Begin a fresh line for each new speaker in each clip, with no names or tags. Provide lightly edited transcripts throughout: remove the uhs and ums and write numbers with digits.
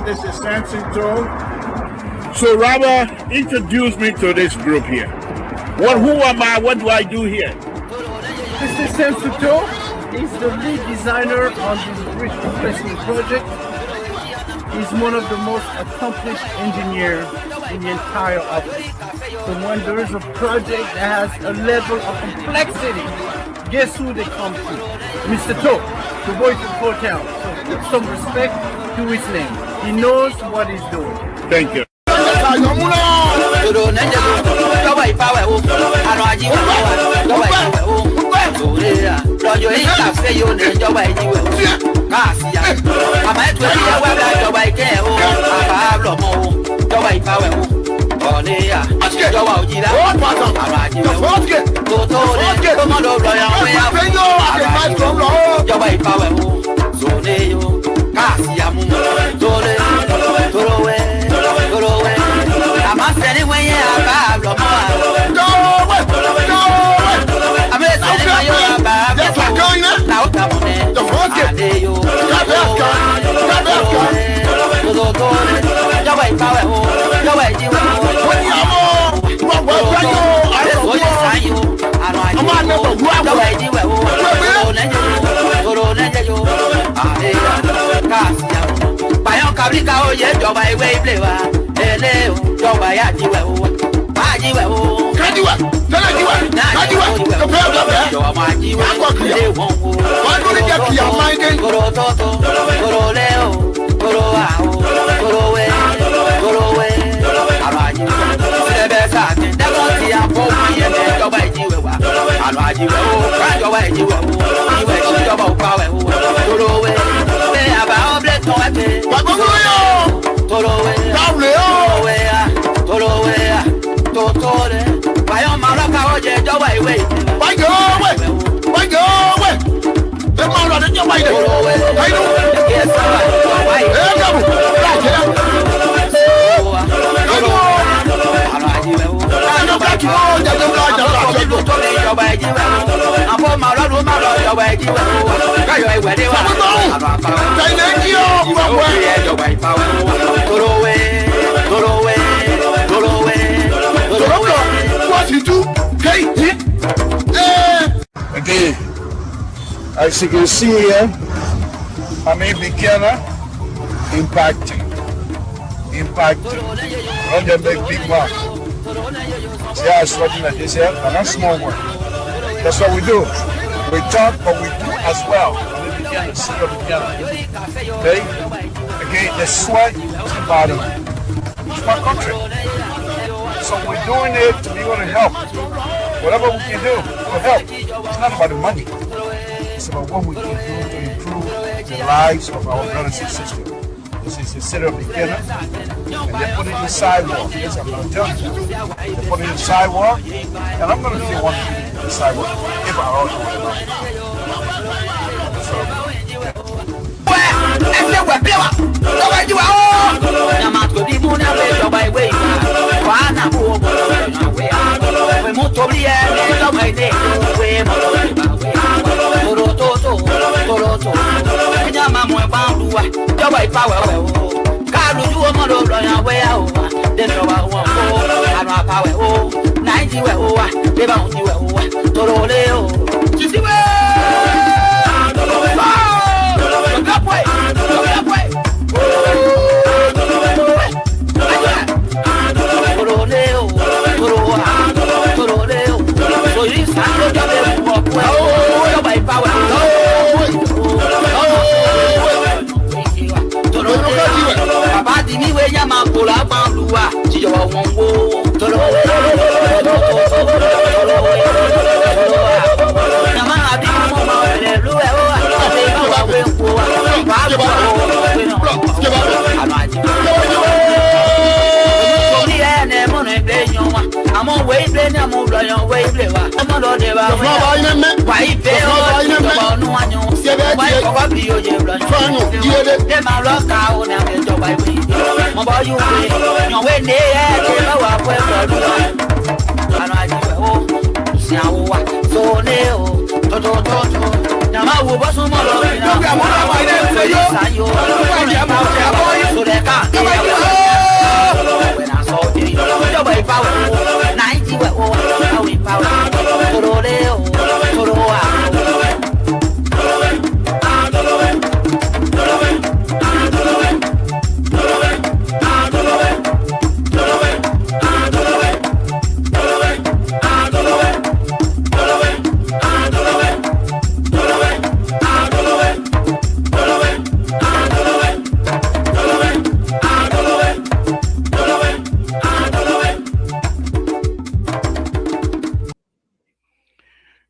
This is Samson. So Robert, introduce me to this group here. Who am I? What do I do here?
Mr. Samson is the lead designer on this bridge replacement project. He's one of the most accomplished engineers in the entire office. So when there is a project that has a level of complexity, guess who they come to? Mr. To, the voice of Hotel. So with some respect to his name. He knows what he's doing.
Thank you. Okay, as you can see here, I'm a beginner impacting on the big mark. See how it's working like this here, and that's small one. That's what we do. We talk, but we do as well. The beginner, see the beginner. Okay? Again, the sweat is the body. It's my country. So we're doing it to be able to help. Whatever we can do to help. It's not about the money. It's about what we can do to improve the lives of our brothers and sisters. This is the city of beginner, and they put it in the sidewalk. Yes, I'm going to tell you. They put it in the sidewalk, and I'm going to do one in the sidewalk if I also want
Baba di mi we ya ma pola pa luwa ti yo won wo toro we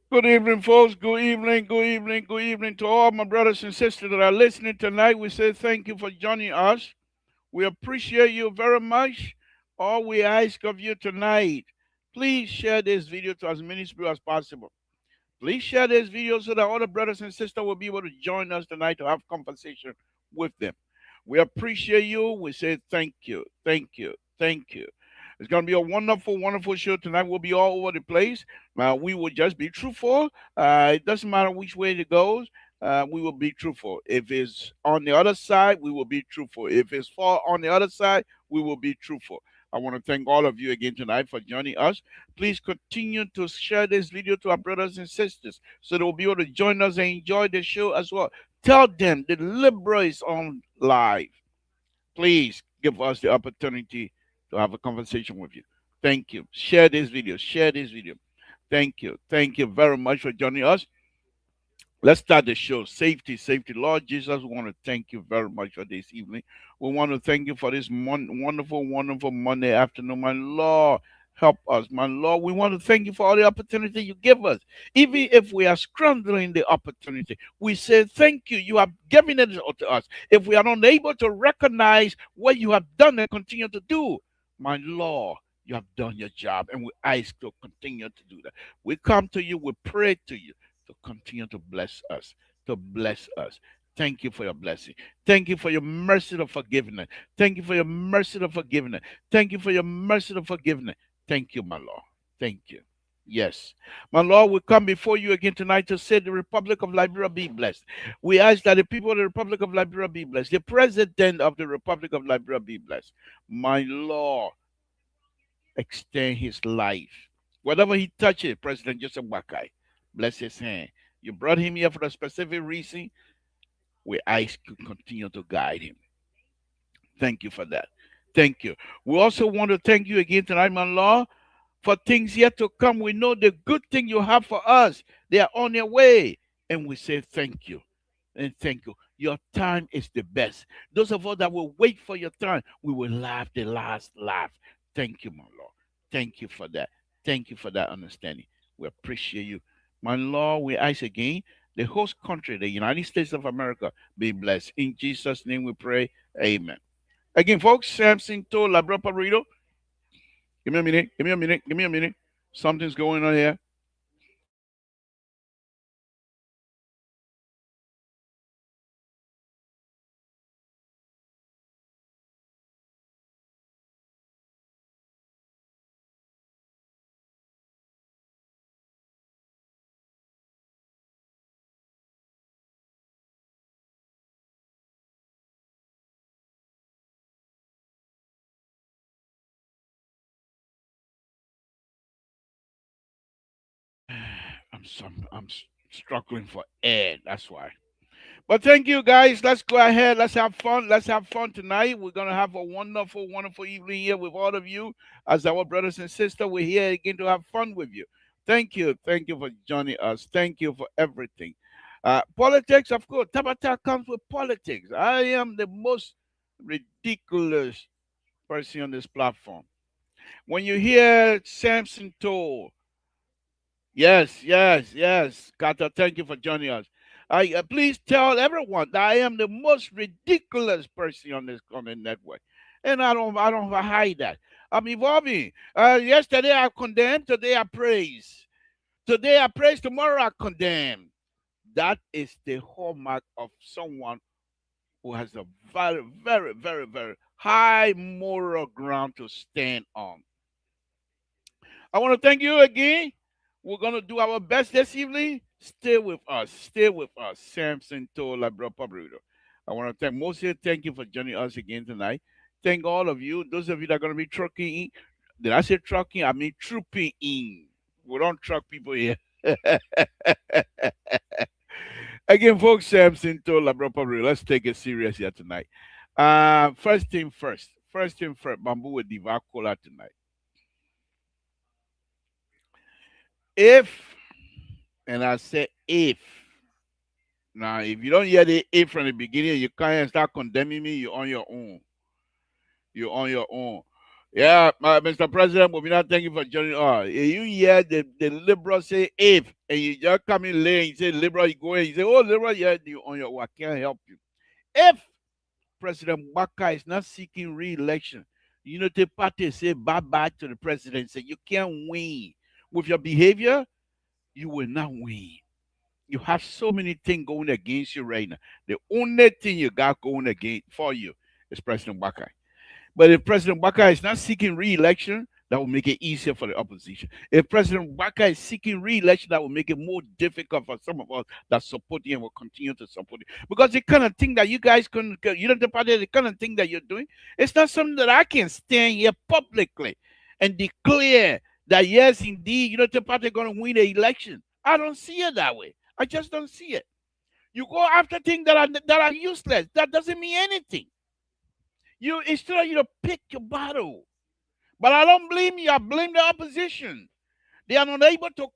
Good evening, folks. Good evening, good evening, good evening to all my brothers and sisters that are listening tonight. We say thank you for joining us. We appreciate you very much. All we ask of you tonight, please share this video to as many people as possible. Please share this video so that other brothers and sisters will be able to join us tonight to have conversation with them. We appreciate you. We say thank you, thank you, thank you. It's going to be a wonderful, wonderful show tonight. We'll be all over the place. We will just be truthful. It doesn't matter which way it goes. We will be truthful. If it's on the other side, we will be truthful. If it's far on the other side, we will be truthful. I want to thank all of you again tonight for joining us. Please continue to share this video to our brothers and sisters so they'll be able to join us and enjoy the show as well. Tell them the Libra is on live. Please give us the opportunity to have a conversation with you. Thank you. Share this video. Share this video. Thank you. Thank you very much for joining us. Let's start the show. Safety, safety. Lord Jesus, we want to thank you very much for this evening. We want to thank you for this wonderful, wonderful Monday afternoon. My Lord, help us. My Lord, we want to thank you for all the opportunity you give us. Even if we are scrambling the opportunity, we say thank you. You have given it to us. If we are unable to recognize what you have done and continue to do, my Lord, you have done your job, and we ask to continue to do that. We come to you, we pray to you to continue to bless us, to bless us. Thank you for your blessing. Thank you for your mercy of forgiveness. Thank you for your mercy of forgiveness. Thank you for your mercy of forgiveness. Thank you, my Lord. Thank you. Yes. My Lord, we come before you again tonight to say the Republic of Liberia be blessed. We ask that the people of the Republic of Liberia be blessed. The President of the Republic of Liberia be blessed. My Lord, extend his life. Whatever he touches, President Joseph Wakai, bless his hand. You brought him here for a specific reason. We ask you to continue to guide him. Thank you for that. Thank you. We also want to thank you again tonight, my Lord, for things yet to come. We know the good thing you have for us. They are on their way. And we say thank you. And thank you. Your time is the best. Those of us that will wait for your time, we will laugh the last laugh. Thank you, my Lord. Thank you for that. Thank you for that understanding. We appreciate you. My Lord, we ask again, the host country, the United States of America, be blessed. In Jesus' name we pray. Amen. Again, folks, Samson told Labra Parito. Give me a minute. Give me a minute. Give me a minute. Something's going on here. I'm struggling for air. That's why. But thank you, guys. Let's go ahead. Let's have fun. Let's have fun tonight. We're gonna have a wonderful, wonderful evening here with all of you, as our brothers and sisters. We're here again to have fun with you. Thank you. Thank you for joining us. Thank you for everything. Politics, of course. Tabata comes with politics. I am the most ridiculous person on this platform. When you hear Samson told, yes, yes, yes. Kata, thank you for joining us. Please tell everyone that I am the most ridiculous person on the network. And I don't hide that. I'm evolving. Yesterday I condemned, today I praise. Today I praise, tomorrow I condemn. That is the hallmark of someone who has a very, very, very, very high moral ground to stand on. I want to thank you again. We're going to do our best this evening. Stay with us. Stay with us. Samson told Labra Pabrudo. I want to thank Moses. Thank you for joining us again tonight. Thank all of you. Those of you that are going to be trucking in. Did I say trucking? I mean trooping in. We don't truck people here. Again, folks, Samson told Labra Pabrudo. Let's take it serious here tonight. First thing first. First thing first. Bamboo with Diva Cola tonight. If, and I say if, now if you don't hear the if from the beginning, you can't start condemning me, you're on your own. You're on your own. Yeah, Mr. President, but we not thank you for joining us. If you hear the liberal say if, and you just come in late and you say liberal, you go in, you say, oh, liberal, yeah, you on your own. I can't help you. If President Baka is not seeking re-election, Unity Party say bye-bye to the president, say you can't win. With your behavior, you will not win. You have so many things going against you right now. The only thing you got going against for you is President Baka. But if President Baka is not seeking re-election, that will make it easier for the opposition. If President Baka is seeking re-election, that will make it more difficult for some of us that support him and will continue to support him. Because the kind of thing that you guys you know, the party, the kind of thing that you're doing, it's not something that I can stand here publicly and declare that yes, indeed, you know, the party going to win the election. I don't see it that way. I just don't see it. You go after things that are useless. That doesn't mean anything. You instead of you to pick your battle. But I don't blame you. I blame the opposition. They are not able to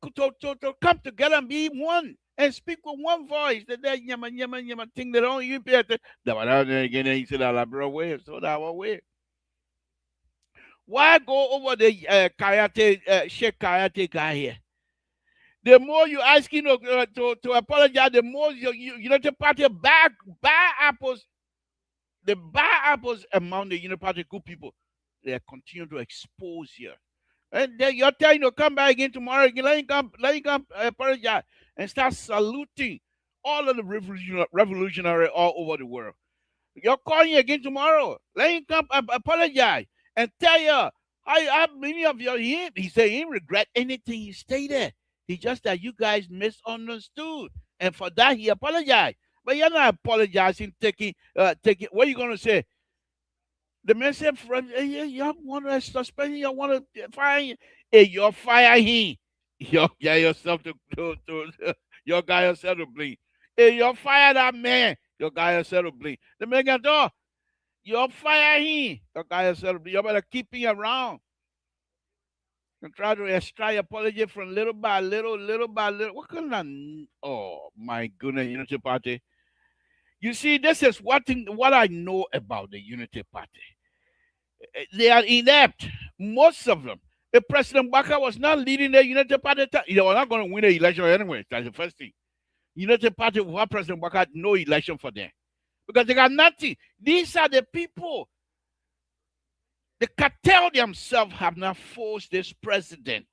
come together and be one and speak with one voice. That yama yama yama thing that only you pay attention. That again he said that bro way. So that way. Why go over the Sheikh Kayate guy here? The more you ask him to apologize, the more you know the party bad apples. The bad apples among the Unity Party good people, they continue to expose you. And then you're telling to come back again tomorrow again. Let him come apologize and start saluting all of the revolutionary all over the world. You're calling again tomorrow. Let him come apologize and tell you how many of you he said he didn't regret anything he stated. He just that you guys misunderstood. And for that he apologized. But you're not apologizing, taking what are you gonna say? The man said, y'all want to suspend him, y'all want to fire him. Hey, you're fire him. You got yourself to you got yourself to blame. Hey, you're fire that man. You got yourself to blame. The man got door. You're fire him. You got yourself to blame. You better keep him around. And try to extract apology from little by little, little by little. What kind of oh my goodness, Unity Party. You see, this is what I know about the Unity Party. They are inept, most of them. If President Baka was not leading the Unity Party, they were not going to win the election anyway. That's the first thing. Unity Party without President Baka, no election for them. Because they got nothing. These are the people. The cartel themselves have not forced this president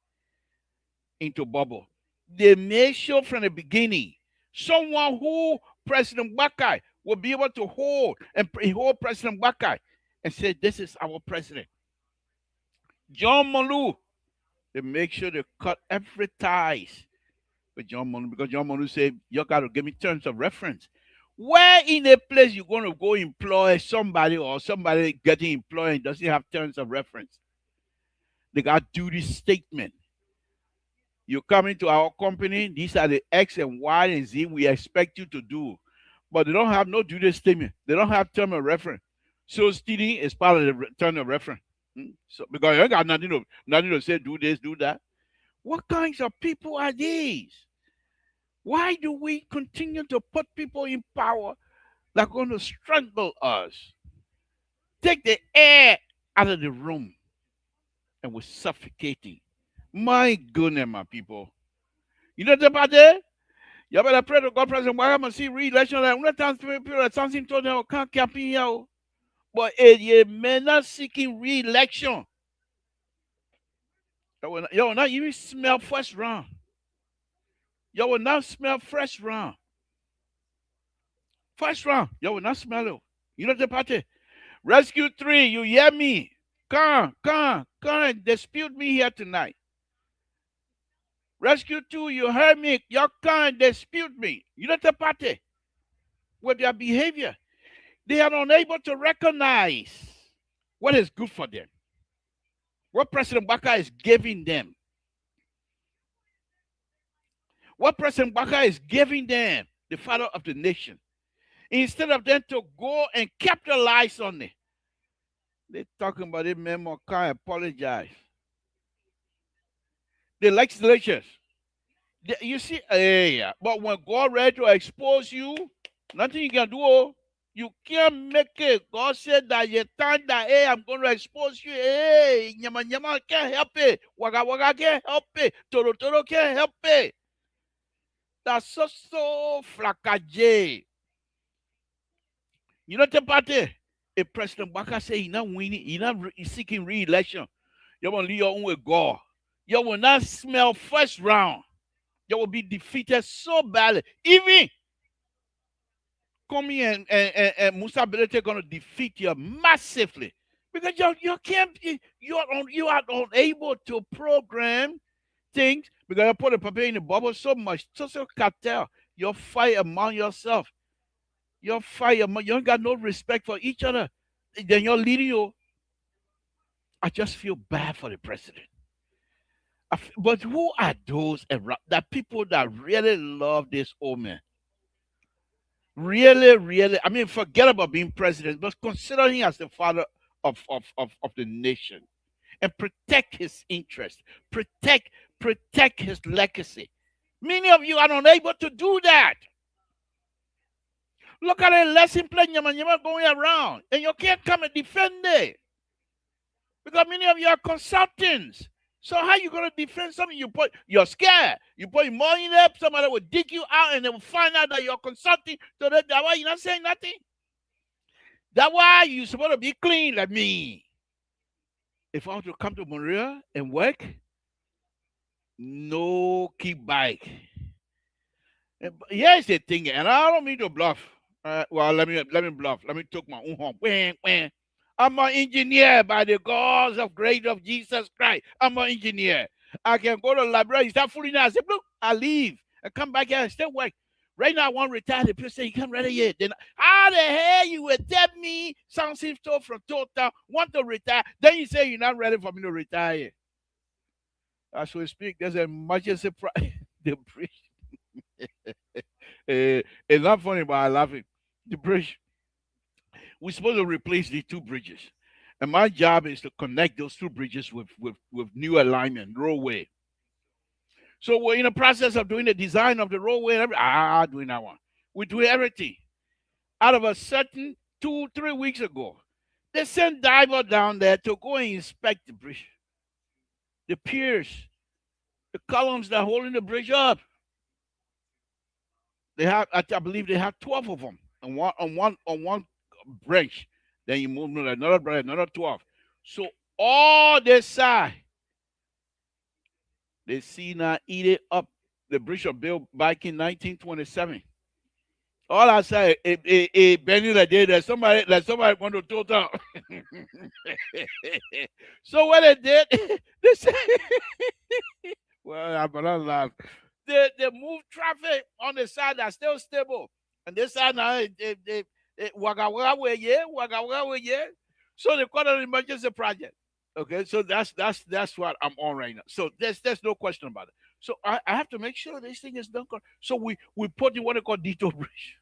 into bubble. They made sure from the beginning, someone who President Baka will be able to hold President Baka and say, this is our president. John Molu, they make sure they cut every ties with John Molu because John Molu said, you got to give me terms of reference. Where in a place you're going to go employ somebody or somebody getting employed and doesn't have terms of reference? They got duty statement. You come into our company, these are the X and Y and Z we expect you to do. But they don't have no duty statement. They don't have term of reference. So stealing is part of the term of reference. So because you ain't got nothing to say, do this, do that. What kinds of people are these? Why do we continue to put people in power that are going to strangle us? Take the air out of the room and we're suffocating. My goodness, my people. You know about that? You better pray to God, President Obama, see re-election. Like, one time people are something told them, can't campaign here. But a man not seeking re-election. You will not even smell first round. You will not smell first round. First round, you will not smell it. You know the party. Rescue 3, you hear me? Come and dispute me here tonight. Rescue 2, you heard me? You come and dispute me. You know the party. With their behavior, they are unable to recognize what is good for them. What President Baka is giving them. What President Baka is giving them, the father of the nation. Instead of them to go and capitalize on it. They're talking about it, man, can't apologize. The legislatures. You see, yeah. But when God ready to expose you, nothing you can do. Oh. You can't make it. God said that you time that, hey, I'm going to expose you. Hey, nyama can't help it. Waka can't help it. Toro can't help it. That's so flakaje. You know the party? If President Baka say he's not winning, he's not seeking re-election, you will leave your own with God. You will not smell first round. You will be defeated so badly. Even Komi and Musa Belete are going to defeat you massively. Because you can't, you are unable to program things because you put the paper in the bubble so much. Social cartel. You fight among yourself. You don't got no respect for each other. Then you're leading you. I just feel bad for the president. But who are those around, that people that really love this old man? Really, I mean, forget about being president, but consider him as the father of the nation and protect his interest, protect his legacy. Many of you are unable to do that. Look at the lesson plan Nyama going around, and you can't come and defend it. Because many of you are consultants. So how you going to defend something you're scared? You put money in there, somebody will dig you out and they will find out that you're consulting. So that's why you're not saying nothing. That's why you're supposed to be clean like me. If I want to come to Monrovia and work, no kickback. Here's the thing, and I don't mean to bluff. Well, let me bluff. Let me take my own home. I'm an engineer by the gods of grace of Jesus Christ. I'm an engineer. I can go to the library, start fooling out. I say, look, I leave and come back here and still work. Right now, I want to retire. The people say, you can't ready yet. Then, how the hell you will tell me Samson stole from Total, want to retire? Then you say you're not ready for me to retire. As we speak, there's a emergency price. The bridge. It's not funny, but I'm laughing. The bridge. We're supposed to replace the two bridges. And my job is to connect those two bridges with new alignment, roadway. So we're in the process of doing the design of the roadway. Doing that one. We're doing everything. Out of a certain 2-3 weeks ago, they sent diver down there to go and inspect the bridge. The piers, the columns that are holding the bridge up. They have, I believe they have 12 of them on one branch. Then you move to another branch, another 12. So all this side, they see now eat it up. The bridge was built back in 1927. All I say, Benny like that somebody want to total. So what they did, they said, well, I'm gonna laugh. They move traffic on the side that's still stable, and this side now they waka way, yeah. So they call it an emergency project. Okay, so that's what I'm on right now. So there's no question about it. So I have to make sure this thing is done. So we put in what they call detour bridge,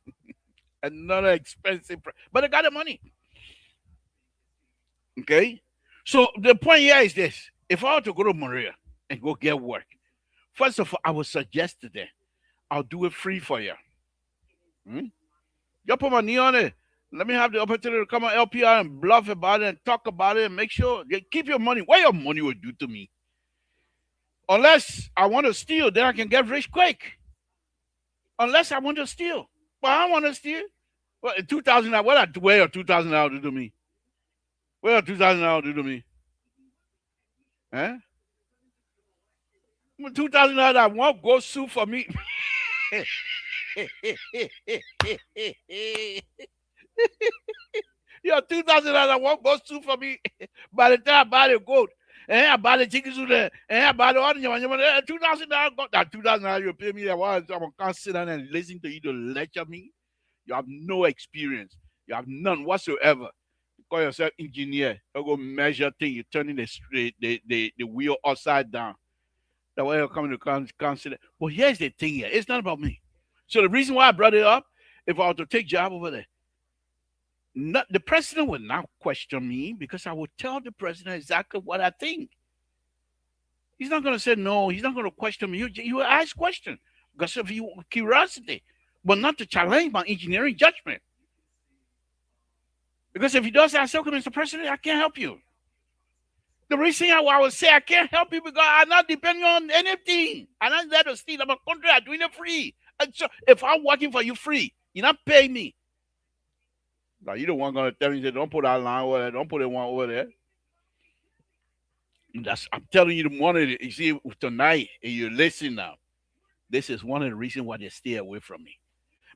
another expensive, but they got the money. Okay, so the point here is this: if I were to go to Maria and go get work, first of all, I would suggest to them, I'll do it free for you. You put my knee on it. Let me have the opportunity to come on LPR and bluff about it and talk about it and make sure you keep your money. What your money will do to me? Unless I want to steal, then I can get rich quick. Unless I want to steal. But I want to steal. Well, $2,000, what I wear $2,000 to do me? What $2,000 do to me? Huh? $2,000 I won't go sue for me. Yo, $2,000 won't go sue for me. By the time I buy the goat, and I buy the chickens with the, and I buy the other $2,000 go that $2,000 you pay me that one. I'm gonna sit down and listen to you to lecture me. You have no experience. You have none whatsoever. You call yourself engineer. You go measure things. You're turning the wheel upside down. That way you're coming to consider. But here's the thing here. It's not about me. So the reason why I brought it up, if I were to take job over there, not the president would not question me because I would tell the president exactly what I think. He's not going to say no. He's not going to question me. You ask questions because of your curiosity, but not to challenge my engineering judgment. Because if he does that, I say, okay, Mr. President, I can't help you. The reason I would say I can't help you because I'm not depending on anything. I'm not there to steal. I'm a country. I'm doing it free. And so if I'm working for you free, you're not paying me. Now, you don't want to tell me, don't put that line over there. Don't put that one over there. I'm telling you, you see, tonight, and you listen now, this is one of the reasons why they stay away from me.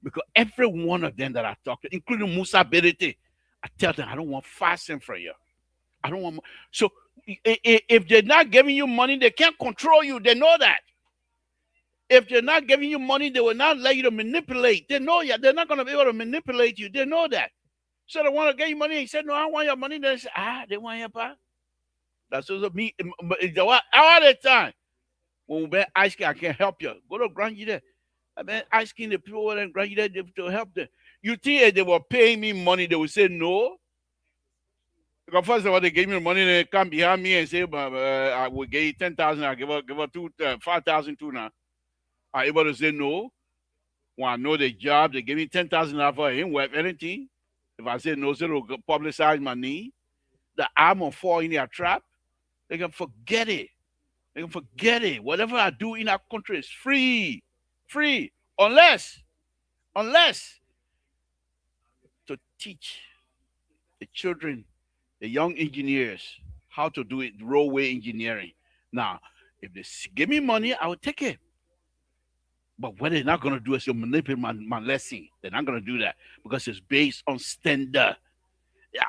Because every one of them that I talk to, including Musa Berete, I tell them, I don't want fasting from you. I don't want. So if they're not giving you money, they can't control you. They know that. If they're not giving you money, they will not let you to manipulate. They know you. They're not going to be able to manipulate you. They know that. So they want to get you money. He said, no, I want your money. They say, they want your pa. That's also me. All the time. When we asking, I can't help you. Go to Grand there. I've been asking the people in Grand there to help them. You think if they were paying me money, they would say no? Because first of all, they gave me the money, they come behind me and say, I will give you 10,000, I give her 5,000 too now. Are able to say no? When I know the job, they give me 10,000 for him, worth anything. If I say no, so they'll publicize my need. The I'm gonna fall in their trap. They can forget it. They can forget it. Whatever I do in our country is free. Free. Unless to teach the children, the young engineers, how to do it roadway engineering. Now, if they give me money, I will take it. But what they're not going to do is to manipulate my lesson. They're not going to do that because it's based on standard.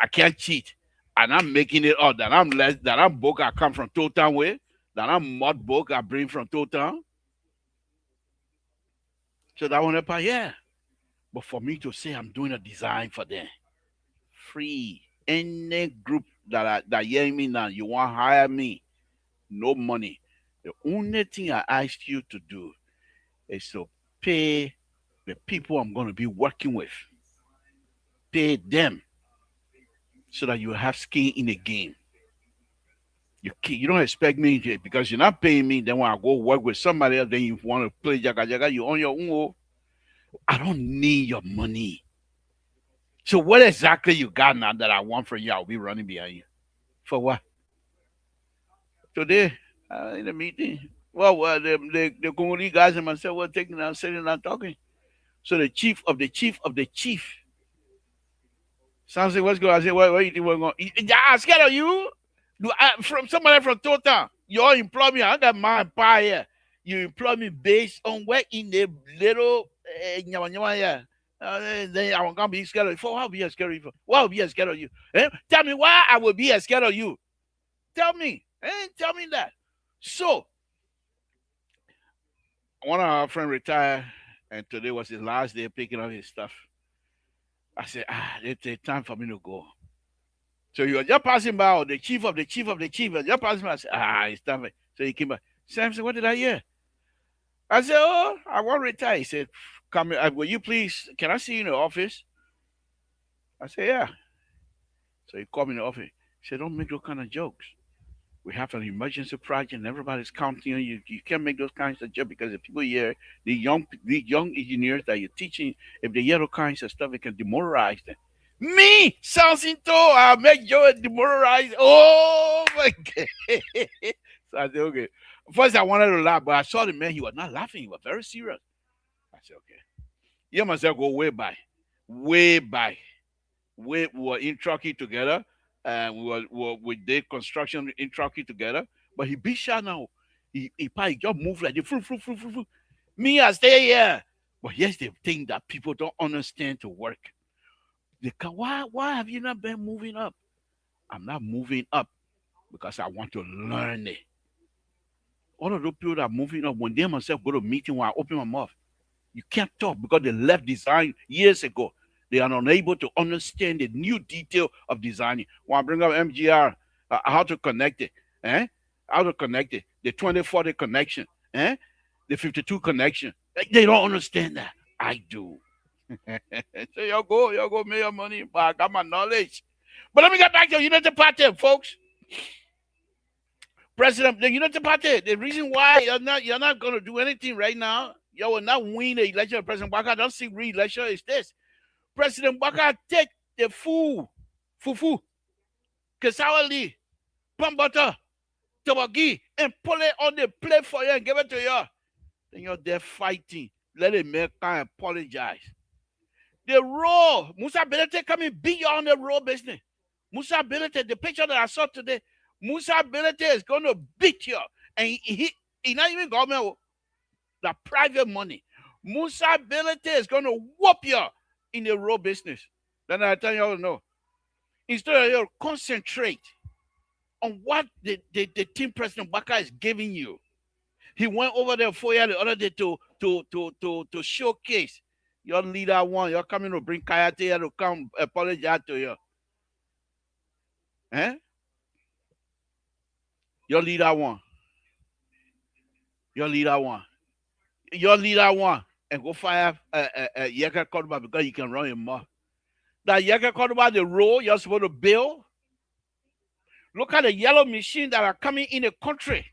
I can't cheat. And I'm making it up that I'm less, that I'm book I come from Town way, that I'm mud book I bring from Town. So that one up, yeah. But for me to say I'm doing a design for them, free. Any group that hear me now, you want to hire me, no money. The only thing I ask you to do is to pay the people I'm going to be working with. Pay them so that you have skin in the game. You don't expect me to, because you're not paying me. Then when I go work with somebody else, then you want to play jaga jaga. You on your own. I don't need your money. So what exactly you got now that I want from you? I'll be running behind you. For what? Today, in the meeting, the Congolese guys and myself were sitting down talking. So the chief of the chief. Samson, what's going on? I said, what you think we're going to I'm scared of you. From somebody from Total, you all employ me. I got my empire here. You employ me based on what in the little then I'm gonna be scared of you. For what I'll be scared of you? Why I'll be scared of you? Tell me why I will be scared of you. Tell me. Tell me that. So one of our friends retired, and today was his last day picking up his stuff. I said, it's time for me to go. So you were just passing by, or the chief of the chief of the chief, and just passing by. I said, it's time. So he came back. Samson, what did I hear? I said, I want to retire. He said, come, will you please, can I see you in the office? I said, yeah. So he called me in the office. He said, don't make those kind of jokes. We have an emergency project and everybody's counting on you. You can't make those kinds of jokes because the people here, the young engineers that you're teaching, if they hear those kinds of stuff, it can demoralize them. Me, Samson, I'll make you demoralize. Oh my God. So I said, okay. First, I wanted to laugh, but I saw the man, he was not laughing. He was very serious. I said, okay. You myself go way back. We were in Truckee together. and we did construction in Truckee together. But he be shy now. He probably just move like the fruit. Me, I stay here. But here's the thing that people don't understand to work. Why have you not been moving up? I'm not moving up because I want to learn it. All of those people that are moving up, when they myself go to a meeting when I open my mouth, you can't talk because they left design years ago. They are unable to understand the new detail of designing. When I bring up MGR, how to connect it, how to connect it, the 2040 connection, the 52 connection. They don't understand that. I do. So y'all go make your money, but I got my knowledge. But let me get back to Unity Party, folks. President, the Unity Party, the reason why you're not going to do anything right now, you will not win the election. President Baka don't seek re-election is this. President Baka take the fufu, kesawali, palm butter, tabagi, and put it on the plate for you and give it to you. Then you're there fighting. Let the American apologize. The road, Musa Belete coming beat you on the road business. Musa Belete, the picture that I saw today, Musa Belete is going to beat you. And he not even government, the private money. Musa Belete is going to whoop you in the road business. Then I tell you all to know. Instead of you concentrate on what the team President Baka is giving you. He went over there for you the other day to showcase your leader one. You're coming to bring Kayate here to come apologize to you. Your leader one. Your leader one. Your leader one. And go fire Yeka Koduba because you can run him more. That Yeka Koduba, the road you're supposed to build. Look at the yellow machines that are coming in the country.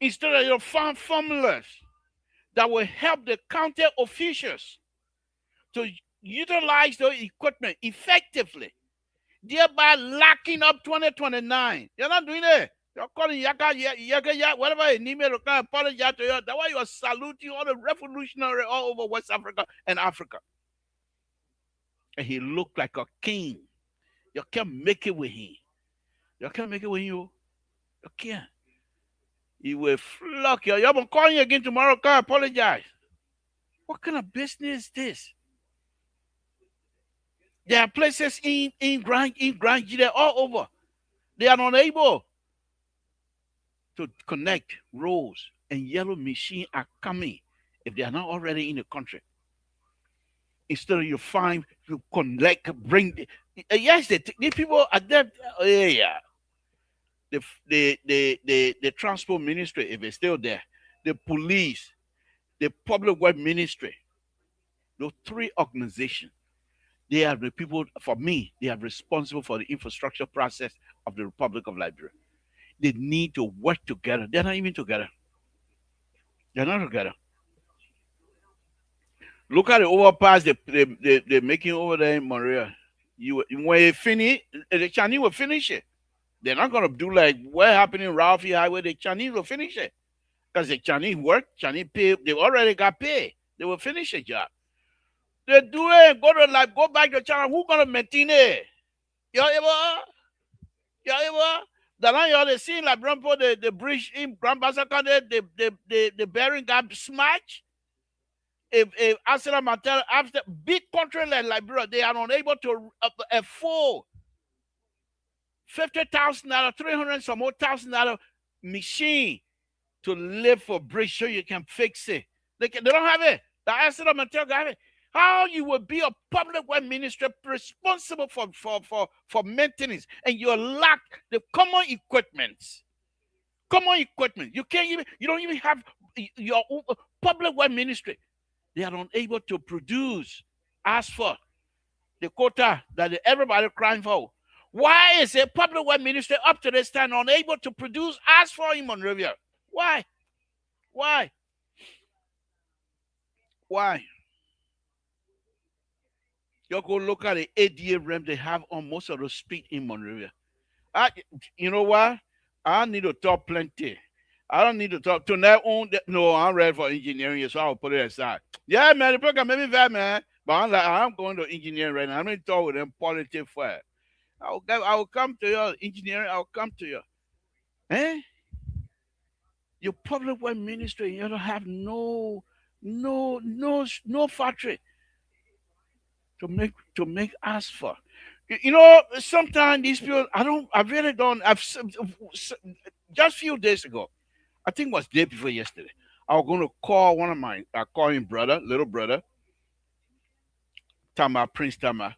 Instead of your farm formulas that will help the county officials to utilize the equipment effectively, thereby locking up 2029. You're not doing it. You're calling Yaka, whatever you need me to come apologize to you. That's why you're saluting all the revolutionary all over West Africa and Africa. And he looked like a king. You can't make it with him. You can't make it with you. You can't. He will flock you. You're going to call you again tomorrow. Come apologize. What kind of business is this? There are places in Grand Gide all over. They are unable to connect roads, and yellow machines are coming if they are not already in the country. Instead of you find to connect, bring yes, the people are there. Yeah. The transport ministry, if it's still there, the police, the public work ministry, those three organizations, they are the people, for me, they are responsible for the infrastructure process of the Republic of Liberia. They need to work together. They're not even together. They're not together. Look at the overpass they're making over there in Monrovia. When you finish, the Chinese will finish it. They're not going to do like what happened in Ralphie Highway. The Chinese will finish it. Because the Chinese work, Chinese pay, they already got paid. They will finish the job. They do it, go back to China. Who's going to maintain it? Y'all ever? The line y'all seen like the bridge in Grand Basaka, the bearing got smashed. If Asila Matel, after big country like Liberia, they are unable to afford $50,000, 300 some more $1,000 machine to live for bridge so you can fix it. They don't have it. The Asila Matel got it. How you will be a public work minister responsible for maintenance and you lack the common equipment. You don't even have your own public work ministry. They are unable to produce asphalt, the quota that everybody crying for. Why is a public work ministry up to this time unable to produce asphalt in Monrovia? Why? You go look at the ADA ramp they have on most of the street in Monrovia. You know what? I need to talk plenty. I don't need to talk to that own. No, I'm ready for engineering, so I'll put it aside. Yeah, man, the program made me bad, man. But I'm going to engineering right now. I'm going to talk with them politics first. I will come to your engineering. I'll come to you. Eh? Your public work ministry, you don't have no factory to make asphalt. Sometimes these people, I really don't. Just few days ago, I think it was day before yesterday. I was going to call one of my, I call him brother, little brother, Tama, Prince Tama,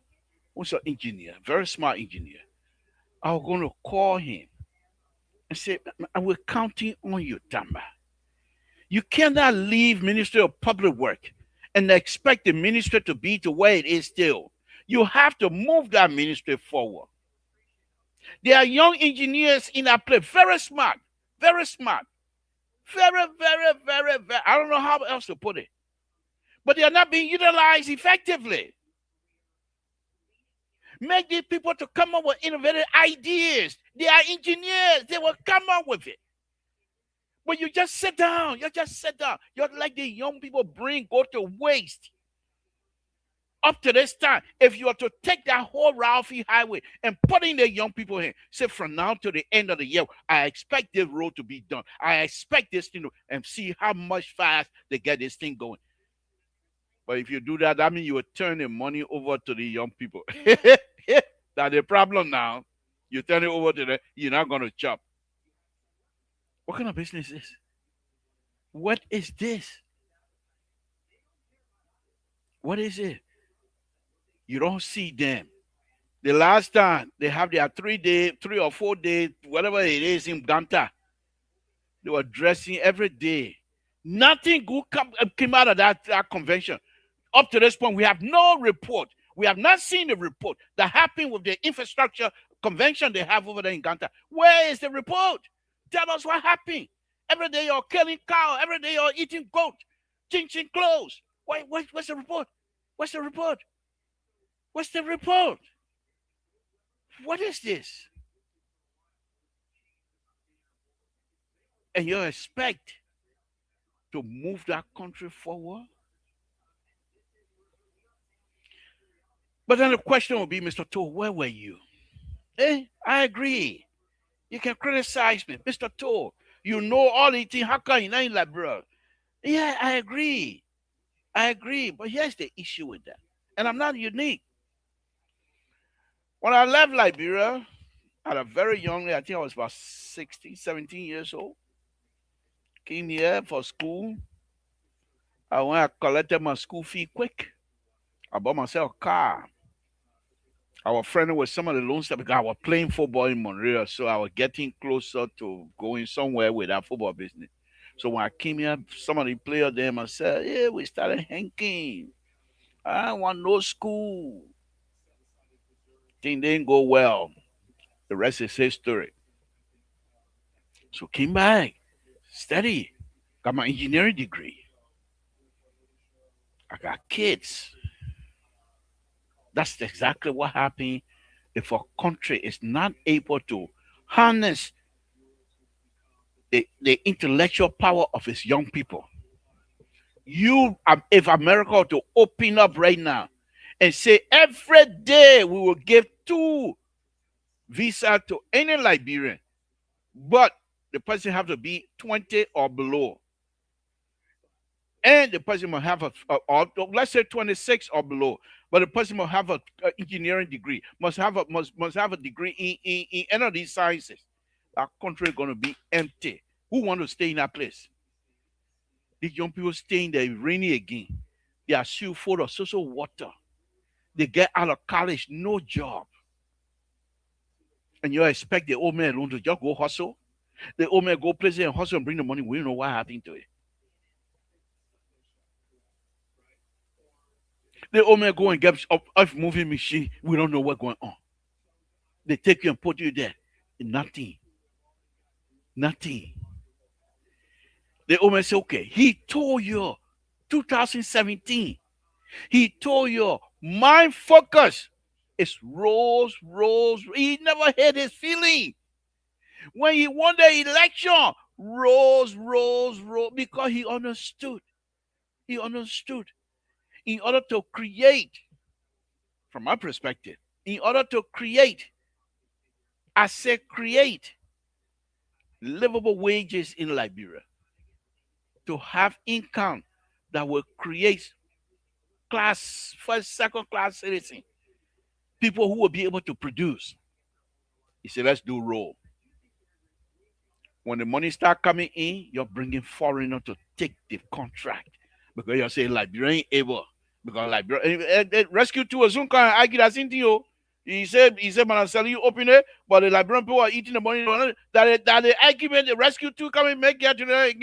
who's an engineer, very smart engineer. I was going to call him and say, we're counting on you, Tama. You cannot leave Ministry of Public Work and expect the ministry to be to where it is still. You have to move that ministry forward. There are young engineers in that place, very smart, very smart, very, very, very, very. I don't know how else to put it, but they are not being utilized effectively. Make these people to come up with innovative ideas. They are engineers. They will come up with it. But you just sit down. You just sit down. You're like the young people bring go to waste. Up to this time, if you are to take that whole Ralphie Highway and put in the young people in, say from now to the end of the year, I expect this road to be done. I expect this thing to, and see how much fast they get this thing going. But if you do that, that means you will turn the money over to the young people. That's the problem now. You turn it over to them, you're not going to chop. What kind of business is this? What is this? What is it? You don't see them. The last time they have their 3 day, 3 or 4 day, whatever it is in Ganta, they were dressing every day. Nothing good came out of that convention. Up to this point, we have no report. We have not seen the report that happened with the infrastructure convention they have over there in Ganta. Where is the report? Tell us what happened. Every day you're killing cow. Every day you're eating goat. Changing clothes. What's the report? What's the report? What's the report? What is this? And you expect to move that country forward? But then the question will be, Mr. Toll, where were you? I agree. You can criticize me. Mr. Toll, you know all the things. How come you not like, bro? Yeah, I agree. I agree. But here's the issue with that. And I'm not unique. When I left Liberia at a very young age, I think I was about 16, 17 years old, came here for school. I went and collected my school fee quick. I bought myself a car. I was friendly with some of the loans because I was playing football in Monrovia, so I was getting closer to going somewhere with that football business. So when I came here, some of the players there, I said, yeah, we started hanking. I don't want no school. Thing didn't go well. The rest is history. So came back, steady, got my engineering degree. I got kids. That's exactly what happened if a country is not able to harness the intellectual power of its young people. If America were to open up right now and say every day we will give 2 visas to any Liberian, but the person have to be 20 or below. And the person must have or let's say 26 or below, but the person must have an engineering degree, must have a degree in any of these sciences. Our country is going to be empty. Who want to stay in that place? These young people staying there rainy again. They are still full of social water. They get out of college, no job. And you expect the old man alone to just go hustle? The old man go places and hustle and bring the money. We don't know what happened to it. The old man go and get a moving machine. We don't know what's going on. They take you and put you there. Nothing. Nothing. The old man say, okay, he told you 2017. He told you my focus is Rose. He never had his feeling. When he won the election, Rose, because he understood. He understood. In order to create, from my perspective, in order to create I said create livable wages in Liberia to have income that will create class first, second class citizen, people who will be able to produce. He said, let's do roll. When the money start coming in, you're bringing foreigner to take the contract because you're saying Liberia ain't able because Liberia rescue to a soon can argue that thing to you. He said, man, I'm selling you open it, but the Liberian people are eating the money. That the argument, the rescue two come and make here today,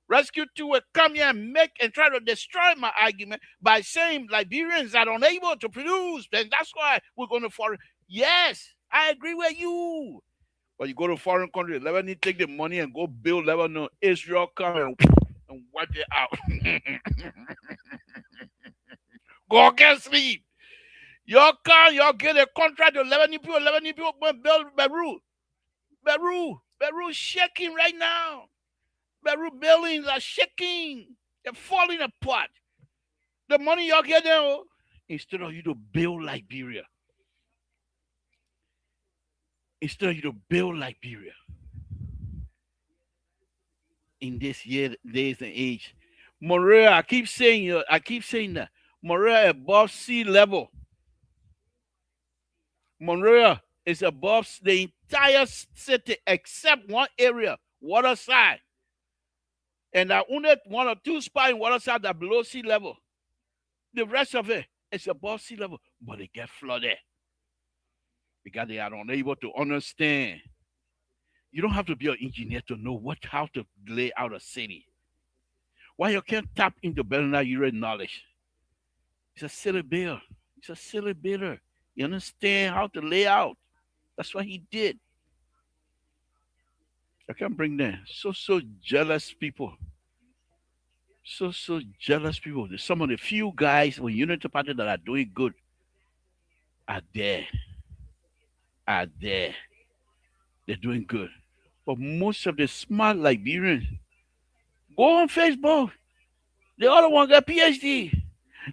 rescue two will come here and make and try to destroy my argument by saying Liberians are unable to produce. Then that's why we're going to foreign. Yes, I agree with you. But you go to foreign country, Lebanon take the money and go build Lebanon. Israel come and wipe it out. Go get sleep. Y'all come, y'all get a contract to 11 people build Beirut. Beirut shaking right now. Beirut buildings are shaking. They're falling apart. The money y'all get there, instead of you to build Liberia. Instead of you to build Liberia in this year, days and age. Morea, I keep saying that. Morea above sea level. Monrovia is above the entire city except one area, waterside. And there are only one or two spots in waterside that are below sea level. The rest of it is above sea level, but they get flooded because they are unable to understand. You don't have to be an engineer to know how to lay out a city. Why you can't tap into Bernard knowledge? It's a silly bill. It's a silly bidder. You understand how to lay out. That's what he did. I can't bring them. So jealous people. So jealous people. There's some of the few guys with Unity Party that are doing good are there. They're doing good. But most of the smart Liberians go on Facebook. The other one got PhD.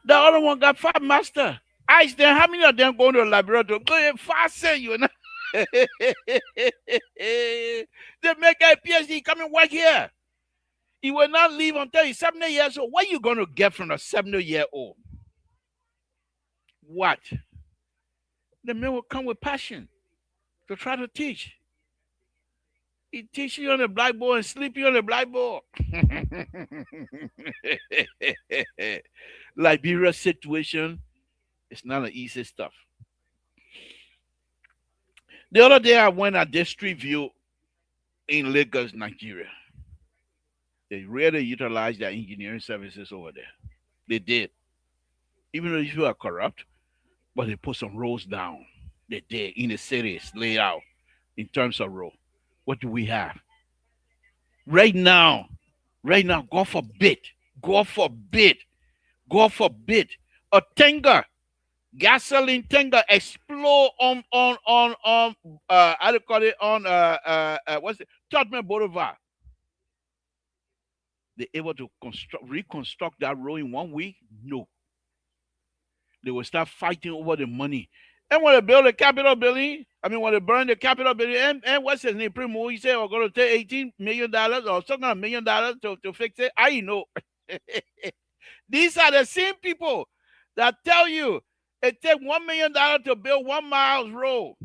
The other one got 5 master. I asked them, how many of them going to Liberia to go faster, you know? They make a PhD, come and work here. He will not leave until he's 70 years old. What are you going to get from a 70-year-old? What? The man will come with passion to try to teach. He teach you on the blackboard and sleep you on the blackboard. Liberia situation is not an easy stuff. The other day I went at District View in Lagos, Nigeria. They really utilize their engineering services over there. They did. Even though you are corrupt, but they put some roads down. They did in the cities layout in terms of road. What do we have? Right now, God forbid, a tanker, gasoline tanker explode on how do you call it, on what's it, Tottenham Boulevard. They able to reconstruct that road in 1 week? No. They will start fighting over the money. And when they build the Capitol building, when they burn the Capitol building, and what's his name, Primo, he said we're going to take $18 million or something $1 million to fix it. I know. These are the same people that tell you it takes $1 million to build 1 mile road.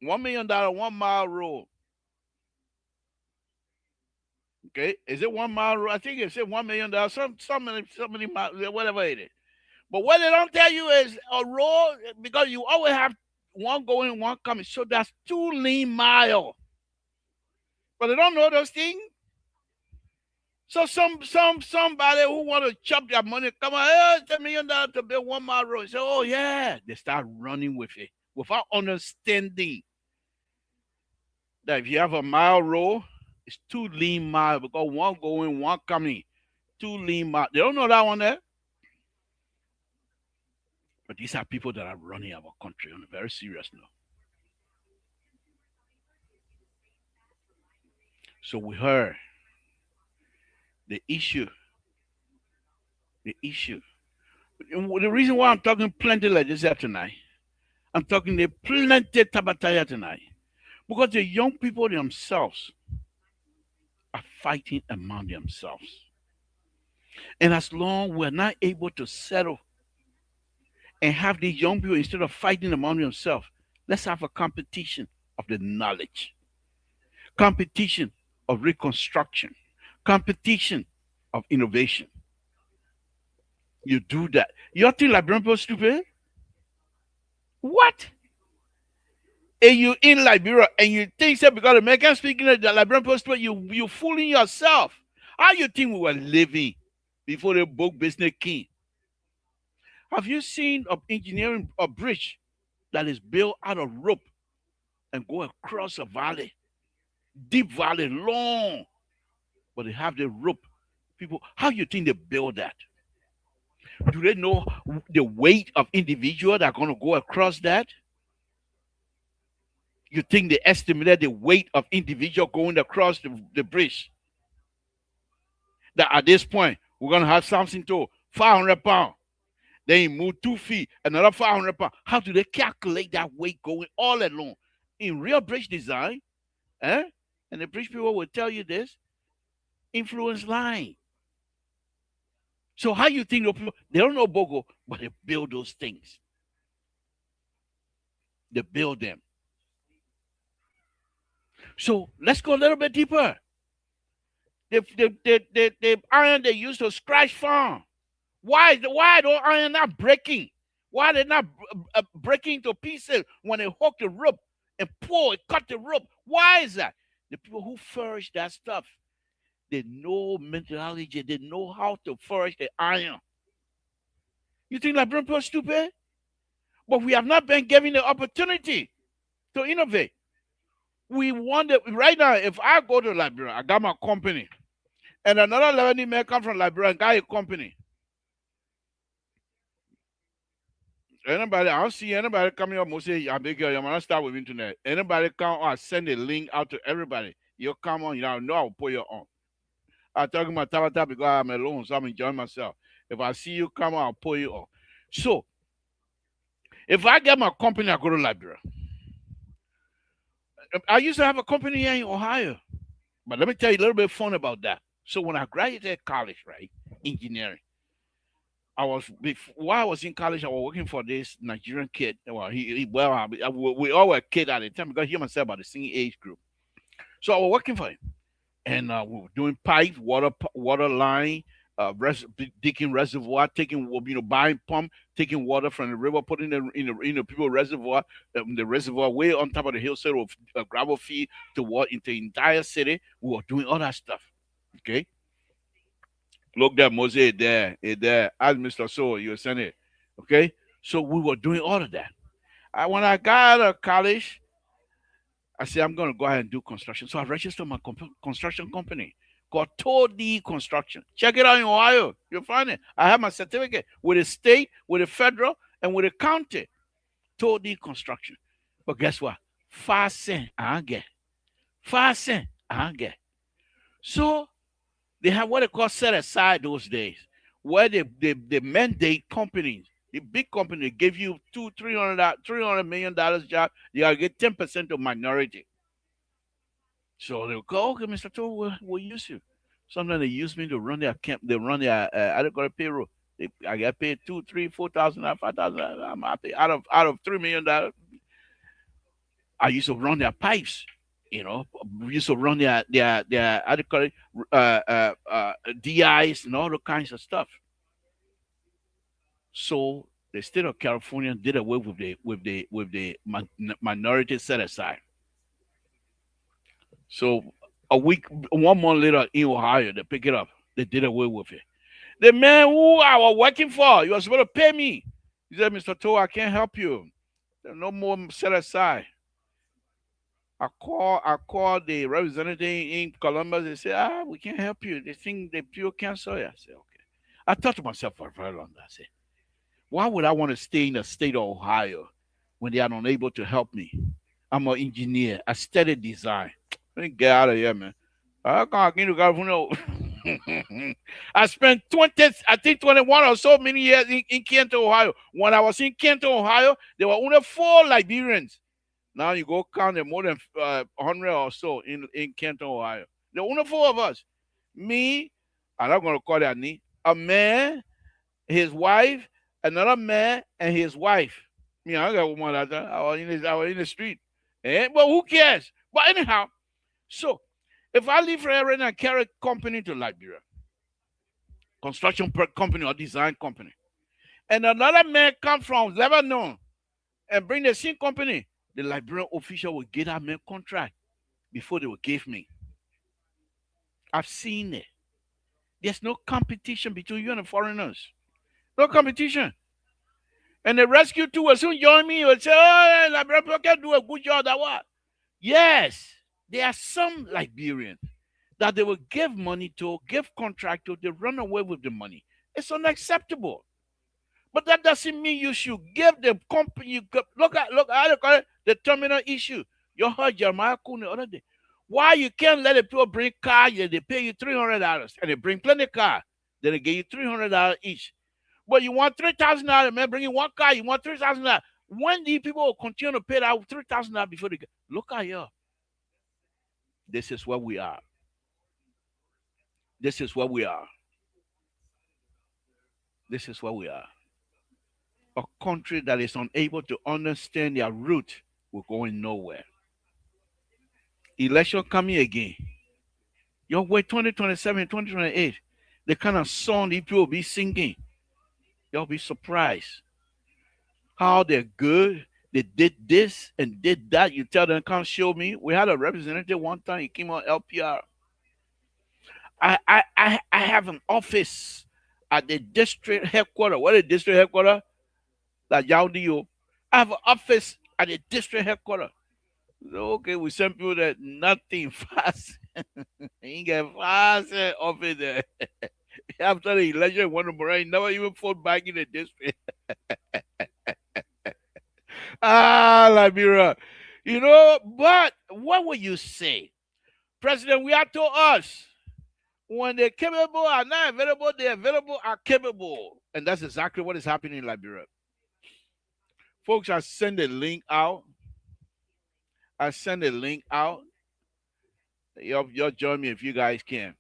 $1 million, 1 mile road. Okay, is it 1 mile road? I think it said $1 million. So many miles, whatever it is. But what they don't tell you is a road, because you always have one going, one coming. So that's 2 lean mile. But they don't know those things. So somebody who want to chop their money, come on, it's $1 million to build 1 mile road. So, oh yeah, they start running with it without understanding that if you have a mile road, it's 2 lean mile because one going, one coming. 2 lean mile. They don't know that one there. But these are people that are running our country on a very serious note. So we heard the issue. The reason why I'm talking plenty like this here tonight, I'm talking the plenty tabataya tonight. Because the young people themselves are fighting among themselves. And as long we're not able to settle and have these young people, instead of fighting among themselves, let's have a competition of the knowledge, competition of reconstruction, competition of innovation. You do that. You think Liberian people stupid? What? And you in Liberia and you think that because American speaking the Liberian people stupid, you fooling yourself. How you think we were living before the book business king? Have you seen of engineering a bridge that is built out of rope and go across a valley, deep valley, long, but they have the rope? People, how you think they build that? Do they know the weight of individual that are going to go across that? You think they estimated the weight of individual going across the bridge? That at this point, we're going to have Samson to 500 pounds. Then he moved 2 feet, another 500 pounds. How do they calculate that weight going all along? In real bridge design, eh? And the bridge people will tell you this, influence line. So how you think those people, they don't know Bogo, but they build those things. They build them. So let's go a little bit deeper. The iron they use to scratch farm. Why those iron not breaking? Why they not breaking to pieces when they hook the rope and pull and cut the rope? Why is that? The people who flourish that stuff, they know methodology. They know how to flourish the iron. You think Liberian people are stupid? But we have not been given the opportunity to innovate. We want that right now. If I go to Liberia, I got my company, and another Lebanese man come from Liberia and got a company. Anybody, I don't see anybody coming up and say, "I beg you, I'm gonna start with internet." Anybody come or send a link out to everybody. You come on, you know I'll put you on. I'm talking about Tabata because I'm alone, so I'm enjoying myself. If I see you come on, I'll put you on. So, if I get my company, I go to Liberia. I used to have a company here in Ohio, but let me tell you a little bit fun about that. So when I graduated college, right, engineering, while I was in college, I was working for this Nigerian kid. Well, we all were kids at the time because he myself about the same age group. So I was working for him, and we were doing pipes, water line, digging reservoir, taking buying pump, taking water from the river, putting it in the people reservoir, the reservoir way on top of the hillside of gravel feed to water into the entire city. We were doing all that stuff. Okay. Look there, Moses there, there. As Mr. So, you were saying it. Okay. So we were doing all of that. When I got out of college, I said, I'm going to go ahead and do construction. So I registered my construction company called Todi Construction. Check it out in Ohio. You'll find it. I have my certificate with the state, with the federal, and with the county. Todi Construction. But guess what? 5 cents I get. 5 cents I get. So they have what they call set aside those days, where they mandate companies, the big company give you $300 million job, you gotta get 10% of minority. So they'll go, okay, Mr. Toll, we'll use you. Sometimes they use me to run their camp, they run their I don't got a payroll. I get paid 2, 3, 4,000, 5,000. I'm happy out of $3 million. I used to run their pipes. We used to run their how do you call it, DIs and all the kinds of stuff. So the state of California did away with the minority set aside. So a week, 1 month later in Ohio, they pick it up. They did away with it. The man who I was working for, you were supposed to pay me. He said, Mr. Toe, I can't help you. There's no more set aside. I called the representative in Columbus. They said, we can't help you. They think they pure cancer. I said, okay. I thought to myself for a very long time. I said, why would I want to stay in the state of Ohio when they are unable to help me? I'm an engineer. I studied design. Let me get out of here, man. I can't get to California. I spent 20, I think 21 or so many years in Canton, Ohio. When I was in Canton, Ohio, there were only 4 Liberians. Now you go count them more than 100 or so in Canton, Ohio. There were only 4 of us. Me, I'm not going to call that me, a man, his wife, another man, and his wife. Me, I got one like that. I was in the street. But who cares? But anyhow, so if I leave here right now and carry a company to Liberia, construction company or design company, and another man come from Lebanon and bring the same company, the Liberian official will get that man contract before they will give me. I've seen it. There's no competition between you and the foreigners. No competition. And the rescue too will soon join me. Will say, "Oh, Liberian people can do a good job." That what? Yes, there are some Liberians that they will give money to, give contract to, they run away with the money. It's unacceptable. But that doesn't mean you should give the company. Look how they call it the terminal issue. You heard Jeremiah Kuhn the other day. Why you can't let the people bring car? They pay you $300 and they bring plenty of car. Then they give you $300 each. But you want $3,000, man, bring in one car. You want $3,000. When these people will continue to pay that $3,000 before they get, look at you. This is where we are. This is where we are. This is where we are. A country that is unable to understand their root will go in nowhere. Election coming again. Your way 2027, 2028. The kind of song these people will be singing. You'll be surprised. How they're good. They did this and did that. You tell them, come show me. We had a representative one time. He came on LPR. I have an office at the district headquarters. What is the district headquarters? Like Yaudio. I have an office at the district headquarters. So, okay, we send people that nothing fast. Ain't get fast office there. After the election, one of them never even fought back in the district. Liberia. But what will you say? President, we are to us. When they're capable are not available, they're available are capable. And that's exactly what is happening in Liberia. Folks, I send a link out. Y'all join me if you guys can.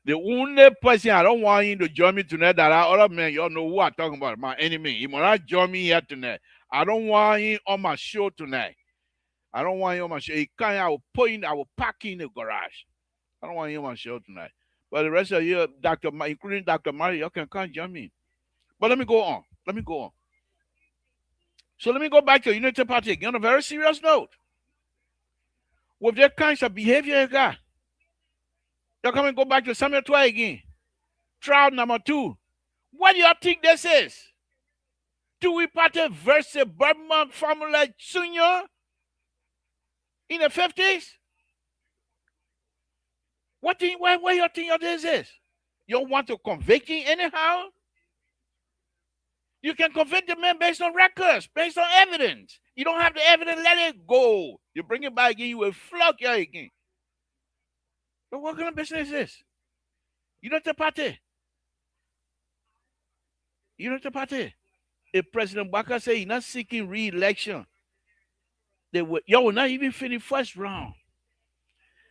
The only person I don't want you to join me tonight that other man, y'all know who I'm talking about, my enemy. He might not join me here tonight. I don't want him on my show tonight. I don't want him on my show. I will park in the garage. I don't want him on my show tonight. But the rest of you, including Dr. Mari, y'all can come join me. But let me go on. So let me go back to the Unity Party again on a very serious note. With that kinds of behavior you got, y'all come and go back to Samuel 12 again. Trial number 2. What do y'all think this is? Dewey Party versus Burman Formula Junior in the 50s? What you think this is? You don't want to convict him anyhow? You can convict the man based on records, based on evidence. You don't have the evidence, let it go. You bring it back again, you will flog you again. But what kind of business is this? Unity Party. If President Baka say he's not seeking re-election, y'all will not even finish first round.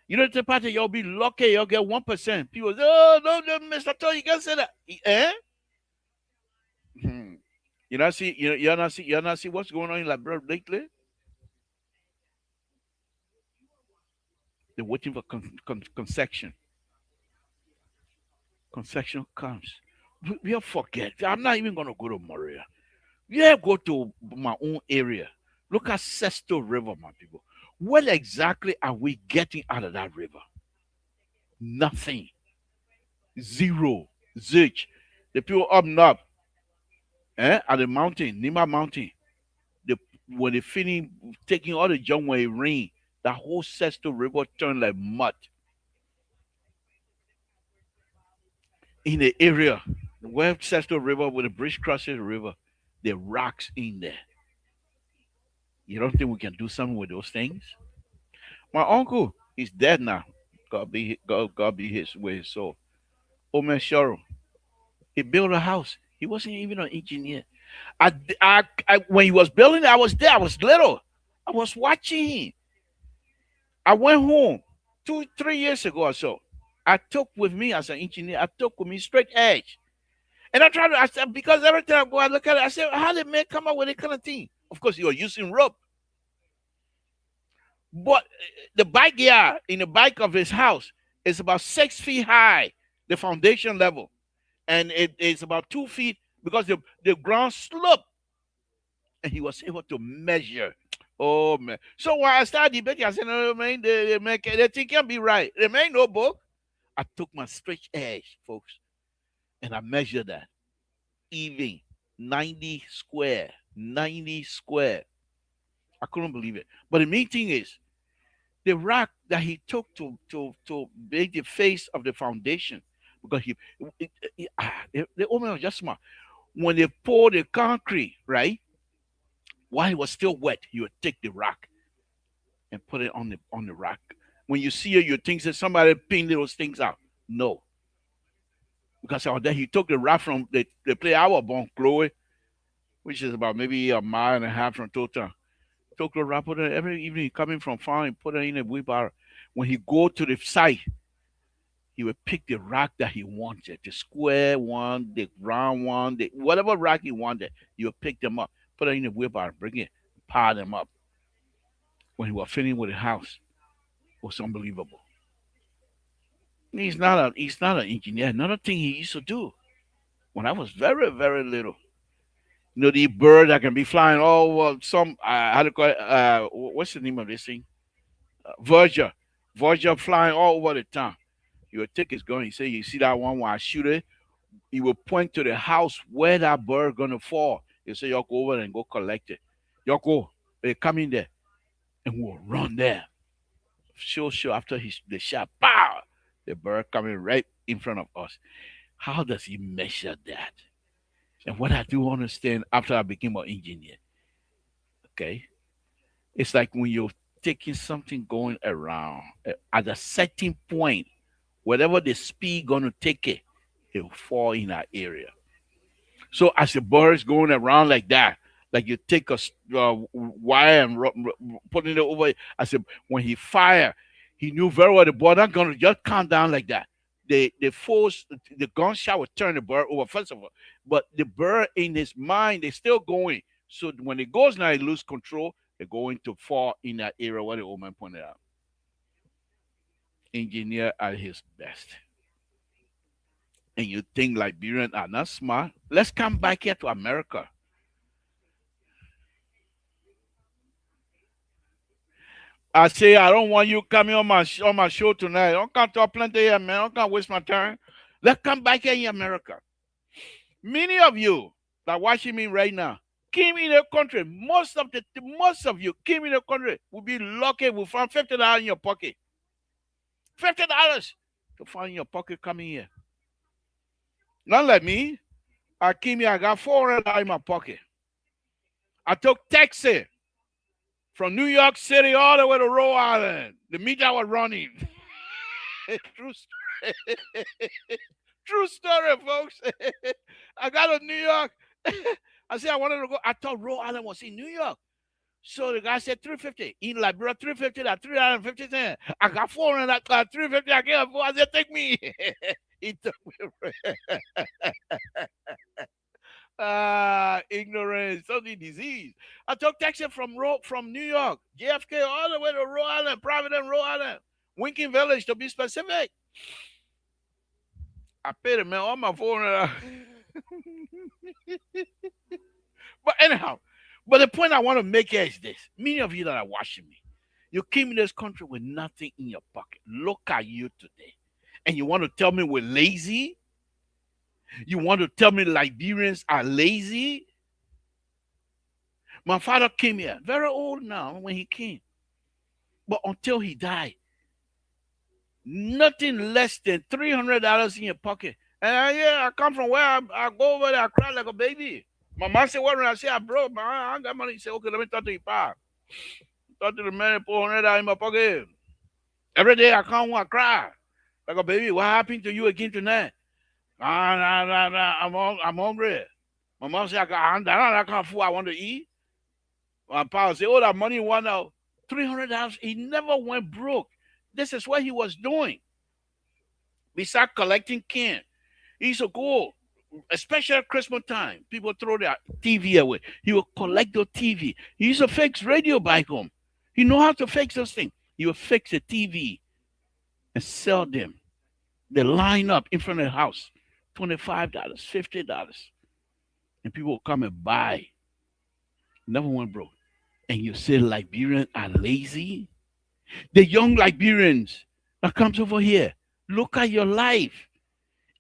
Unity Party, y'all be lucky, y'all get 1%. People say, oh, no, Mr. Tony, you can't say that. You not see what's going on in Liberia lately? They're waiting for concession. Concession comes. We'll forget. I'm not even going to go to Moria. Yeah, go to my own area. Look at Sesto River, my people. What exactly are we getting out of that river? Nothing. Zero. Zilch. The people up north, at the mountain, Nima Mountain, when they finish taking all the junk when it rain, the whole Sesto River turned like mud. In the area where Sesto River, where the bridge crosses the river, there are rocks in there. You don't think we can do something with those things? My uncle, he's dead now. God be his with his soul. Omer Shoro. He built a house. He wasn't even an engineer. When he was building it, I was there. I was little. I was watching him. I went home 2, 3 years ago or so. I took with me as an engineer, I took with me straight edge. And I tried to, I said, because every time I go, I look at it, I said, how did man come up with that kind of thing? Of course, you are using rope. But the backyard in the back of his house is about 6 feet high, the foundation level. And it's about 2 feet because the ground sloped. And he was able to measure. Oh, man. So when I started debating, I said, no, man, the thing can't be right. There ain't no book. I took my stretch edge, folks, and I measured that. Even 90 square. 90 square. I couldn't believe it. But the main thing is, the rock that he took to make the face of the foundation, because the woman was just smart. When they poured the concrete, right, while it was still wet, you would take the rock and put it on the rock. When you see it, you think that somebody painted those things out. No, because out there he took the rock from the place I was born, Chloe, which is about maybe a mile and a half from Total. Took the rock, put it every evening coming from farm and put it in a wheelbarrow. When he go to the site, he would pick the rock that he wanted, the square one, the round one, whatever rock he wanted. He would pick them up, put it in the wheelbarrow, bring it, pile them up. When he was finished with the house, it was unbelievable. He's not an engineer. Another thing he used to do when I was very, very little. You know, the bird that can be flying all over some how to call it, what's the name of this thing? Verger. Verger flying all over the town. He would take his gun, he say, you see that one when I shoot it? He will point to the house where that bird gonna fall. He'll say, y'all go over and go collect it. Y'all go. They come in there and we'll run there. Sure, after the shot, pow! The bird coming right in front of us. How does he measure that? And what I do understand after I became an engineer, okay, it's like when you're taking something going around at a certain point, whatever the speed gonna take it, it'll fall in that area. So as the bird is going around like that, like you take a wire and putting it over. I said when he fired, he knew very well the bird not gonna just calm down like that. The force, the gunshot would turn the bird over first of all, but the bird in his mind, they're still going. So when it goes now, it lose control. They're going to fall in that area where the old man pointed out. Engineer at his best. And you think Liberians are not smart? Let's come back here to America. I say I don't want you coming on my show tonight. Don't come talk plenty here, man. Don't come waste my time. Let's come back here in America. Many of you that watching me right now came in the country. Most of you came in the country will be lucky. We found $50 in your pocket. $50 to find in your pocket coming here. Not like me. I came here. I got $400 in my pocket. I took taxi from New York City all the way to Rhode Island. The meet I was running. True story. True story, folks. I got to New York. I said I wanted to go. I thought Rhode Island was in New York. So the guy said 350. In Liberia, 350, that 350 cents. I got 400, that 350. I can't afford. I said, take me. He took me. Ignorance, something disease. I took taxi from New York, JFK, all the way to Rhode Island, Providence, Rhode Island, Winking Village to be specific. I paid the man all my $400. But anyhow, but the point I want to make here is this. Many of you that are watching me, you came in this country with nothing in your pocket. Look at you today. And you want to tell me we're lazy? You want to tell me Liberians are lazy? My father came here, very old now when he came. But until he died, nothing less than $300 in your pocket. And yeah, I come from where I go over there, I cry like a baby. My mom said, what? I said, I broke, man. I got money. He said, okay, let me talk to your pa. Talk to the man and put $100 in my pocket. Every day I come home, I cry like a baby. What happened to you again tonight? I'm hungry. My mom said, I got that kind of food I want to eat. My papa said, oh, that money went out. $300. He never went broke. This is what he was doing. Besides collecting can, he used to go, especially at Christmas time. People throw their TV away. He would collect the TV. He used to fix radio back home. He know how to fix those things. He would fix the TV and sell them. They line up in front of the house, $25, $50, and people will come and buy. Never went broke. And you say Liberians are lazy? The young Liberians that comes over here, look at your life.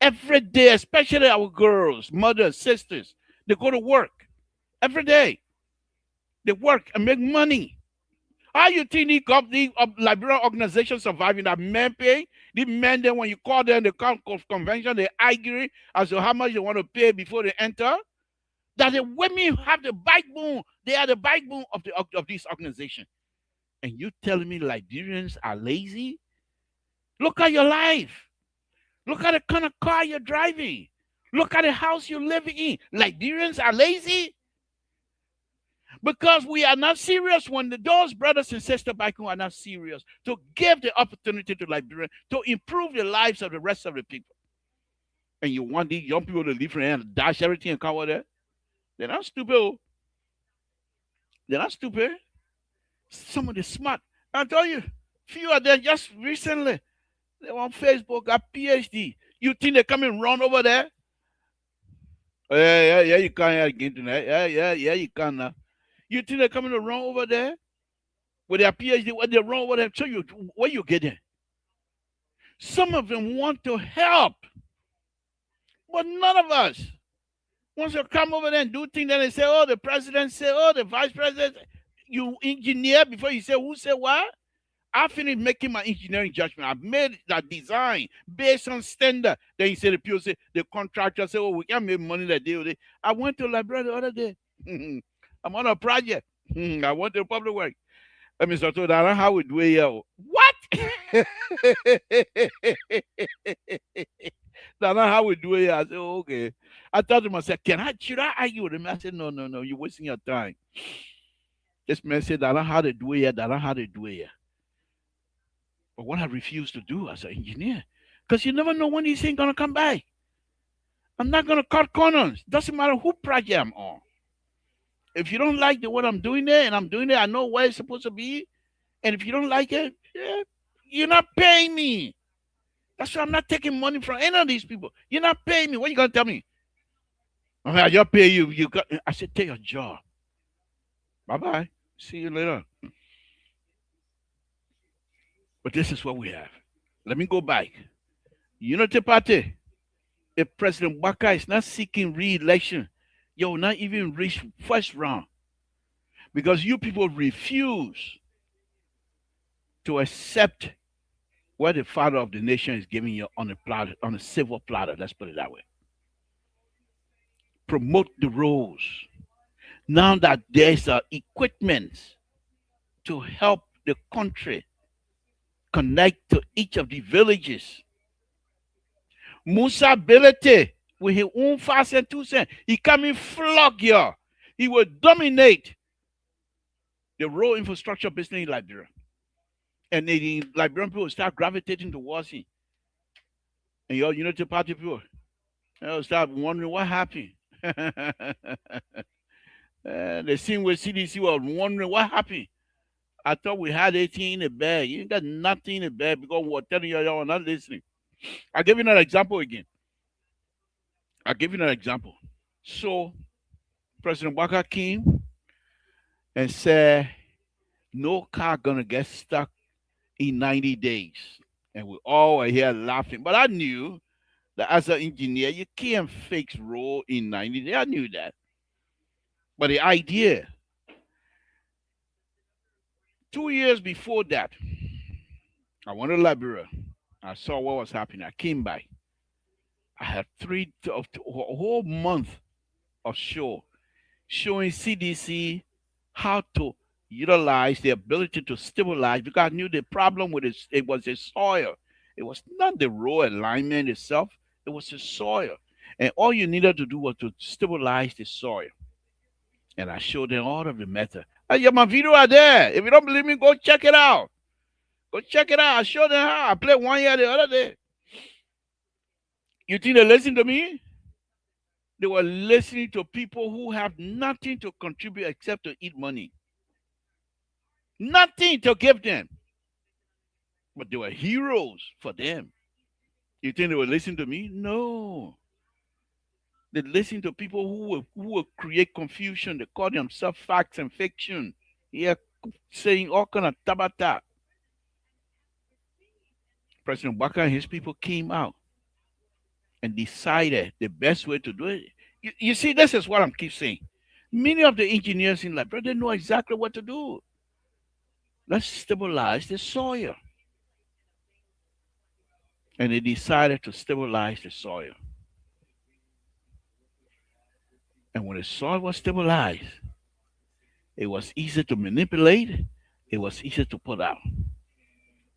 Every day, especially our girls, mothers, sisters, they go to work. Every day, they work and make money. How you think the Liberian organization surviving that men pay? The men then when you call them the convention, they argue as to how much they want to pay before they enter. That the women have the backbone. They are the backbone of this organization. And you telling me Liberians are lazy? Look at your life. Look at the kind of car you're driving. Look at the house you're living in. Liberians are lazy because we are not serious when those brothers and sisters back home are not serious to give the opportunity to Liberians to improve the lives of the rest of the people. And you want these young people to leave and dash everything and come over there? They're not stupid. They're not stupid. Some of the smart. I tell you, few of them just recently, they on Facebook got PhD. You think they come and run over there? Oh, yeah, you can get internet. Yeah, you can now. You think they're coming to run over there with their PhD? What they run over there? Show you where you get in. Some of them want to help, but none of us. Once you come over there and do things, then they say, oh, the president said, oh, the vice president. You engineer before you say who said what? I finished making my engineering judgment. I've made that design based on standard. Then you say the people say the contractor say, oh, we can't make money that day. I went to the library the other day. I'm on a project. I went to public work. I mean, so I told her how we do it here. What? That's not how we do it here. I said, oh, okay. I thought to myself, should I argue with him? I said, no, you're wasting your time. This man said, I don't know how to do it here. I don't know how to do it here. But what I refuse to do as an engineer, because you never know when these things gonna come back. I'm not gonna cut corners. Doesn't matter who project I'm on. If you don't like the what I'm doing there and I'm doing it, I know where it's supposed to be. And if you don't like it, yeah, you're not paying me. That's why I'm not taking money from any of these people. You're not paying me. What are you gonna tell me? I mean, I just pay you. I said, take your job. Bye bye. See you later. But this is what we have. Let me go back. Unity Party. If President Waka is not seeking re-election, you will not even reach first round because you people refuse to accept what the father of the nation is giving you on a platter, on a silver platter. Let's put it that way. Promote the roles. Now that there's equipment to help the country connect to each of the villages. Musa Belete, with his own 5 cents, 2 cents, he come in flog you. He will dominate the road infrastructure business in Liberia. And the Liberian people will start gravitating towards him. And your Unity Party people, they'll start wondering what happened. The same with CDC was wondering what happened. I thought we had 18 in the bag. You ain't got nothing in the bag because we're telling you y'all are not listening. I'll give you an example again. So President Waka came and said, no car gonna get stuck in 90 days. And we all were here laughing. But I knew that as an engineer, you can't fix road in 90 days. I knew that. But the idea, 2 years before that, I went to Liberia. I saw what was happening. I came by. I had a whole month of showing CDC how to utilize the ability to stabilize because I knew the problem with it was the soil. It was not the road alignment itself. It was the soil. And all you needed to do was to stabilize the soil. And I showed them all of the method. Yeah, my video are there. If you don't believe me, go check it out. Go check it out. I showed them how. I played 1 year the other day. You think they listen to me? They were listening to people who have nothing to contribute except to eat money. Nothing to give them. But they were heroes for them. You think they would listen to me? No. They listen to people who will create confusion. They call themselves facts and fiction. Yeah, saying all kind of tabata. President Baka and his people came out and decided the best way to do it. You see, this is what I'm keep saying. Many of the engineers in Liberia, they know exactly what to do. Let's stabilize the soil. And they decided to stabilize the soil. And when the soil was stabilized, it was easy to manipulate, it was easy to put out.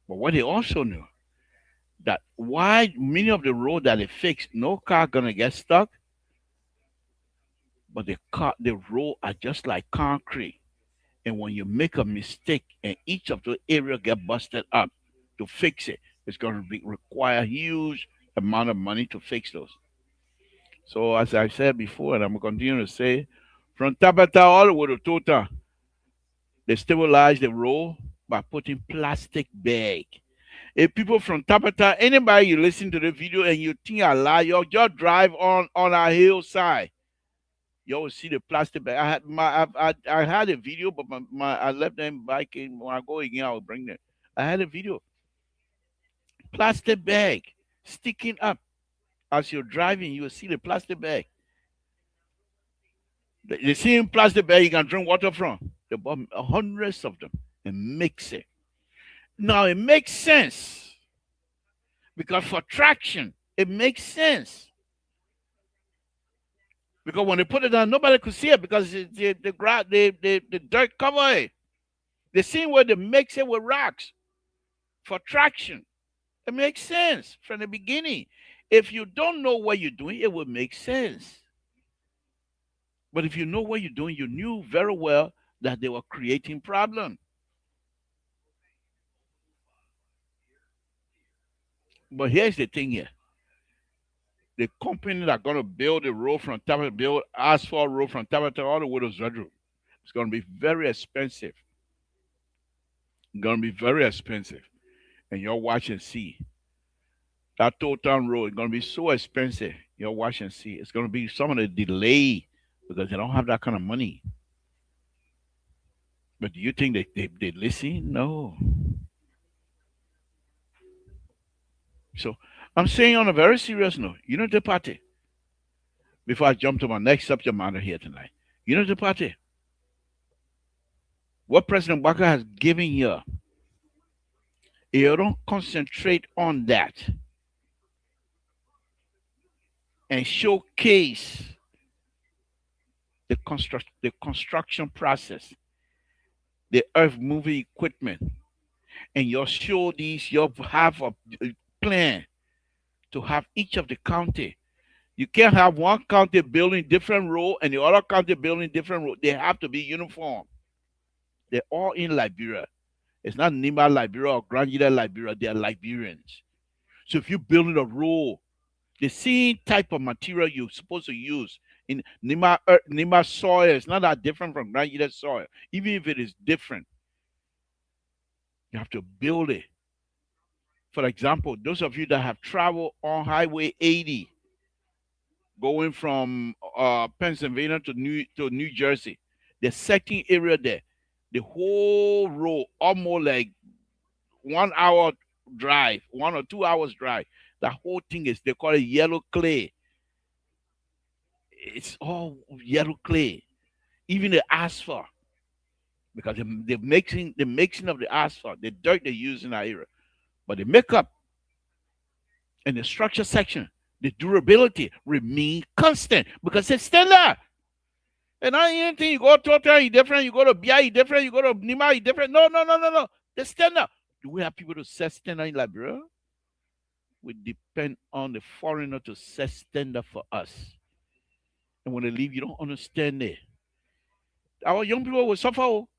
But what they also knew, that why many of the roads that they fixed, no car gonna get stuck, but the road are just like concrete. And when you make a mistake and each of the area get busted up to fix it, it's gonna require huge amount of money to fix those. So as I said before, and I'm gonna continue to say, from Tabata all the way to Tota, they stabilize the road by putting plastic bag. If people from Tabata, anybody you listen to the video and you think I lie, you just drive on our hillside. You will see the plastic bag. I had a video, but I left them back in. When I go again, I will bring them. I had a video. Plastic bag sticking up. As you're driving, you will see the plastic bag. The same plastic bag you can drink water from. They bought hundreds of them and mix it. Now it makes sense because for traction, it makes sense. Because when they put it down, nobody could see it because the dirt cover it. The same way they mix it with rocks for traction. It makes sense from the beginning. If you don't know what you're doing, it will make sense. But if you know what you're doing, you knew very well that they were creating problems. But here's the thing here. The company that's going to build a road from Tabata, build asphalt road from Tabata all the way to Zedru, it's going to be very expensive. It's going to be very expensive. And you'll watch and see. That Town Road is going to be so expensive. You'll watch and see. It's going to be some of the delay because they don't have that kind of money. But do you think they listen? No. So I'm saying on a very serious note, Unity Party. Before I jump to my next subject matter here tonight, Unity Party. What President Baka has given you, you don't concentrate on that and showcase the construction process, the earth moving equipment, and you show these, you have a plan to have each of the county. You can't have one county building different road and the other county building different road. They have to be uniform. They're all in Liberia. It's not Nima Liberia or Granada Liberia. They are Liberians. So if you're building a road, the same type of material you're supposed to use in Nima soil is not that different from Granada soil. Even if it is different, you have to build it. For example, those of you that have traveled on Highway 80, going from Pennsylvania to New Jersey, the second area there, the whole road, almost like 1 hour drive, 1 or 2 hours drive. The whole thing is, they call it yellow clay. It's all yellow clay. Even the asphalt, because the mixing of the asphalt, the dirt they use in that area. But the makeup and the structure section, the durability remain constant because it's standard. And not anything you go to Total, you different, you go to BI, you different, you go to Nima, you different. No. The standard. Do we have people to set standard in Liberia? we depend on the foreigner to set standard for us. And when they leave, you don't understand it. Our young people will suffer. Oh.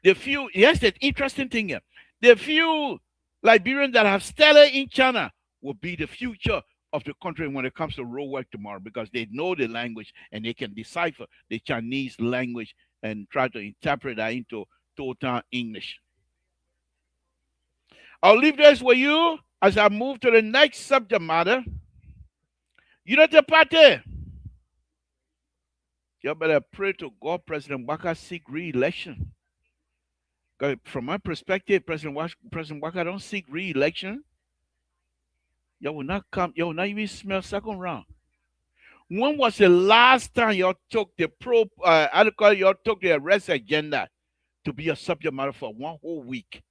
The few, yes, the interesting thing here, the few Liberians that have stellar in China will be the future of the country when it comes to road work tomorrow because they know the language and they can decipher the Chinese language and try to interpret that into total English. I'll leave this with you as I move to the next subject matter. Unity Party. You better pray to God President Waka seek re-election. From my perspective, President Waka don't seek re-election. You will not come. You will not even smell second round. When was the last time you took the you took the arrest agenda to be a subject matter for one whole week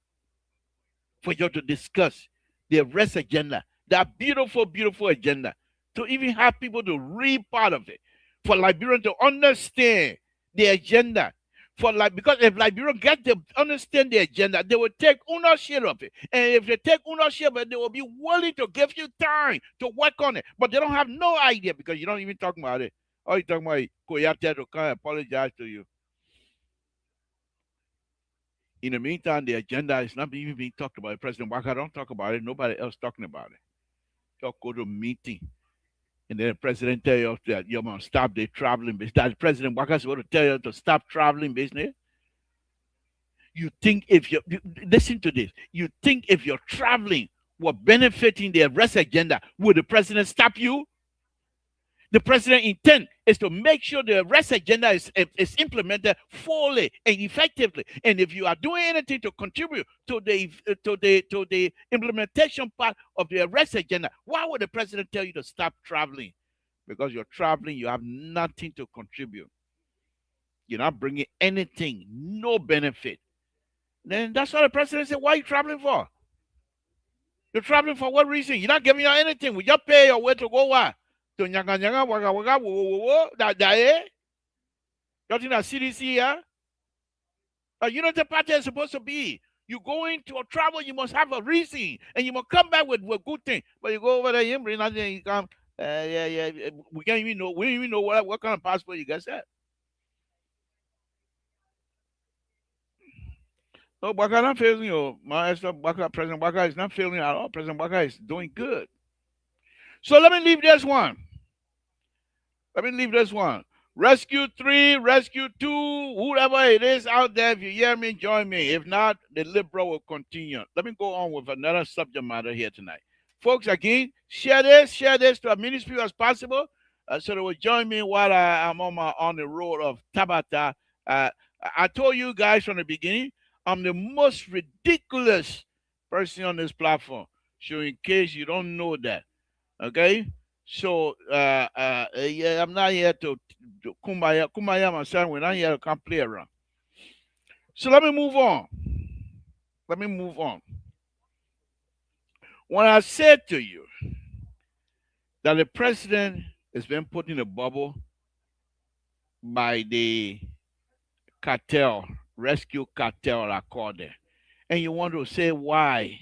for you to discuss the arrest agenda, that beautiful, beautiful agenda, to even have people to read part of it, for Liberians to understand the agenda. Because if Liberians get to understand the agenda, they will take ownership of it. And if they take ownership of it, they will be willing to give you time to work on it. But they don't have no idea because you don't even talk about it. All you talking about is Koyate to come apologize to you. In the meantime, the agenda is not even being talked about. President Waka don't talk about it. Nobody else talking about it. You go to a meeting. And then the president tell you that you're going to stop the traveling business. That President Waka is going to tell you to stop traveling business. You think if you listen to this, you think if you're traveling were benefiting the arrest agenda, would the president stop you? The president's intent is to make sure the arrest agenda is implemented fully and effectively. And if you are doing anything to contribute to the implementation part of the arrest agenda, why would the president tell you to stop traveling? Because you're traveling, you have nothing to contribute. You're not bringing anything, no benefit. Then that's why the president said, "Why are you traveling for? You're traveling for what reason? You're not giving out anything. We just pay your way to go where? To nyanga nyanga waka waka wo wo wo that eh? You think that CDC here? You know what the party is supposed to be. You go into a travel, you must have a reason, and you must come back with good thing. But you go over there, you bring nothing, you come. Yeah. We can't even know. We don't even know what kind of passport you guys have. No, Waka not failing you. My Waka, President Waka is not failing at all. President Waka is doing good. So let me leave this one. Rescue 3, Rescue 2, whoever it is out there, if you hear me, join me. If not, the liberal will continue. Let me go on with another subject matter here tonight. Folks, again, share this to as many people as possible so they will join me while I'm on the road of Tabata. I told you guys from the beginning, I'm the most ridiculous person on this platform. So in case you don't know that, okay? So yeah, I'm not here to kumbaya myself. We're not here to come play around. So let me move on. When I said to you that the president has been put in a bubble by the cartel, rescue cartel, I call them, and you want to say why?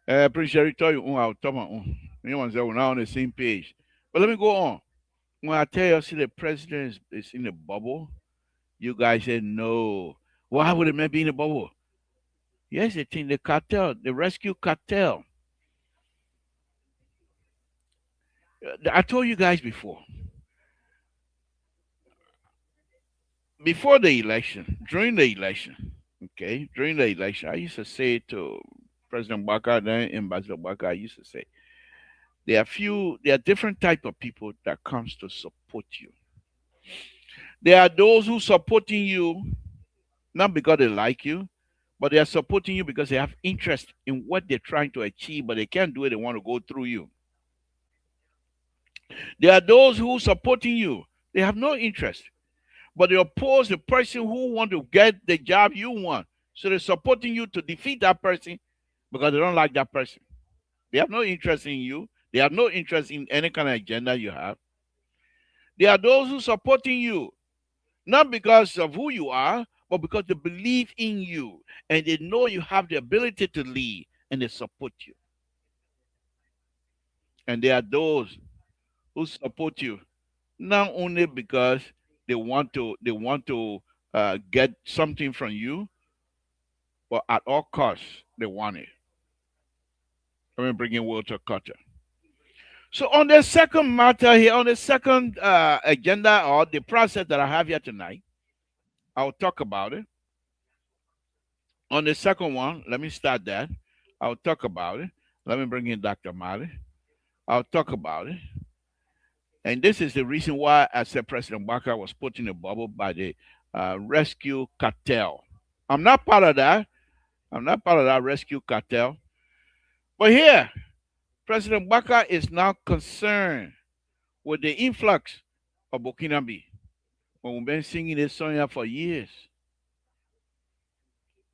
Appreciate it. Tell you, I'll talk about. You want to say we're not on the same page, but let me go on. When I tell you, see the president is in a bubble, you guys say no. Why would it be in a bubble? Yes, it's in the cartel, the rescue cartel. I told you guys before the election, during the election, I used to say to President Baka, then Ambassador Baka, I used to say, there are different type of people that comes to support you. There are those who supporting you not because they like you, but they are supporting you because they have interest in what they're trying to achieve, but they can't do it. They want to go through you. There are those who supporting you. They have no interest, but they oppose the person who want to get the job you want. So they're supporting you to defeat that person because they don't like that person. They have no interest in you. They have no interest in any kind of agenda you have. There are those who supporting you, not because of who you are, but because they believe in you and they know you have the ability to lead and they support you. And there are those who support you not only because they want to get something from you, but at all costs they want it. Let me bring in Walter Carter. So on the second matter here, on the second agenda or the process that I have here tonight, I'll talk about it. On the second one, let me start that. I'll talk about it. Let me bring in Dr. Mali. I'll talk about it. And this is the reason why I said President Barker was put in a bubble by the rescue cartel. I'm not part of that. I'm not part of that rescue cartel. But here, President Barker is now concerned with the influx of Burkinabe. When we've been singing this song here for years.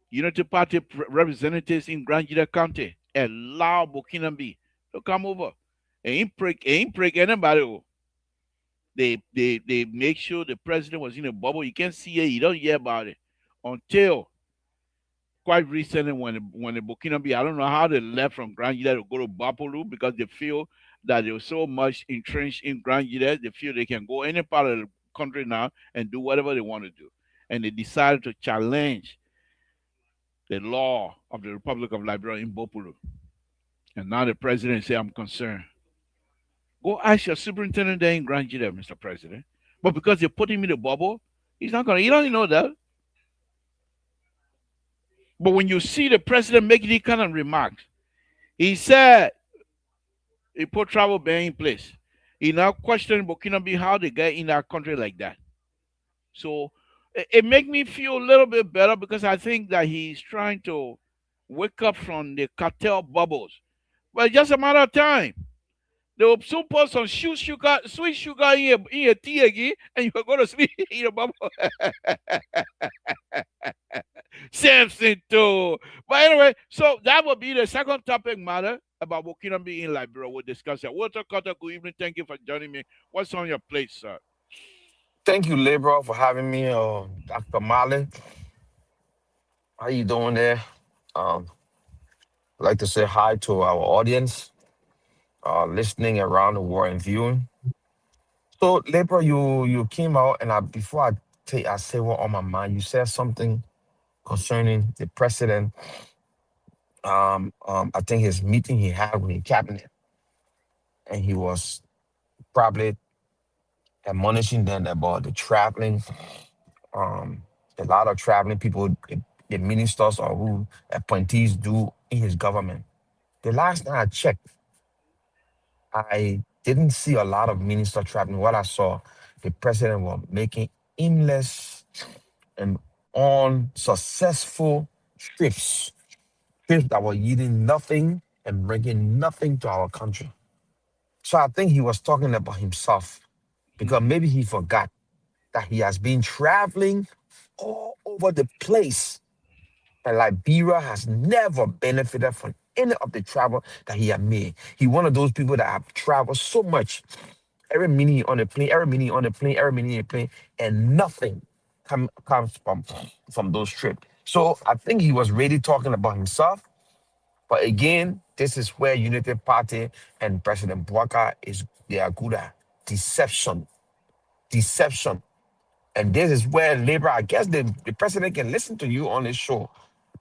Unity Party representatives in Grand Jida County allow Burkinabe to come over. Ain't break anybody. They make sure the president was in a bubble. You can't see it, you don't hear about it. Until quite recently when the Burkinabe, I don't know how they left from Grand Jida to go to Bapolu because they feel that they were so much entrenched in Grand Jida, they feel they can go any part of the country now and do whatever they want to do. And they decided to challenge the law of the Republic of Liberia in Bopulu. And now the president say, I'm concerned. Go ask your superintendent there in Grand Jida, Mr. President. But because they put him in the bubble, he's not gonna, he doesn't know that. But when you see the president making these kind of remarks, he said he put travel ban in place. He now questioning Burkina how they get in that country like that. So it make me feel a little bit better because I think that he's trying to wake up from the cartel bubbles. But it's just a matter of time. They will soon put some sweet sugar in your tea again, and you're going to sleep in your bubble. Samson too. But anyway, so that would be the second topic matter about Burkina in Liberia. We'll discuss it. Walter Carter, good evening. Thank you for joining me. What's on your plate, sir?
Thank you, Libra, for having me. Dr. Mali, how you doing there? Um, I'd like to say hi to our audience, listening around the world and viewing. So, Libra, you came out, and I say what on my mind. You said something concerning the president. I think his meeting he had with the cabinet, and he was probably admonishing them about the traveling. Um, a lot of traveling people, the ministers or who appointees do in his government. The last time I checked, I didn't see a lot of minister traveling. What I saw, the president was making aimless and unsuccessful trips that were yielding nothing and bringing nothing to our country. So I think he was talking about himself because
Mm-hmm.
maybe he forgot that he has been traveling all over the place. And Liberia has never benefited from any of the travel that he had made. He one of those people that have traveled so much. Every minute on a plane, every minute on a plane, every minute on a plane, and nothing comes from those trips. So I think he was really talking about himself. But again, this is where Unity Party and President Bwaka is they are good at deception. Deception. And this is where labor, I guess the president can listen to you on this show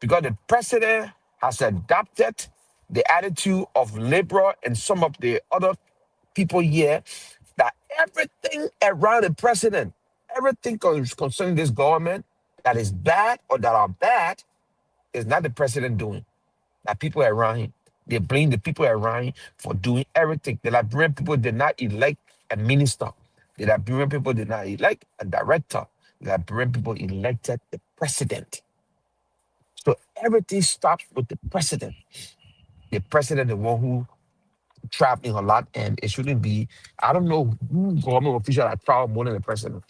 because the president has adopted the attitude of labor and some of the other people here that everything around the president, everything concerning this government that is bad or that are bad is not the president doing. That people around him. They blame the people around him for doing everything. The Liberian people did not elect a minister. The Liberian people did not elect a director. The Liberian people elected the president. So everything starts with the president. The president, the one who traveling a lot, and it shouldn't be. I don't know who government official that travel more than the president.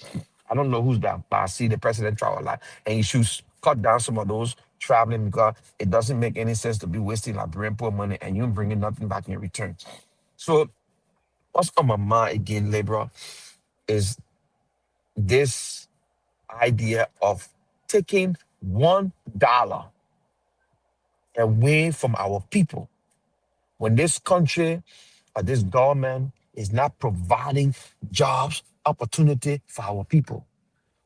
I don't know who's that, but I see the president travel a lot, and you should cut down some of those traveling because it doesn't make any sense to be wasting Liberian poor money and you bringing nothing back in return. So what's on my mind again, Labor, is this idea of taking $1 away from our people, when this country or this government is not providing jobs, opportunity for our people,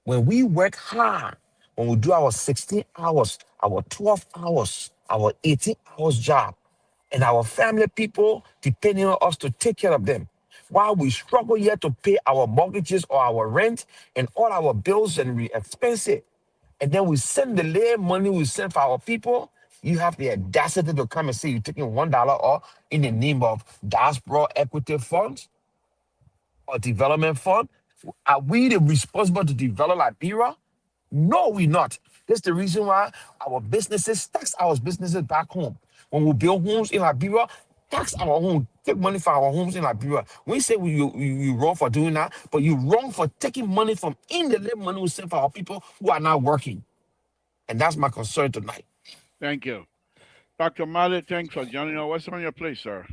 when we work hard, when we do our 16 hours, our 12 hours, our 18 hours job, and our family people depending on us to take care of them, while we struggle yet to pay our mortgages or our rent and all our bills and expenses, and then we send the little money we send for our people, you have the audacity to come and say you're taking $1 or in the name of diaspora equity funds or development fund. Are we the responsible to develop Liberia? No, we're not. That's the reason why our businesses tax our businesses back home. When we build homes in Liberia, tax our home, take money for our homes in Liberia. We say you wrong for doing that, but you're wrong for taking money from in the little money we send for our people who are not working. And that's my concern tonight.
Thank you. Dr. Mali, thanks for joining us. What's on your plate, sir?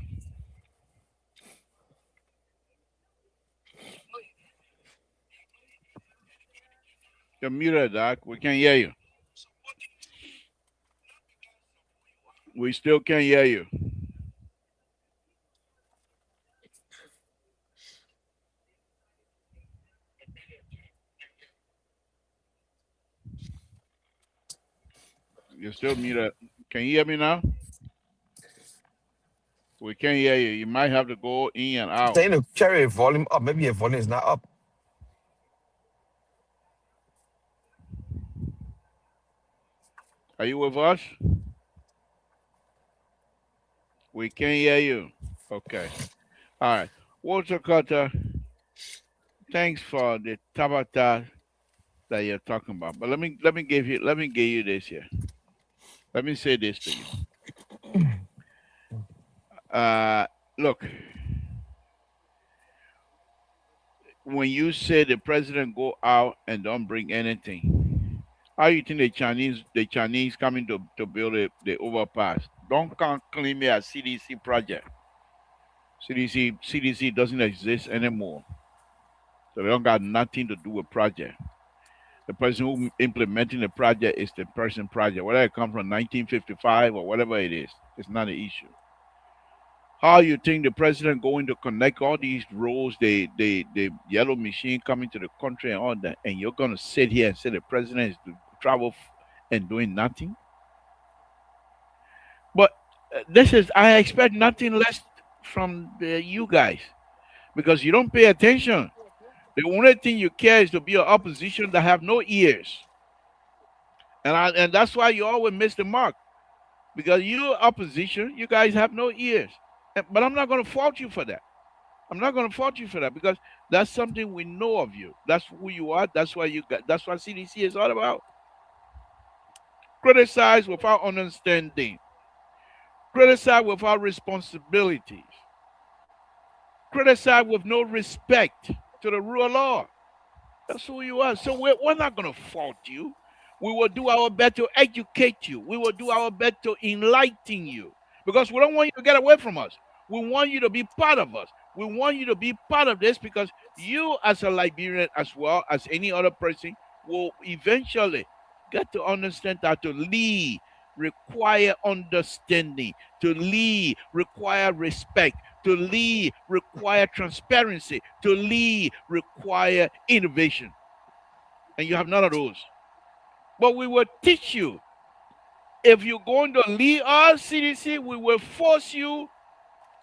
You're muted, Doc. We can't hear you. We still can't hear you. You're still muted. Can you hear me now? We can't hear you. You might have to go in and out.
Saying to carry a volume up, maybe your volume is not up.
Are you with us? We can't hear you. Okay. All right. Walter Carter, thanks for the tabata that you're talking about. But let me give you this here. Let me say this to you. Look, when you say the president go out and don't bring anything, how you think the Chinese coming to build the overpass? Don't claim me a CDC project. CDC doesn't exist anymore. So they don't got nothing to do with project. The person who implementing the project is the person project. Whether it comes from 1955 or whatever it is, it's not an issue. How you think the president going to connect all these roads, the yellow machine coming to the country and all that, and you're gonna sit here and say the president is to travel and doing nothing? But I expect nothing less from you guys, because you don't pay attention. The only thing you care is to be an opposition that have no ears, and that's why you always miss the mark, because you opposition, you guys have no ears. But I'm not going to fault you for that. I'm not going to fault you for that, because that's something we know of you. That's who you are. That's why you got. That's what CDC is all about. Criticize without understanding. Criticize without responsibilities. Criticize with no respect to the rule of law. That's who you are. So we're not going to fault you. We will do our best to educate you. We will do our best to enlighten you, because we don't want you to get away from us. We want you to be part of us. We want you to be part of this, because you, as a Liberian as well as any other person, will eventually get to understand that to lead require understanding, to lead require respect, to lead require transparency, to lead require innovation. And you have none of those. But we will teach you. If you're going to lead our CDC, we will force you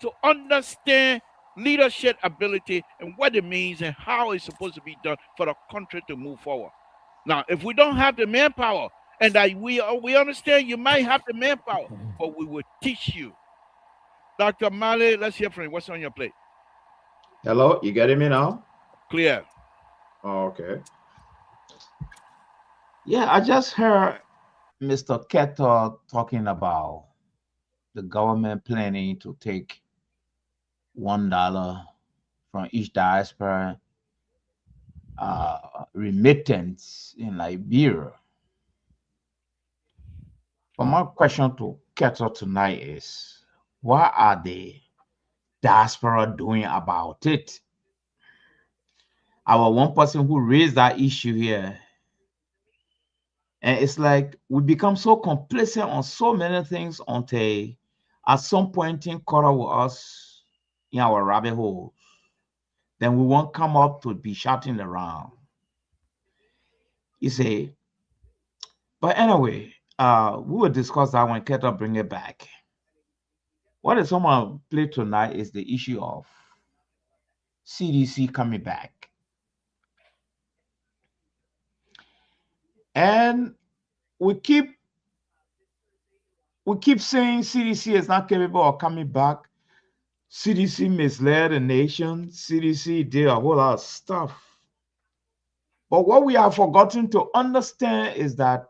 to understand leadership ability and what it means and how it's supposed to be done for the country to move forward. Now, if we don't have the manpower, and that we understand you might have the manpower, but we will teach you. Dr. Mali, let's hear from you. What's on your plate?
Hello, you getting me now?
Clear.
Oh, okay. Yeah, I just heard Mr. Keto talking about the government planning to take $1 from each diaspora remittance in Liberia. But my question to Keto tonight is, what are the diaspora doing about it? Our one person who raised that issue here And it's like we become so complacent on so many things until at some point in quarter with us in our rabbit holes. Then we won't come up to be shouting around. You see, but anyway, we will discuss that when Keto bring it back. What is someone play tonight is the issue of CDC coming back. And we keep saying CDC is not capable of coming back. CDC misled the nation. CDC did a whole lot of stuff. But what we have forgotten to understand is that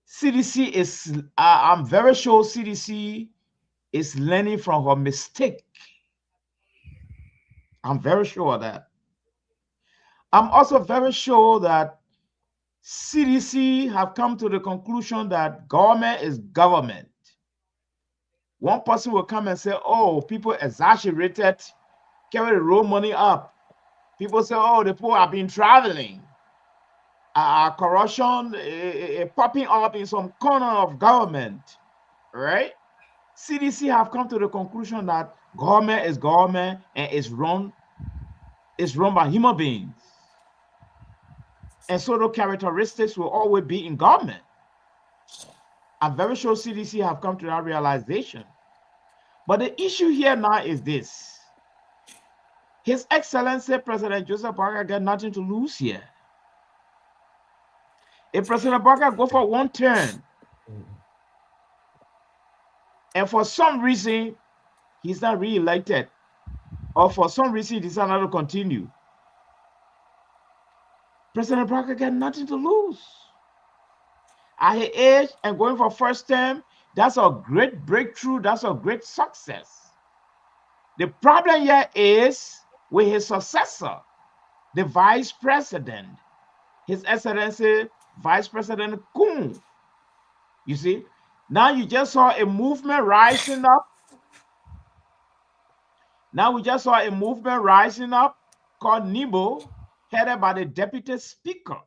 CDC is, I'm very sure CDC is learning from her mistake. I'm very sure of that. I'm also very sure that CDC have come to the conclusion that government is government. One person will come and say, oh, people exaggerated, carry the road money up. People say, oh, the poor have been traveling. Corruption popping up in some corner of government, right? CDC have come to the conclusion that government is government and it's run by human beings. And so the characteristics will always be in government. I'm very sure CDC have come to that realization. But the issue here now is this. His Excellency President Joseph Barker got nothing to lose here. If President Barker go for one term, and for some reason he's not re-elected, or for some reason he decided not to continue, President Barker got nothing to lose. At his age and going for first term, that's a great breakthrough. That's a great success. The problem here is with his successor, the Vice President, His Excellency Vice President Kuhn. You see, now you just saw a movement rising up. Now we just saw a movement rising up called NIBO, headed by the Deputy Speaker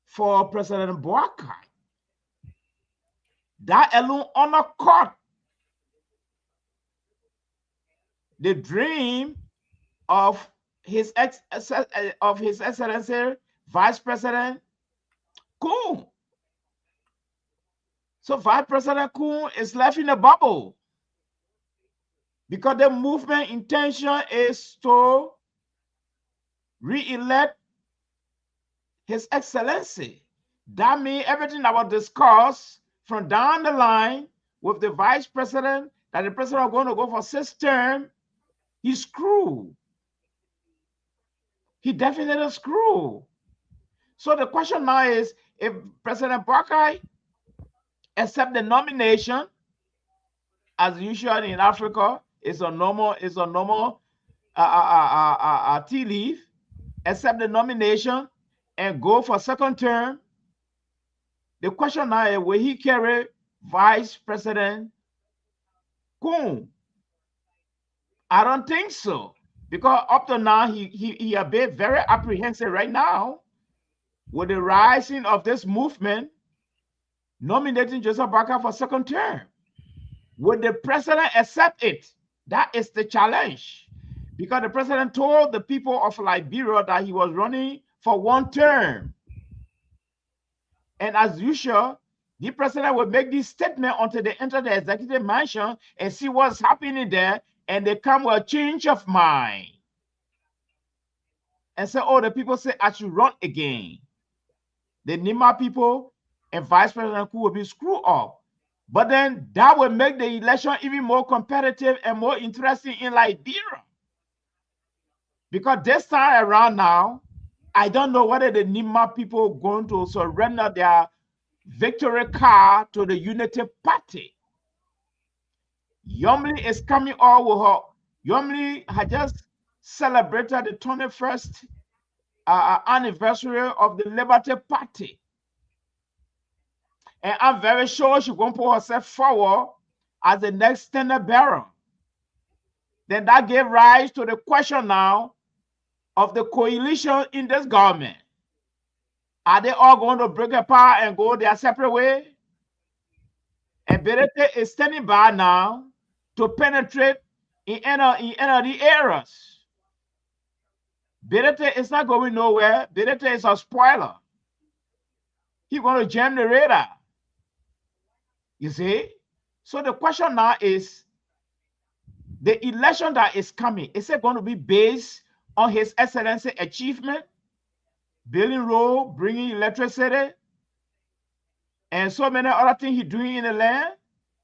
for President Boakai. That alone undercut the dream of His Excellency Vice President Kuhn. So Vice President Kuhn is left in a bubble because the movement intention is to re-elect His Excellency. That means everything that was discussed from down the line with the Vice President, that the President is going to go for 6th term, he's screwed. He definitely screwed. So the question now is, if President Barkai accept the nomination, as usual in Africa, it's a normal tea leaf, accept the nomination and go for 2nd term. The question now is, will he carry Vice President Kuhn? I don't think so, because up to now he has been very apprehensive right now with the rising of this movement, nominating Joseph Barker for 2nd term. Would the president accept it? That is the challenge, because the president told the people of Liberia that he was running for 1 term. And as usual, the president will make this statement until they enter the executive mansion and see what's happening there, and they come with a change of mind and say, oh, the people say I should run again. The Nima people and Vice President Kuhn will be screwed up. But then that will make the election even more competitive and more interesting in Liberia. Because this time around now, I don't know whether the Nima people are going to surrender their victory card to the Unity Party. Yomli is coming out with her. Yomli had just celebrated the 21st anniversary of the Liberty Party. And I'm very sure she's going to put herself forward as the next standard bearer. Then that gave rise to the question now of the coalition in this government. Are they all going to break apart and go their separate way? And Berete is standing by now to penetrate in any areas. Berete is not going nowhere. Berete is a spoiler. He's going to jam the radar. You see? So the question now is, the election that is coming, is it going to be based on His Excellency achievement, building road, bringing electricity, and so many other things He's doing in the land?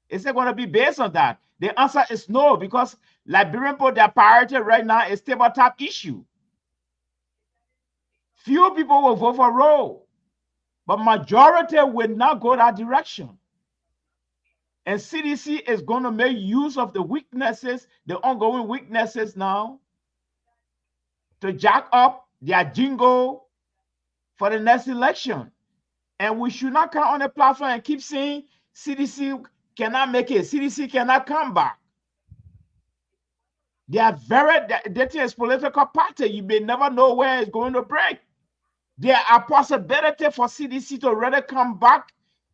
Is it going to be based on that? The answer is no, because Liberian people, their priority right now is tabletop issue. Few people will vote for road, but majority will not go that direction. And CDC is going to make use of the weaknesses, the ongoing weaknesses now, to jack up their jingle for the next election. And we should not come on the platform and keep saying CDC cannot make it. CDC cannot come back. They are that is political party. You may never know where it's going to break. There are possibilities for CDC to rather come back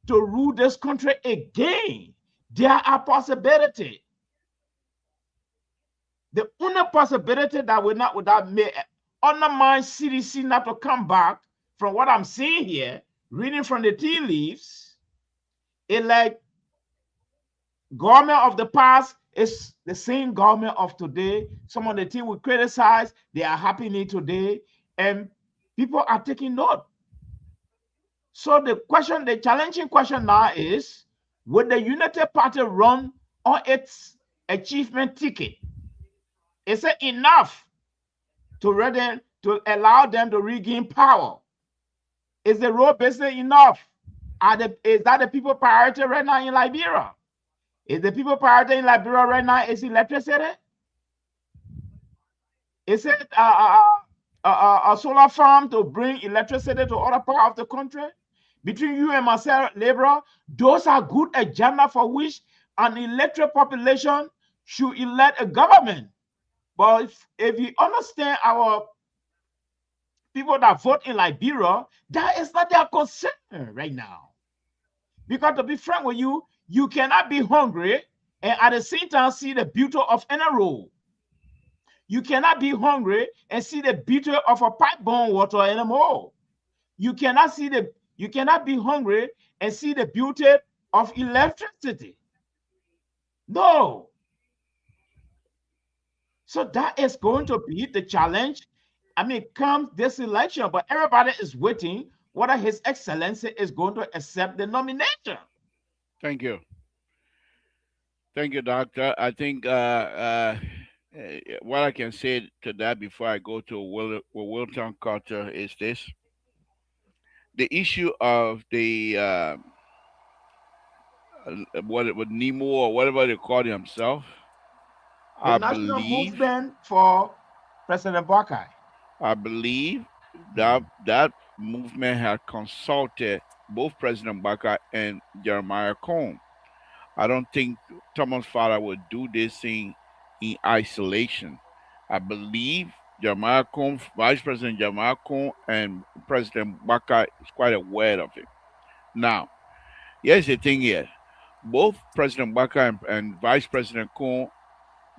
to rule this country again. There are possibilities. The only possibility that will not may undermine CDC not to come back, from what I'm seeing here, reading from the tea leaves, it like government of the past is the same government of today. Some of the things we criticize, they are happening today, and people are taking note. So the challenging question now is, would the United Party run on its achievement ticket? Is it enough to allow them to regain power? Is the road business enough? Is that the people priority right now in Liberia? Is the people priority in Liberia right now is electricity? Is it a solar farm to bring electricity to other parts of the country? Between you and myself, Liberia, those are good agenda for which an electorate population should elect a government. But if you understand our people that vote in Liberia, that is not their concern right now. Because to be frank with you, you cannot be hungry and at the same time see the beauty of any road. You cannot be hungry and see the beauty of a pipe-borne water anymore. You cannot be hungry and see the beauty of electricity. No. So that is going to be the challenge. I mean, comes this election, but everybody is waiting whether His Excellency is going to accept the nomination.
Thank you. Thank you, Doctor. I think what I can say to that before I go to Wilton Carter is this. The issue of the what Nemo or whatever they call himself,
The national movement for President Buckeye.
I believe that movement had consulted both President Buckeye and Jeremiah Cohn. I don't think Thomas Father would do this thing in isolation. I believe Jeremiah Cohn, Vice President Jeremiah Cohn, and President Buckeye is quite aware of it. Now, here's the thing here. Both President Buckeye and Vice President Cohn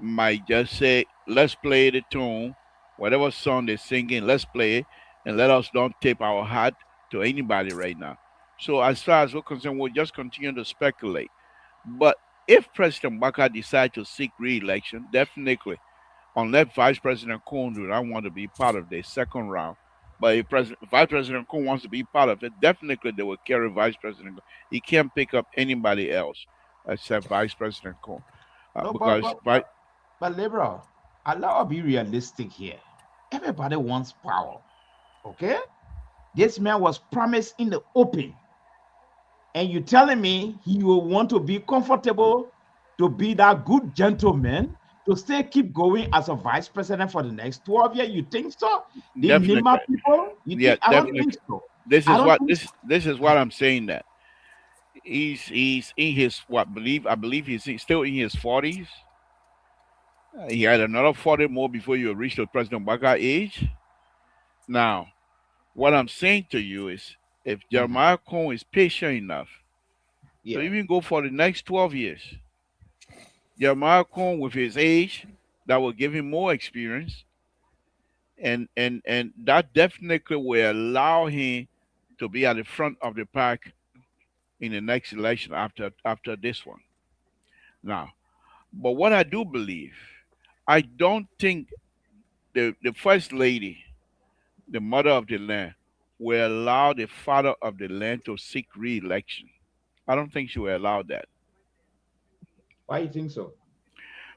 might just say, let's play the tune, whatever song they're singing, let's play it, and let us don't tip our hat to anybody right now. So as far as we're concerned, we'll just continue to speculate. But if President Buckeye decides to seek re-election, definitely, unless Vice President Cohn do not want to be part of the second round, but if Vice President Cohn wants to be part of it, definitely they will carry Vice President Cohn. He can't pick up anybody else except Vice President Cohn.
But liberal, allow me be realistic here. Everybody wants power, okay? This man was promised in the open. And you telling me he will want to be comfortable to be that good gentleman to still keep going as a vice president for the next 12 years? You think so? The Nima people? I don't think so.
This is what I'm saying, that he's in his I believe he's still in his 40s. He had another 40 more before you reach the President Buckeye age. Now, what I'm saying to you is, If Jeremiah Cohen is patient enough to
Yeah.
even go for the next 12 years, Jeremiah Cohen with his age, that will give him more experience, and that definitely will allow him to be at the front of the pack in the next election after this one. Now, but what I do believe, I don't think the first lady, the mother of the land, will allow the father of the land to seek re-election. I don't think she will allow that
Why you think so?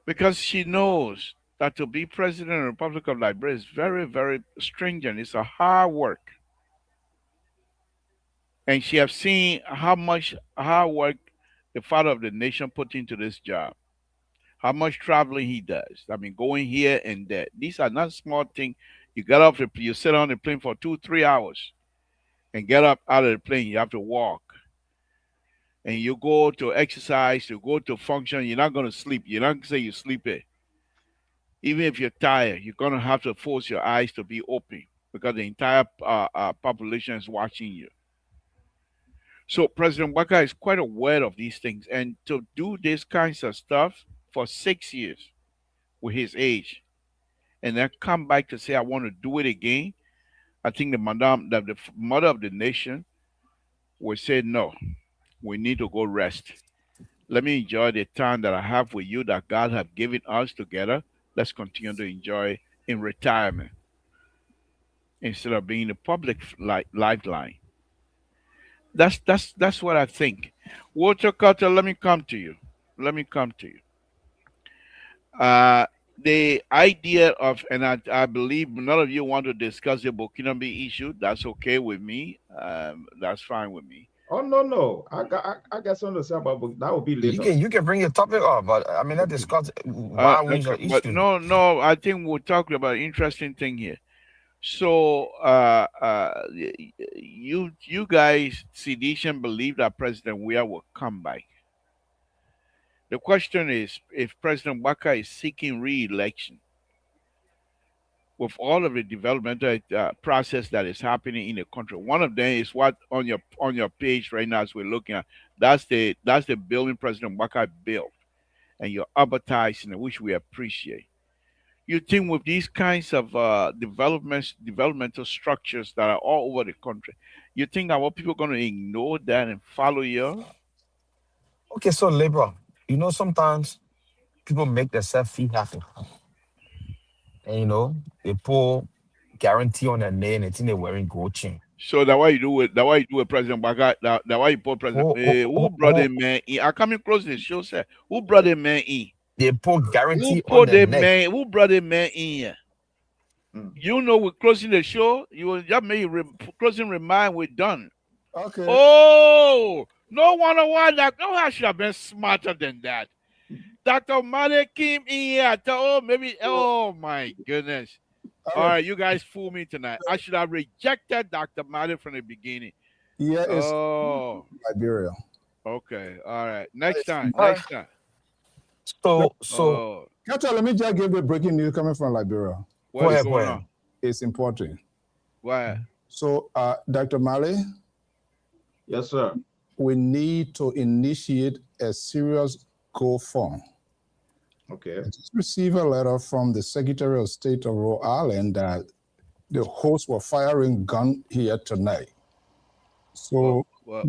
because she knows that to be president of the Republic of Liberia is very, very stringent. It's a hard work, and she has seen how much hard work the father of the nation put into this job. How much traveling he does. I mean, going here and there. These are not small things. You get off the, you sit on the plane for 2, 3 hours, and get up out of the plane. You have to walk, and you go to exercise, you go to function. You're not going to sleep. You're not going to say you sleep it. Even if you're tired, you're going to have to force your eyes to be open because the entire population is watching you. So President Waka is quite aware of these things, and to do this kinds of stuff for 6 years with his age, and then come back to say I want to do it again, I think the mother of the nation will say no. We need to go rest. Let me enjoy the time that I have with you that God have given us together. Let's continue to enjoy in retirement instead of being the public lifeline. That's what I think. Walter Carter, let me come to you. Let me come to you. Uh, the idea of, and I believe none of you want to discuss the Burkina Faso issue. That's okay with me. That's fine with me.
Oh no, no. I got something to say about that will be
You
later.
can you can bring your topic up, but I mean let's discuss why wins
Okay,
your
but
issue.
no, no. I think we're talking about an interesting thing here. So, you guys, Seditian, believe that President Weah will come back. The question is, if President Waka is seeking re-election with all of the developmental process that is happening in the country, one of them is what on your page right now as we're looking at. That's the building President Waka built, and you're advertising it, which we appreciate. You think with these kinds of developmental structures that are all over the country, you think our people are going to ignore that and follow you?
Okay, so labor, sometimes people make themselves feel happy. And they pull guarantee on their name and think they're wearing gold chain.
So that why you do it. That why you do it, President Baga. That why you put President. Who brought the man in? I coming close to the show, sir. Who brought the man in?
They put
Who
guarantee on
put
their
the
neck.
man? Who brought the man in here?
Mm.
You know we're closing the show. You will just make closing remind we're done.
Okay.
Oh, no wonder why that. No, I should have been smarter than that. Dr. Mane came in here. I thought, oh, maybe. Oh my goodness. All right, you guys fool me tonight. I should have rejected Dr. Mane from the beginning.
Yeah, it's
Oh,
Liberia.
okay. All right. Next time.
All right.
Next time.
So
Oh,
Kacha, let me just give the breaking news coming from Liberia.
go
what is
ahead, go
going
ahead.
on?
It's important.
Why?
So, Dr. Mali,
Yes, sir.
we need to initiate a serious GoFund.
Okay.
I just received a letter from the Secretary of State of Rhode Island that the hosts were firing gun here tonight. So,
Well,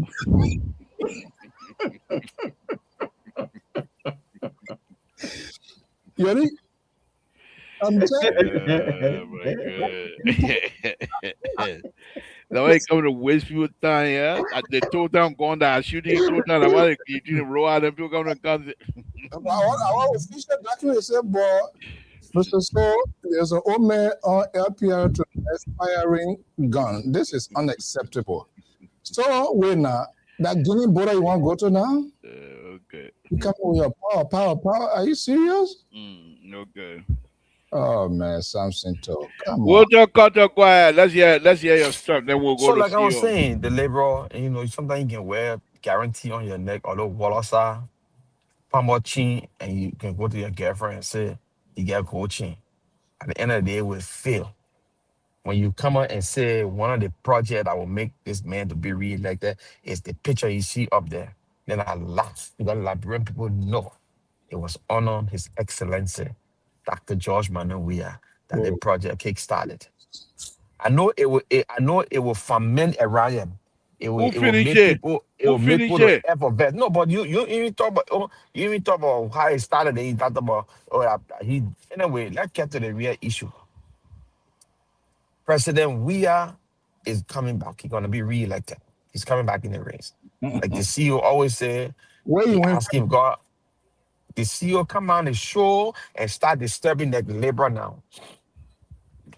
you ready? I'm telling
oh my God. Now I come to waste people time, yeah? At the total going down, shooting total, I want to you roll out and people come to come.
I want to official document say, but Mr. So there's an old man on LPR to firing gun. This is unacceptable. So wait now, that Guinea border you want to go to now?
Okay.
You come with your power. Are you serious?
Okay.
Oh man, Samson talk. Come
We'll
on.
talk quiet. Let's hear your stuff. Then we'll go
So
to
like I was
CEO.
saying, the labor, sometimes you can wear guarantee on your neck, although Wallasa, Pambo chain, and you can go to your girlfriend and say you get gold chain. At the end of the day, it will fail. when you come out and say one of the projects that will make this man to be re-elected is the picture you see up there, then I laugh because Liberian people know it was honor His Excellency Dr. George Weah that the
Oh,
project kick-started. I know it will. I know it will ferment around him. It will.
Who
It will
finish
make
it?
people. It
Who
will make
finish
people to
it?
effervesce. No, but you even talk about. Oh, you even talk about how it started. And you talked about. Oh, he. Anyway, let's get to the real issue. President Weah is coming back. He's gonna be re-elected. He's coming back in the race. Like the CEO always say,
where you
he
went
asked him, God, the CEO come on the show and start disturbing the labor now.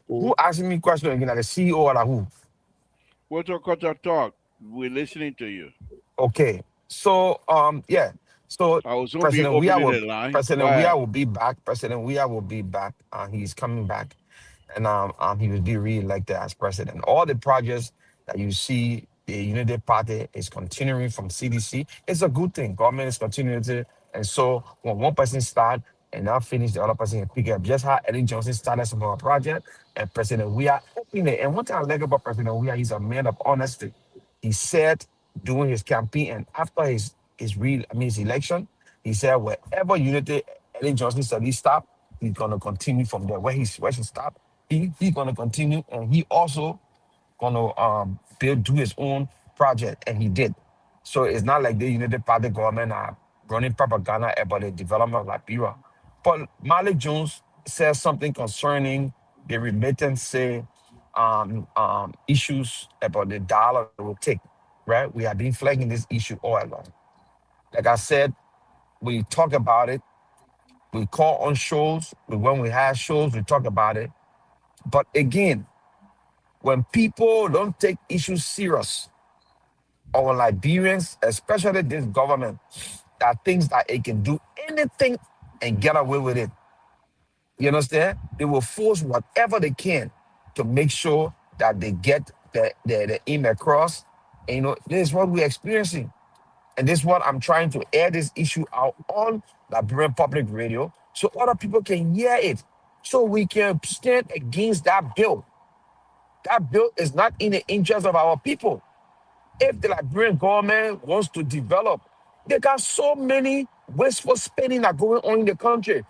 from?
Who asking me question again? Like the CEO or like who?
What's your talk? We're listening to you.
Okay. So yeah. So
I was hoping you
President Weah
opening
will
the line. Go
President Weah
ahead.
will be back. President Weah will be back. He's coming back. And he will be re-elected as president. All the projects that you see, the Unity Party is continuing from CDC. It's a good thing. Government is continuing to, and so when one person start and now finish, the other person can pick it up. Just how Eddie Johnson started some of our project, and President Weah opened it. And one thing I like about President Weah, he's a man of honesty. He said during his campaign and after his election, he said wherever Unity Eddie Johnson said he stopped, he's gonna continue from there. Where he stopped, he's gonna continue, and he also gonna do his own project, and he did. So it's not like the United Party government are running propaganda about the development of Liberia. But Malik Jones says something concerning the remittance say issues about the dollar will take. Right, we have been flagging this issue all along. Like I said, we talk about it. We call on shows. When we have shows, we talk about it. But again, when people don't take issues serious, or when Liberians, especially this government, that thinks that it can do anything and get away with it, you understand? They will force whatever they can to make sure that they get the aim across. And this is what we're experiencing. And this is what I'm trying to air this issue out on Liberian Public Radio so other people can hear it. So we can stand against that bill. That bill is not in the interest of our people. If the Liberian government wants to develop, they got so many wasteful spending that going on in the country.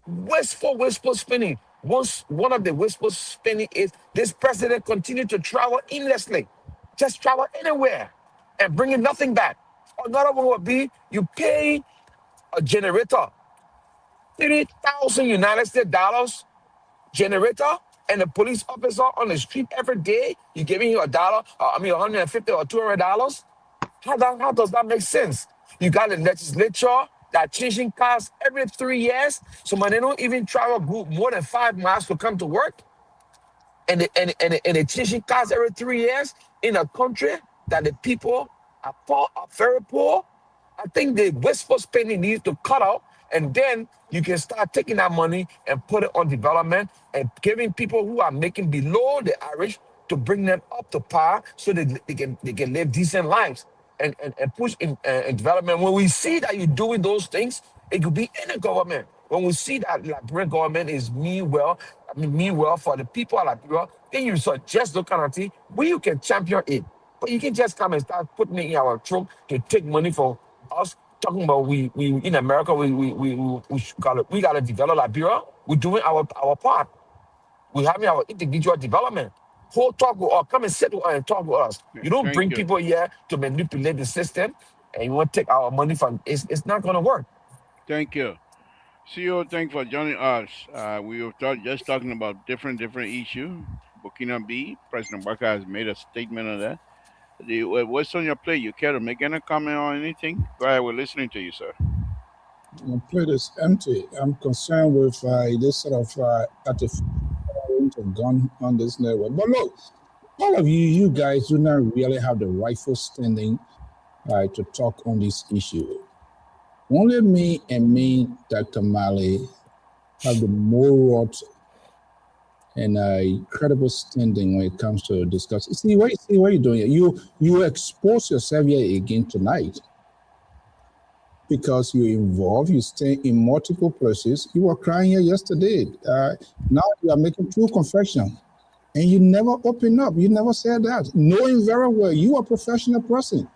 Wasteful spending. One of the wasteful spending is this president continue to travel aimlessly, just travel anywhere and bringing nothing back. Another one would be you pay a generator 30,000 United States dollars generator, and a police officer on the street every day, you giving him $150 or $200. How does that make sense? You got a legislature that changing cars every 3 years, so when they don't even travel more than 5 miles to come to work, and they changing cars every 3 years in a country that the people are poor, are very poor. I think the wasteful spending needs to cut out, and then you can start taking that money and put it on development and giving people who are making below the average to bring them up to par so that they can live decent lives and push in development. When we see that you're doing those things, it could be any government. When we see that Liberian government is mean well for the people of Liberia, then you suggest those kind of thing where you can champion it. But you can just come and start putting it in our trunk to take money for us. Talking about we in America we gotta develop Liberia. We're doing our part. We're having our individual development. Whole talk with us, come and sit with us and talk with us. You don't
Thank
bring
you.
people here to manipulate the system and you want to take our money from it's not gonna work.
Thank you. CEO, thank you for joining us. We were just talking about different issue. Burkina B, President Barker has made a statement on that. What's on your plate? You care to make any comment on anything? Go ahead. We're listening to you, sir.
The plate is empty. I'm concerned with this sort of artificial gun on this network. But look, all of you guys do not really have the rightful standing to talk on this issue. Only me, Dr. Mali, have the moral and credible standing when it comes to discuss. See what you're doing here. You expose yourself here again tonight because you're involved. You stay in multiple places. You were crying here yesterday. Now you are making true confession, And you never open up. You never said that. Knowing very well you are a professional person.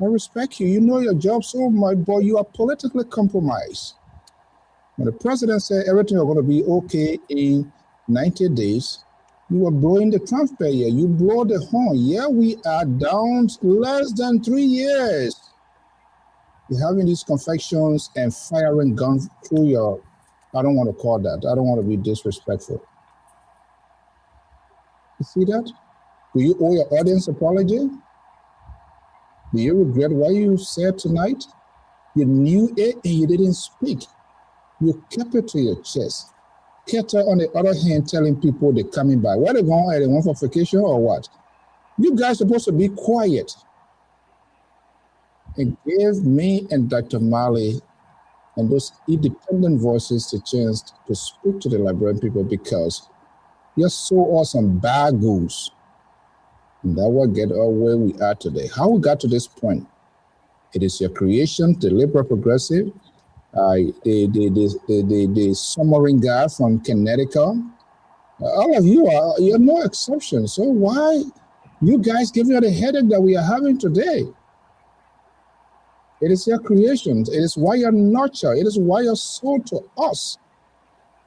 I respect you. You know your job so much, but you are politically compromised. When the president said everything is going to be okay in 90 days, you were blowing the trumpet here. You blow the horn. Yeah, we are down less than 3 years. You're having these confections and firing guns through your, I don't want to call that. I don't want to be disrespectful. You see that? Do you owe your audience apology? Do you regret what you said tonight? You knew it and you didn't speak. You kept it to your chest. Keter, on the other hand, telling people they're coming by. Where they going? Are they going for vacation or what? You guys are supposed to be quiet and give me and Dr. Mali and those independent voices the chance to speak to the Liberian people, because you're so awesome bad goose. And that will get us where we are today. How we got to this point? It is your creation, the liberal progressive, the submarine guy from Connecticut. All of you're no exception. So why you guys give you the headache that we are having today? It is your creation. It is why you're nurture. It is why you're sold to us.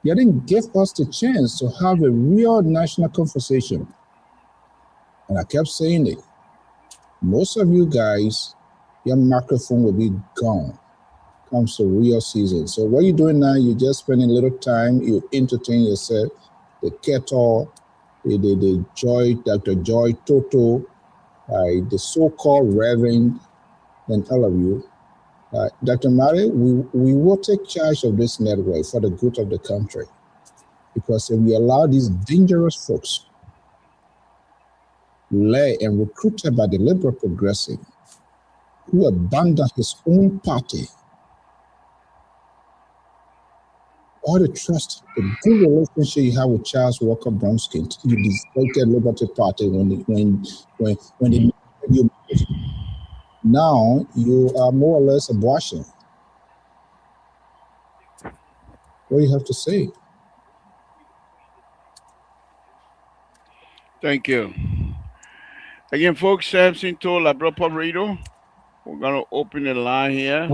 You didn't give us the chance to have a real national conversation. And I kept saying it. Most of you guys, your microphone will be gone comes to real season. So what you're doing now, you're just spending a little time, you entertain yourself, the Kettle, the Joy, Dr. Joy, Toto, the so-called Reverend, and all of you. Dr. Mari, we will take charge of this network for the good of the country. Because if we allow these dangerous folks led and recruited by the liberal progressive who abandoned his own party, all the trust, the good relationship you have with Charles Walker Bronsky, you deserted Liberty Party when they you. Now you are more or less abortion. What do you have to say?
Thank you. Again, folks, Samson told Labropa Radio. We're going to open the line here.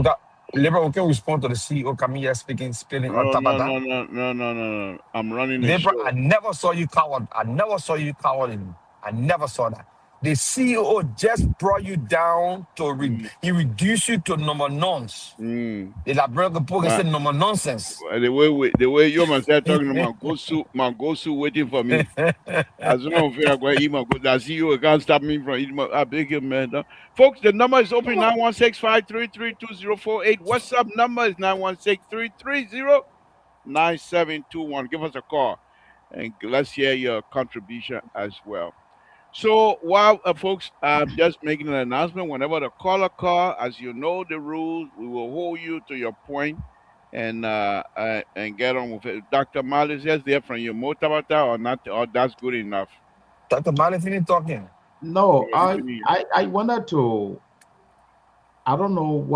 Libra, can respond to the CEO Camilla spilling on top of that?
No. I'm running the
Libra,
show.
I never saw you coward. I never saw that. The CEO just brought you down to he reduced you to number nonce. The Liberian people say number nonsense.
The way you man start talking to my go-to waiting for me. As you know, I go eat my go. The CEO can't stop me from eating my. I beg you, man. Folks, the number is open 916-533-2048. WhatsApp number is 916-330-9721. Give us a call and let's hear your contribution as well. So while folks, I'm just making an announcement. Whenever the caller call, as you know the rules, we will hold you to your point and get on with it. Dr. Malice, yes, there from you. More about that or not? Or that's good enough.
Dr. Mali, finish talking.
No, I wanted to. I don't know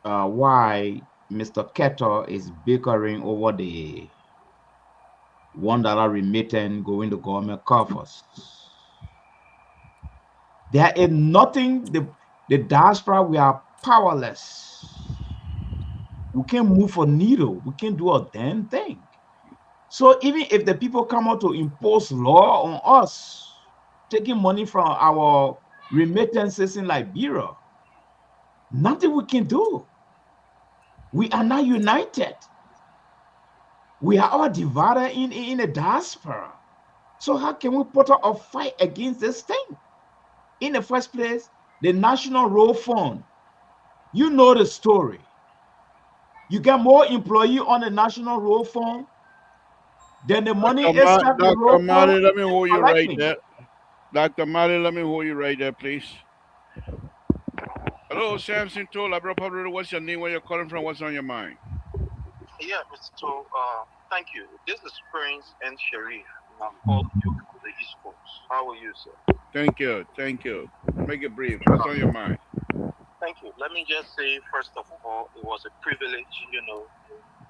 why Mr. Keter is bickering over the $1 remittance going to government coffers. There is nothing. The diaspora, we are powerless. We can't move a needle. We can't do a damn thing. So even if the people come out to impose law on us, taking money from our remittances in Liberia, nothing we can do. We are not united. We are all divided in a diaspora. So how can we put up a fight against this thing? In the first place, the National Road Fund, you know the story. You get more employees on the National Road Fund than the money is at the road fund.
Mali, let me hold you right there. Dr. Mali, let me hold you right there, please. Hello, Samson Toll, Labropa. What's your name? Where you're calling from? What's on your mind?
Yeah, so thank you. This is Prince and Sharif. I'm calling you from the East Coast. How are you, sir?
Thank you. Make it brief. What's on your mind?
Thank you. Let me just say, first of all, it was a privilege,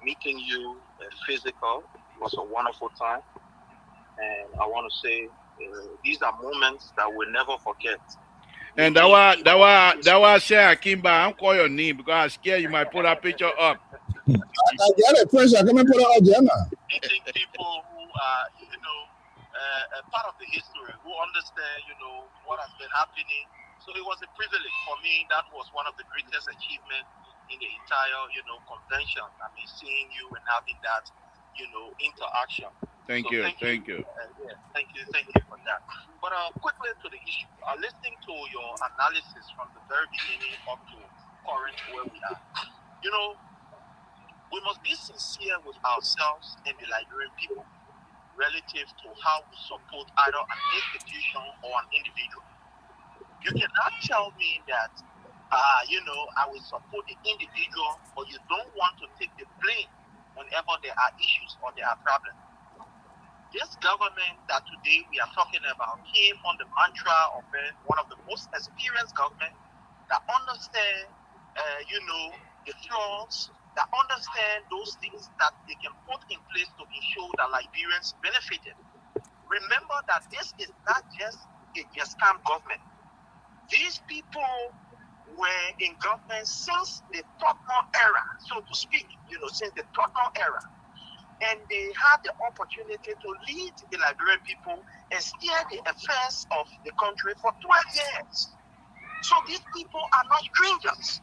meeting you physical. It was a wonderful time. And I want to say these are moments that we'll never forget.
And
Making
that why I say Akimba, I don't call your name because I'm scared you might put that picture up.
I get it, Prince. I come and put it on agenda.
meeting people who are, a part of the history, who understand, what has been happening. So it was a privilege for me. That was one of the greatest achievements in the entire, convention. I mean, seeing you and having that, interaction.
Thank
So
you,
thank you.
thank you.
Yeah, thank you for that. But quickly to the issue, listening to your analysis from the very beginning up to current where we are, you know, we must be sincere with ourselves and the Liberian people relative to how we support either an institution or an individual. You cannot tell me that, I will support the individual, but you don't want to take the blame whenever there are issues or there are problems. This government that today we are talking about came on the mantra of one of the most experienced government that understand, the flaws, that understand those things that they can put in place to ensure that Liberians benefited. Remember that this is not just a scam government. These people were in government since the Tottenham era, so to speak, since the Tottenham era. And they had the opportunity to lead the Liberian people and steer the affairs of the country for 12 years. So these people are not strangers.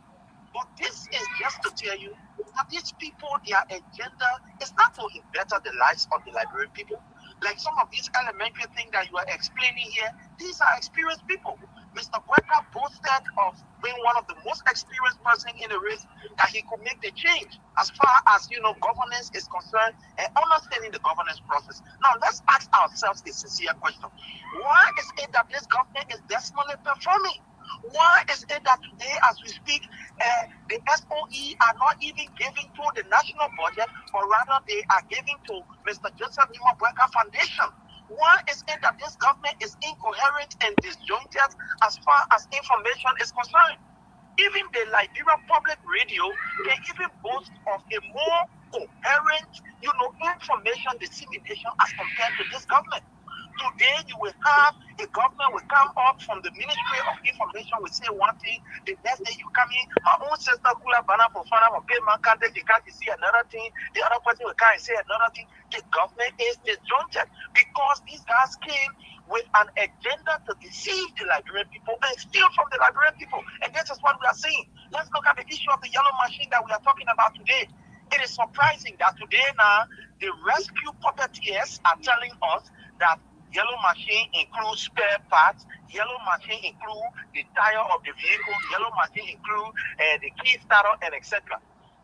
But this is just to tell you that these people, their agenda is not to better the lives of the Liberian people. Like some of these elementary things that you are explaining here, these are experienced people. Mr. Quetta boasted of being one of the most experienced person in the race, that he could make the change as far as governance is concerned and understanding the governance process. Now let's ask ourselves a sincere question: why is it that this government is dismally performing? Why is it that today, as we speak, the SOE are not even giving to the national budget, but rather they are giving to Mr. Joseph Nimabweka Foundation? Why is it that this government is incoherent and disjointed as far as information is concerned? Even the Liberia Public Radio can even boast of a more coherent, information dissemination as compared to this government. Today, you will have a government will come up from the Ministry of Information, will say one thing, the next day you come in, my own sister, Kula Bana Fofana, my candidate, you can't see another thing, the other person will come and say another thing. The government is disjointed because these guys came with an agenda to deceive the Liberian people and steal from the Liberian people. And this is what we are seeing. Let's look at the issue of the yellow machine that we are talking about today. It is surprising that today now, the rescue puppeteers are telling us that yellow machine includes spare parts. Yellow machine includes the tire of the vehicle. Yellow machine includes the key starter and etc.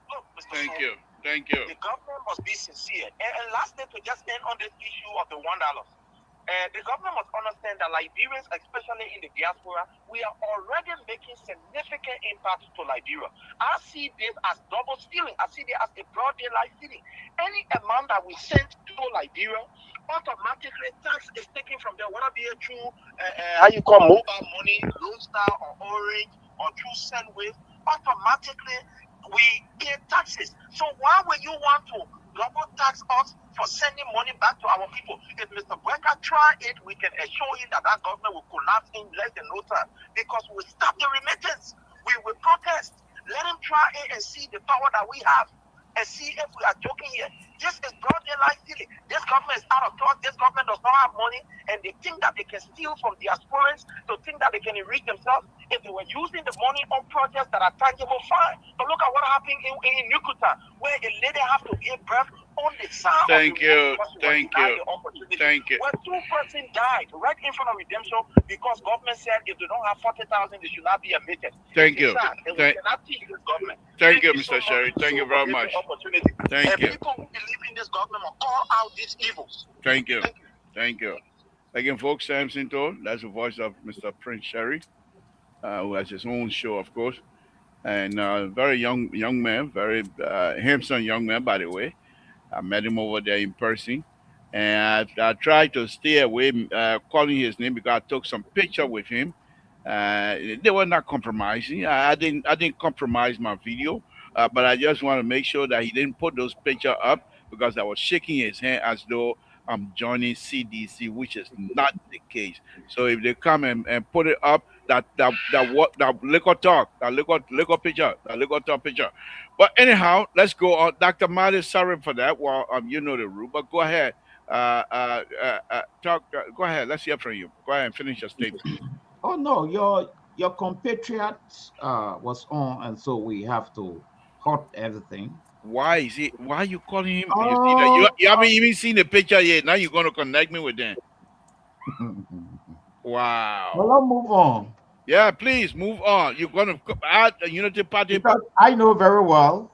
Look, Mr.
Thank
Soul,
you. Thank you.
the government must be sincere. And lastly, to just end on this issue of the $1. The government must understand that Liberians, especially in the diaspora, we are already making significant impact to Liberia. I see this as double stealing. I see this as a broad daylight stealing. Any amount that we send to Liberia, automatically tax is taken from there, whether be it through how you call mobile money, Lone Star or Orange, or through Sendwave, automatically we pay taxes. So why would you want to double tax us for sending money back to our people? If Mr. Bweka try it, we can assure you that government will collapse in less than no time, because we stop the remittance. We will protest. Let him try it and see the power that we have, and see if we are joking here. This is broad daylight stealing. This government is out of touch. This government does not have money, and they think that they can steal from diasporans to think that they can enrich themselves. If they were using the money on projects that are tangible, fine. But look at what happened in Nukuta, where a lady have to give birth on the side
Thank
of the
you.
road because she was denied the opportunity.
Thank you.
Where 2 persons died right in front of redemption because government said if they don't have 40,000, they should not be admitted.
Thank you.
Sad, and we cannot teach this government.
Thank you,
so
Mr. Sherry.
much
Thank you very much.
Opportunity.
Thank
and
you.
People who believe in this government will call out these evils.
Thank you.
Thank you.
Thank you. Again, folks, Samson told, that's the voice of Mr. Prince Sherry, who has his own show, of course, and very young man, very handsome young man, by the way. I met him over there in person, and I tried to stay away calling his name because I took some picture with him. They were not compromising. I didn't compromise my video, but I just want to make sure that he didn't put those picture up because I was shaking his hand as though I'm joining CDC, which is not the case. So if they come and put it up, that liquor talk, that liquor picture, that liquor talk picture. But anyhow, let's go on. Dr. Marty, sorry for that. Well, you know the rule, but go ahead. Talk. Go ahead. Let's hear from you. Go ahead and finish your statement.
Oh no, your compatriot was on, and so we have to halt everything.
Why is it? Why are you calling him? You see that
Oh,
you haven't even seen the picture yet. Now you're going to connect me with them.
well,
Wow.
let's move on
Yeah, please move on. You're going to add a unity party.
because I know very well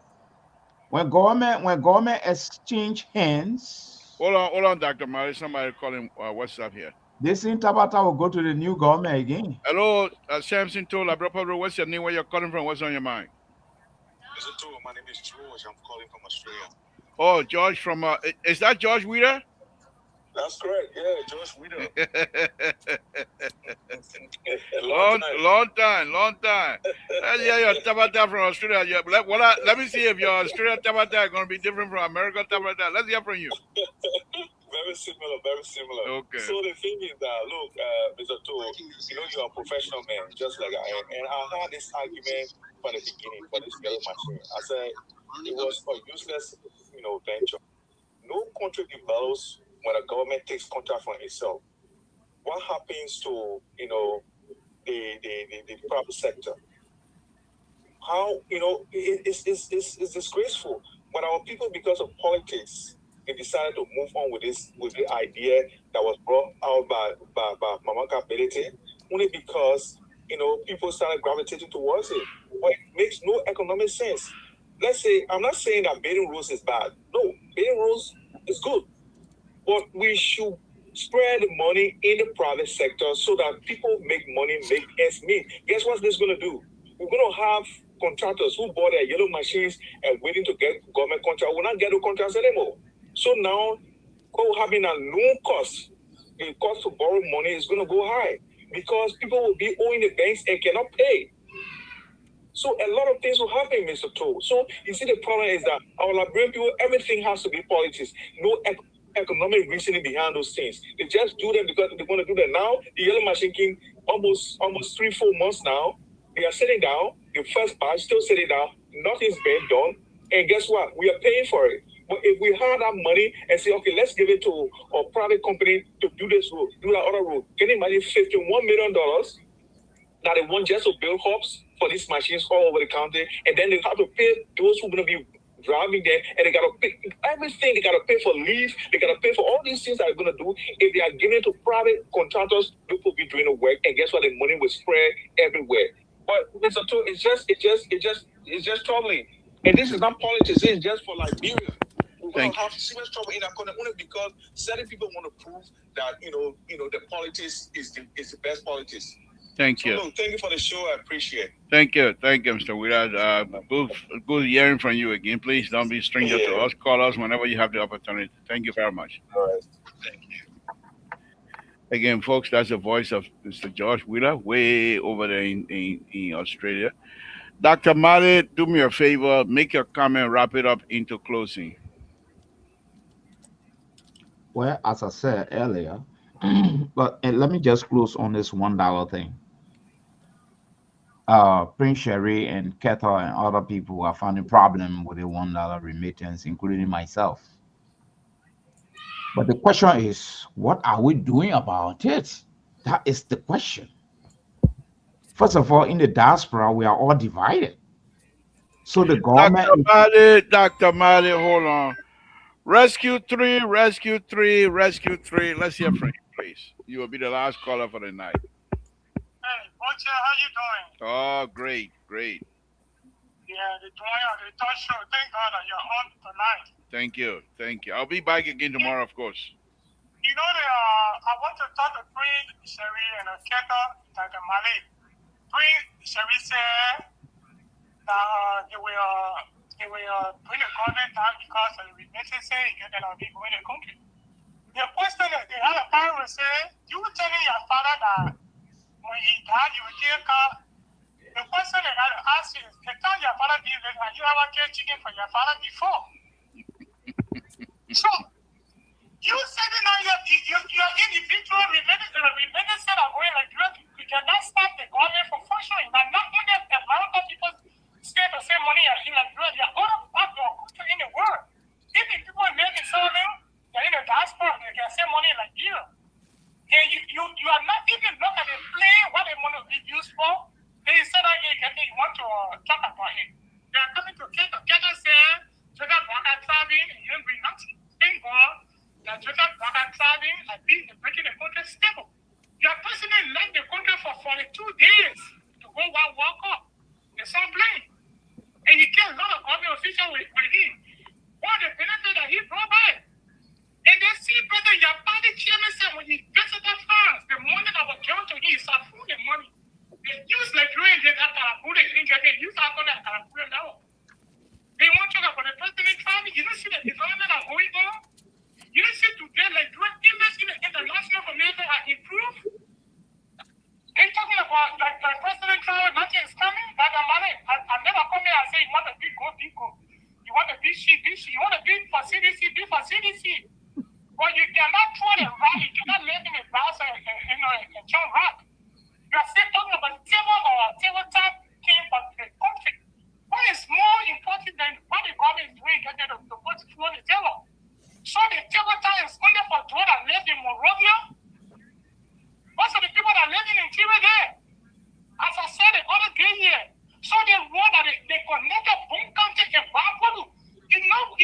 when government exchange hands,
Hold on, Dr. Murray. Somebody calling WhatsApp here.
this in Tabata will go to the new government again.
Hello, Samson told Abrapado, what's your name? Where you're calling from? What's on your mind?
My name is George. I'm calling from Australia.
Oh, George from is that George Weeder?
That's correct. Yeah, George Widow.
long time. Yeah, you're Tabata from Australia. Yeah, let me see if your Australia Tabata is going to be different from American Tabata. Let's hear from you.
Very similar, very similar.
Okay.
So the thing is that, look, Mr. Tool, you're a professional man, just like I am. And I had this argument from the beginning for this yellow machine. I said it was a useless, venture. No country develops when a government takes contract for itself. What happens to, the private sector? How, it's disgraceful. When our people, because of politics, they decided to move on with the idea that was brought out by Mamaka Belete, only because, people started gravitating towards it. But it makes no economic sense. Let's say, I'm not saying that building rules is bad. No, building rules is good. But we should spread the money in the private sector so that people make money, make ends meet. Guess what this is going to do? We're going to have contractors who bought their yellow machines and waiting to get government contract will not get the contracts anymore. So now, what will happen at low cost? The cost to borrow money is going to go high because people will be owing the banks and cannot pay. So a lot of things will happen, Mr. Toll. So you see, the problem is that our Liberian people, everything has to be politics. No economic reasoning behind those things. They just do them because they want to do that. Now, the yellow machine king, almost 3-4 months now, they are sitting down. The first batch still sitting down. Nothing's being done. And guess what? We are paying for it. But if we had that money and say, okay, let's give it to a private company to do this road, do that other road, can you imagine $51 million that they want just to build hubs for these machines all over the country, and then they have to pay those who are going to be driving there, and they got to pay everything. They got to pay for leave. They got to pay for all these things that they're going to do. If they are giving it to private contractors, people will be doing the work, and guess what? The money will spread everywhere. But Mr. Tool, it's just troubling. And this is not politics. It's just for Liberia. We're going to have serious trouble in that country only because certain people want to prove that the politics is the best politics.
Thank you.
So, thank you for the show. I appreciate it.
Thank you, Mr. Willard. Good hearing from you again. Please don't be a stranger to us. Call us whenever you have the opportunity. Thank you very much.
All right. Thank you.
Again, folks, that's the voice of Mr. George Wheeler, way over there in Australia. Dr. Mali, do me a favor, make your comment, wrap it up into closing.
Well, as I said earlier, but let me just close on this $1 thing. Prince Sherry and Kettle and other people are finding problem with the $1 remittance, including myself. But the question is, what are we doing about it? That is the question. First of all, in the diaspora, we are all divided. So the government...
Dr. Mali, hold on. Rescue 3. Let's hear from you, please. You will be the last caller for the night.
Hey, Bocha, how you doing?
Oh, great.
Yeah, the talk show. Thank God that you're on tonight.
Thank you. I'll be back again tomorrow, of course.
I want to talk to Prince Sherry and Keta Dr. Mali. Prince Sherry said that they will bring the government down because of the remittance and people in the country. The question is, they had a parent say, you were telling your father that when he died, you would take her. The question I got to ask you is, the time your father did this, have you ever killed chicken for your father before? So, you sending your individual remittance are going like you cannot stop the government from functioning. But not only the amount of people stay to save money in Nigeria, there are other parts of country in the world. If the people making something, they're in the diaspora, they can save money in Nigeria. And you are not even look at the plan, what the money will be used for. They said that you want to talk about it. They are coming to get us there, to that worker traveling, and you don't bring nothing. Thank God that to that worker traveling and being making the country stable. Your president left the country for 42 days to go walk up. It's all blame. And he killed a lot of government officials with him. What the benefit that he brought back? And they see President your party chairman said when he visited France, the money that was given to him is a food and money. They use like doing that Karabuda in they use our money at Karabuda now. They want to talk about the president traveling. You don't see the development that going on. You don't see today like doing invest in the international community are improved. They talking about like the president travel, nothing is coming. But I never come here and say you want to be go, be go. You want to be she, be she. You want to be for CDC, be for CDC. But you cannot throw the rock, you cannot live in a house and John Rock. You are still talking about tabletop thing for the country. What is more important than what the government is doing getting to put food on the table? So the tabletop is only for those that live in Monrovia. Most of the people that live in interior there, as I said the other day here, so the road that they connected Boone County and Barbaro, you know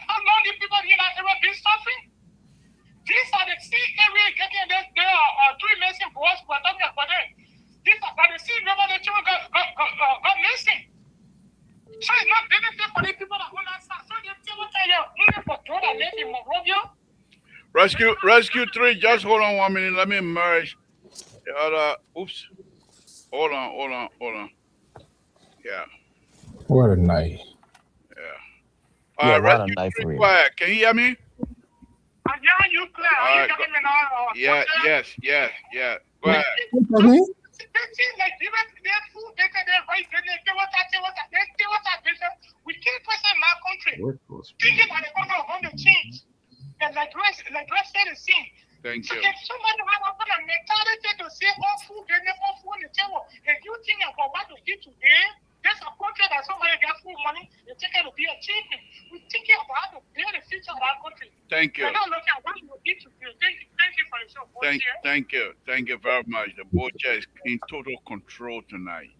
how long the people in that area been suffering? These are the sea area getting there are three missing boys who are talking about them. These are the sea river the children got missing. So it's not benefit for the people that own that side. So they tell us here only for those that live in Monrovia.
Rescue 3, just hold on 1 minute. Let me merge the other. Oops. Hold on. Yeah.
What a night.
Yeah, what a
Rescue
night
3,
for real.
quiet. Can you hear me?
I'm hearing you clear. Are you getting me now?
Yeah. Go ahead.
Like their food, they right we can't person in my country. Thinking that they're going to change. And like let's say the same.
Thank you.
If somebody have a mentality to say all food, they never food on the table. If you think about what to eat today, there's a country that somebody got food money, they take it to be achievement. We're thinking about how to build the future of our country.
Thank you.
We're not looking at what you eat today. Thank you for the show.
Thank you very much. The board chair is in total control tonight.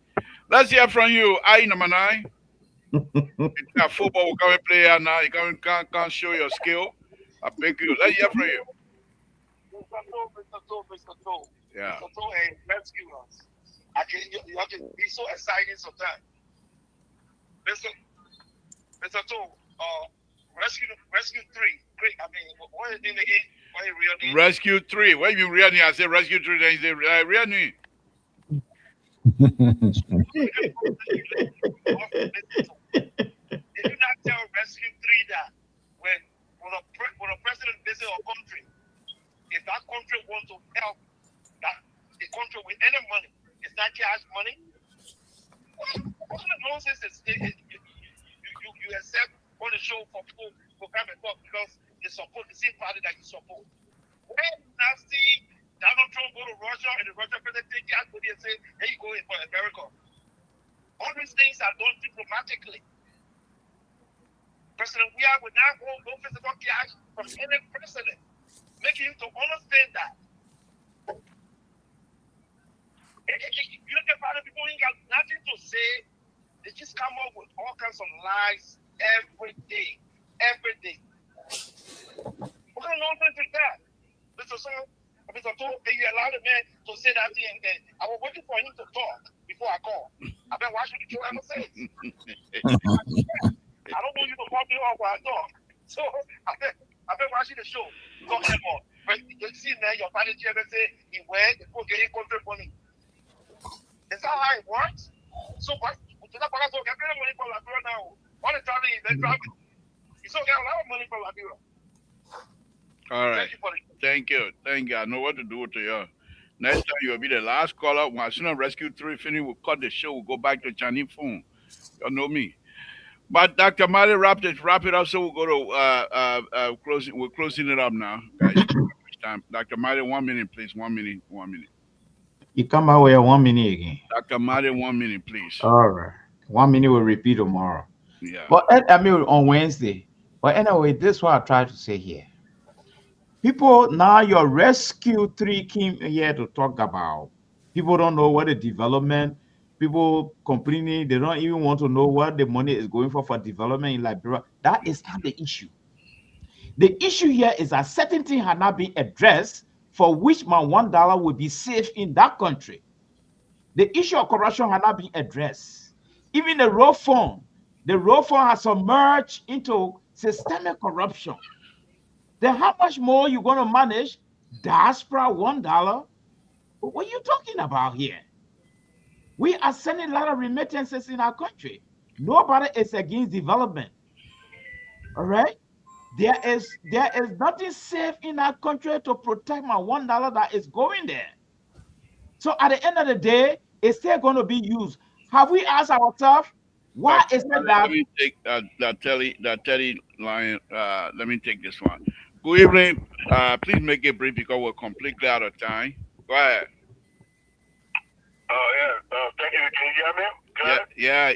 Let's hear from you. I number 9. It's football we can play here now. You can't show your skill. I beg you. Let's hear from you.
Mr. Toe.
Yeah.
Mr. Toe, hey, rescue us. You have to be so excited sometimes. Mr. Toe, rescue 3. Great. I mean, what is the name again? What is real name?
Rescue 3. What you real name? I say rescue 3. Then you say real name.
Did you not tell Rescue 3 that when a president visits a country, if that country wants to help the country with any money, it's not cash money? What kind of nonsense is you accept on the show for people to come and talk because they support the same party that you support? When now see Donald Trump go to Russia and the Russian president take cash money and say, here you go for America. All these things are done diplomatically. President Weah would not go physical cash from any president, making him to understand that. You look at other people ain't got nothing to say. They just come up with all kinds of lies every day. What kind of nonsense is that? Mr. Toe, you allow the man to say that thing, and I was waiting for him to talk before I call. I bet why should you ever say it? I don't want you to call me off while I talk. So I bet watch the show. Talk more. But you see now your party chairman say he went, go get his contract money. Is that how it works? So what? So that part of getting money from Liberia now. All the traveling is traveling. You still get a lot of money from Liberia.
All right. Thank you. I know what to do to you. Next time you'll be the last caller. When as soon as Rescue 3 finish, we'll cut the show. We'll go back to Chinese phone. You know me. But Dr. Mali wrap it up, so we'll go to closing. We're closing it up now, guys. time. Dr. Marty, 1 minute, please. 1 minute. 1 minute.
You come out with 1 minute again.
Dr. Marty, 1 minute, please.
All right. 1 minute will repeat tomorrow.
Yeah.
But I mean on Wednesday. But anyway, this is what I try to say here. People, now your rescue three came here to talk about. People don't know what the development, people complaining, they don't even want to know what the money is going for development in Liberia. That is not the issue. The issue here is that certain things have not been addressed for which my $1 will be safe in that country. The issue of corruption has not been addressed. Even the road fund has submerged into systemic corruption. Then how much more you going to manage diaspora $1? What are you talking about here? We are sending a lot of remittances in our country. Nobody is against development. All right? There is nothing safe in our country to protect my $1 that is going there. So at the end of the day, it's still going to be used. Have we asked ourselves, why is it that?
Let me take that Teddy line. Let me take this one. Good evening. Please make it brief because we're completely out of time. Go ahead.
Thank you. Can you hear me?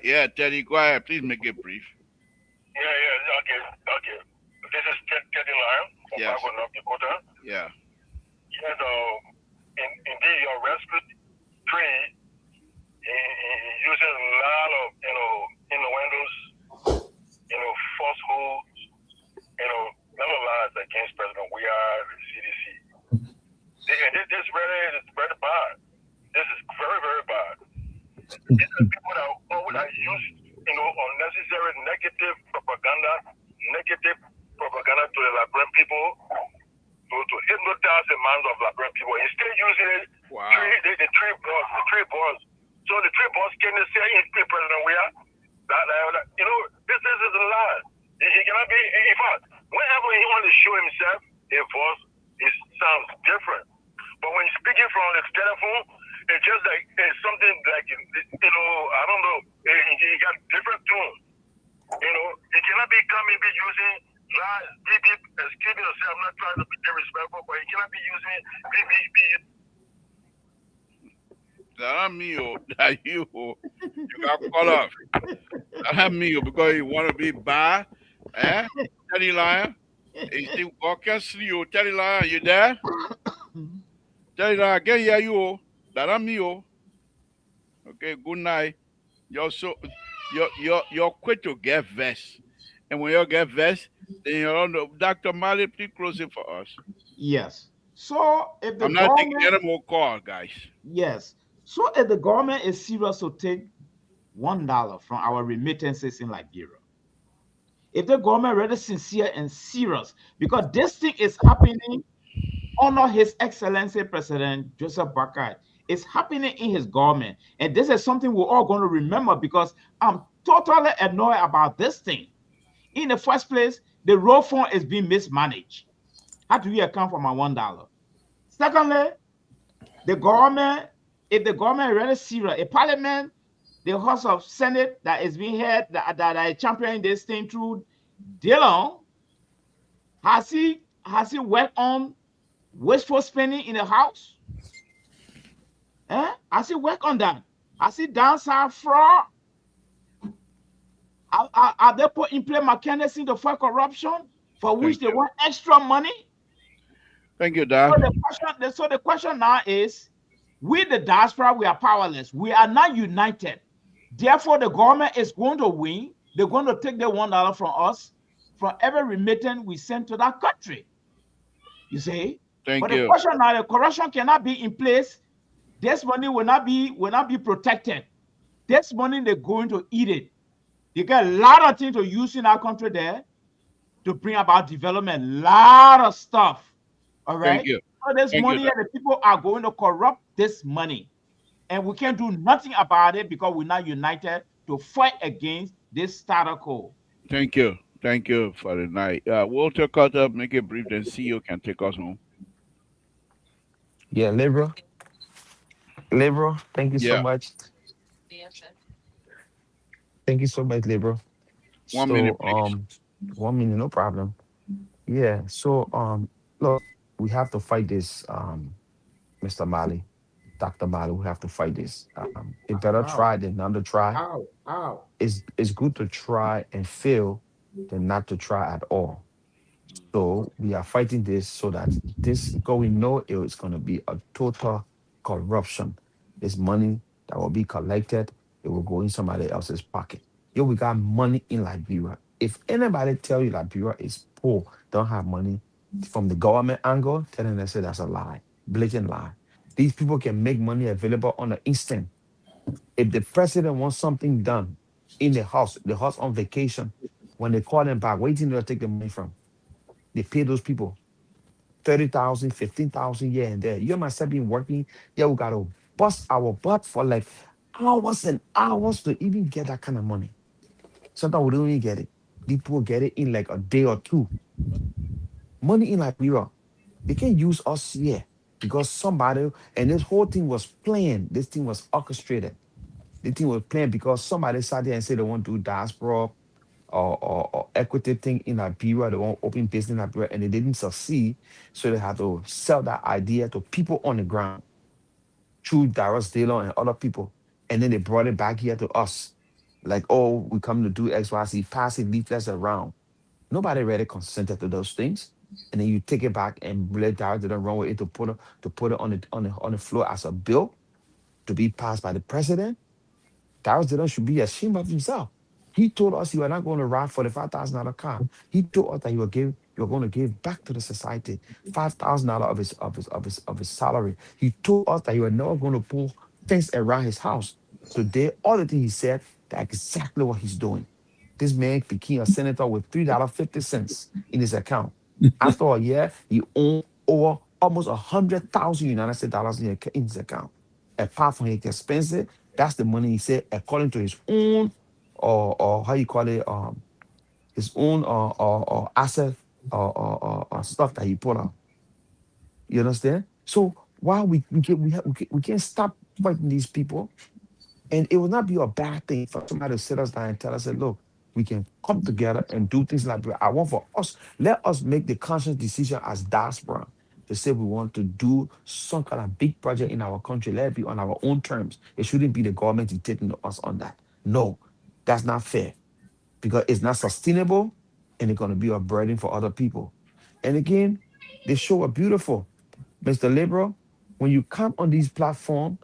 Yeah, Teddy. Go ahead. Please make it brief.
Okay. This is Teddy Lyon from Fargo, North Dakota.
Yeah.
Yes, indeed, your rescue tree uses a lot of, innuendos, falsehoods, never lies against President We Are, the CDC. This really is very bad. This is very, very bad. These are people that use, unnecessary negative propaganda to the Liberian people, to hypnotize the minds of Liberian people. Instead of using it, the tree boss. So the tree boss can say in President We Are that this is a lie. He cannot be. In fact, whenever he wants to show himself, his voice sounds different. But when he's speaking from the telephone, it's just like it's something like I don't know. He got different tone. He cannot be coming be using lies. Excuse me to say, I'm not trying to be disrespectful, but he cannot be using beep.
That me, that you got caught up. That me, because you want to be bad, Teddy Lion. You see, can't see you, Teddy Lion. You there? Teddy Lion, I can hear you. That me, Okay, good night. You're quick to get vest, and when you get vest, then you're on the Dr. Mali. Please close it for us.
Yes. So if the
I'm not taking any more calls, guys.
Yes. So if the government is serious to take $1 from our remittances in Liberia, if the government really sincere and serious, because this thing is happening under His Excellency President Joseph Boakai, it's happening in his government, and this is something we're all going to remember because I'm totally annoyed about this thing. In the first place, the road fund is being mismanaged. How do we account for my $1? Secondly, the government, if the government is really serious, a parliament, the House of Senate that is being held, that are championing this thing through Dillon, has he worked on wasteful spending in the House? Has he worked on that? Has he downside fraud? Are they put in place mechanisms to fight corruption for which they want extra money?
Thank you, Dad.
So the question now is, we the diaspora, we are powerless. We are not united. Therefore, the government is going to win. They're going to take the $1 from us, from every remittance we send to that country. You see?
But
the question now, the corruption cannot be in place. This money will not be protected. This money, they're going to eat it. They get a lot of things to use in our country there to bring about development. A lot of stuff. All right.
Thank you.
So this money, the people are going to corrupt this money. And we can't do nothing about it because we're not united to fight against this status quo.
Thank you. Thank you for the night. Walter Carter, make it brief, then CEO can take us home.
Yeah, Libra, thank you so much. Thank you so much, Libra.
1 minute, please.
1 minute, no problem. Yeah. So, look, we have to fight this, Mr. Mali, Dr. Mali. We have to fight this. It better
How?
try than not to try.
How? How?
It's good to try and fail than not to try at all. So we are fighting this so that this, because we know it's going to be a total corruption. This money that will be collected, it will go in somebody else's pocket. Yo, we got money in Liberia. If anybody tell you Liberia is poor, don't have money from the government angle, tell them they say that's a lie, blatant lie. These people can make money available on the instant. If the president wants something done in the house on vacation, when they call them back, where do you think they'll take the money from? They pay those people 30,000, 15,000 here and there. You and myself been working. Yeah, we gotta bust our butt for like hours and hours to even get that kind of money. Sometimes we don't even get it. People get it in like a day or two. Money in Liberia. They can't use us here because somebody, and this whole thing was planned. This thing was orchestrated. The thing was planned because somebody sat there and said they want to do diaspora or equity thing in Liberia. They want open business in Liberia and they didn't succeed. So they had to sell that idea to people on the ground through Darius Dillon and other people. And then they brought it back here to us. Like, oh, we come to do XYZ, passing leaflets around. Nobody really consented to those things. And then you take it back and let Darius Dillon run with it to put it on the floor as a bill to be passed by the president. Darius Dillon should be ashamed of himself. He told us he was not going to ride $45,000 car. He told us that he were going to give back to the society $5,000 of his salary. He told us that he was never going to pull fence around his house. Today, all the things he said, that's exactly what he's doing. This man became a senator with $3.50 in his account. After a year, he owned over almost 100,000 United States dollars in his account. Apart from his expenses, that's the money he said, according to his own, or how you call it, his own or asset or stuff that he put out. You understand? So while we can't stop fighting these people, and it will not be a bad thing for somebody to sit us down and tell us that, look, we can come together and do things like that. I want for us, let us make the conscious decision as diaspora to say we want to do some kind of big project in our country. Let it be on our own terms. It shouldn't be the government dictating to us on that. No, that's not fair because it's not sustainable and it's going to be a burden for other people. And again, they show are beautiful. Mr. Liberal, when you come on these platforms,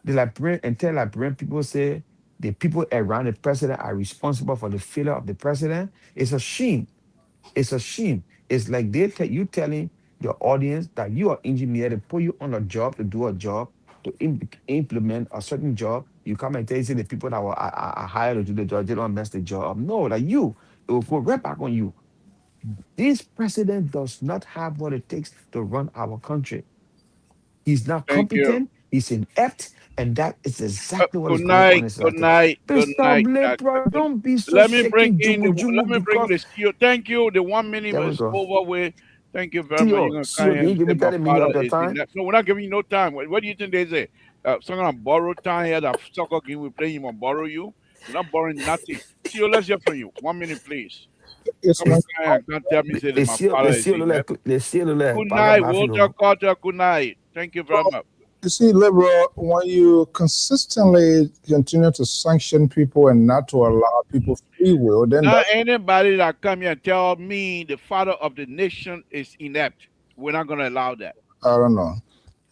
the Liberian and tell Liberian people say the people around the president are responsible for the failure of the president. It's a shame. It's a shame. It's like you telling your audience that you are engineer to put you on a job to do a job to implement a certain job. You come and tell you say the people that are hired to do the job, they don't mess the job up. No, like you, it will go right back on you. This president does not have what it takes to run our country. He's not
Thank you.
competent. He's inept, and that is exactly what
Good
is going on in
night. Good
society.
night. Good
Mr.
night.
Libra, don't be so
Let me bring
shaky,
in
jumu,
let
jumu,
me bring
because
the CEO. Thank you. The 1 minute
there we
is
go.
over with. Thank you very much. You're
CEO,
gonna
CEO,
come
can
here
you
and
give
say
me
my
30 minutes
father
of your
is
time?
no, we're not giving you no time. What do you think they say? Someone gonna borrow time here. That soccer game we play, him and borrow you. We're not borrowing nothing. CEO, let's hear from you. 1 minute, please.
It's
Come
my
on, can't tell me say that my father is in there.
Le CEO,
Good
paga
night,
mafi
Walter
no.
Carter. Good night. Thank you very much.
You see, Liberal, when you consistently continue to sanction people and not to allow people free will, then
Not
that's,
anybody that come here and tell me the father of the nation is inept. We're not gonna allow that.
I don't know.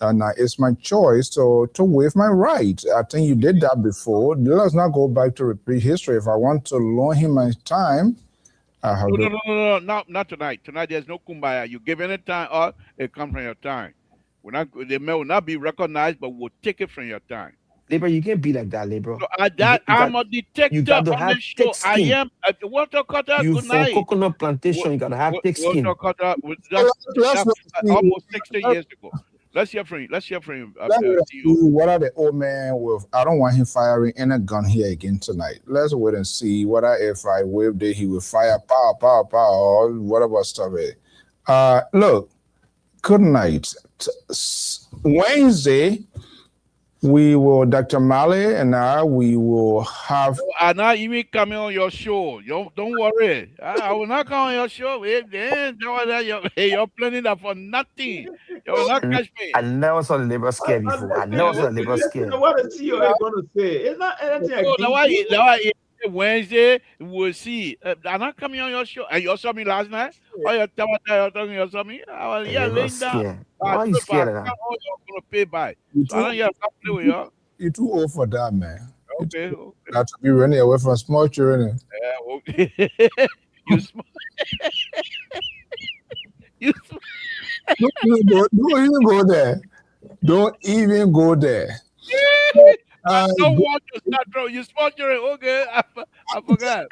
And it's my choice to waive my right. I think you did that before. Let's not go back to repeat history. If I want to loan him my time, I have
No, not tonight. Tonight there's no kumbaya. You give any time or it comes from your time. They may will not be recognized, but we'll take it from your time.
Libra, you can't be like that, Libra.
So I'm a
You
detector
got to
on the
have
show.
thick
I
skin.
am at Walter Carter.
You
Good
from
night.
coconut plantation, you got to have thick
Walter
skin.
Carter.
let's
That's
see,
almost 60 years ago. Let's hear from you. Let's hear from you.
let's see what are the old man with. I don't want him firing any gun here again tonight. Let's wait and see whether if I waved it, he will fire pow, pow, pow, or whatever stuff it. Look, good night. Wednesday, we will, Dr. Mali and I, we will have.
I'm not even coming on your show. Don't worry. I will not come on your show. You're planning that for nothing. You will not catch me.
I never saw the labor scare before. I never saw the labor scare.
What the CEO is going to say? It's not anything against
Wednesday, we'll see. I'm not coming on your show. And you saw me last night? Oh, you saw me? Yeah, laying down.
Why are you scared of that?
I'm going to pay by. So I don't have to play with y'all.
You're too old for that, man.
Okay.
Got to be running away from small children.
Yeah, okay. You small. You small.
Don't even go there. Don't even go there.
I don't want to start throwing. You small children. Okay, I forgot.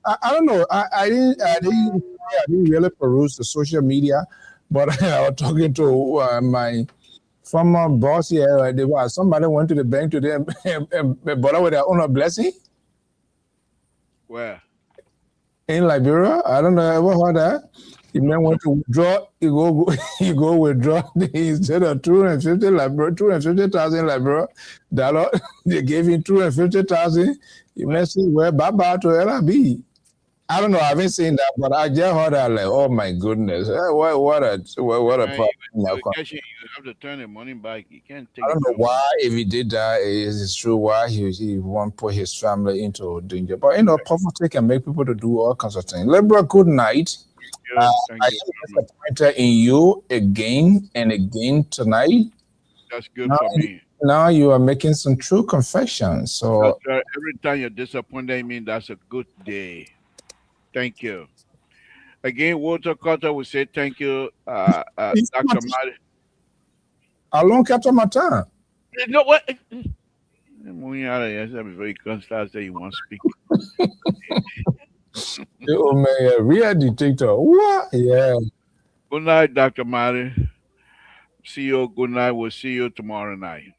I don't know. I didn't really peruse the social media, but I was talking to my former boss here. They were somebody went to the bank today and bought with their own blessing.
Where?
In Liberia. I don't know. Ever heard that? He man went to withdraw. He go withdraw instead of 250,000 Liberia dollar. They gave him 250,000. He mentioned well, bye to LRB. I don't know. I haven't seen that, but I just heard that. Like, oh my goodness, what a problem!
You have to turn the money back. You can't take.
I don't know why. If he did that, it's true. Why he won't put his family into danger? But poverty can make people to do all kinds of things. Liberal, good night. I am disappointed in you again and again tonight.
That's good for me.
Now you are making some true confessions. So
every time you're disappointed, I mean that's a good day. Thank you. Again, Walter Carter will say thank you, Dr. Mali.
How long kept on my time?
You know what? Moving out of here, before you can start saying you want to speak.
Oh man, real detector. What? Yeah.
Good night, Dr. Mali. See you. Good night. We'll see you tomorrow night.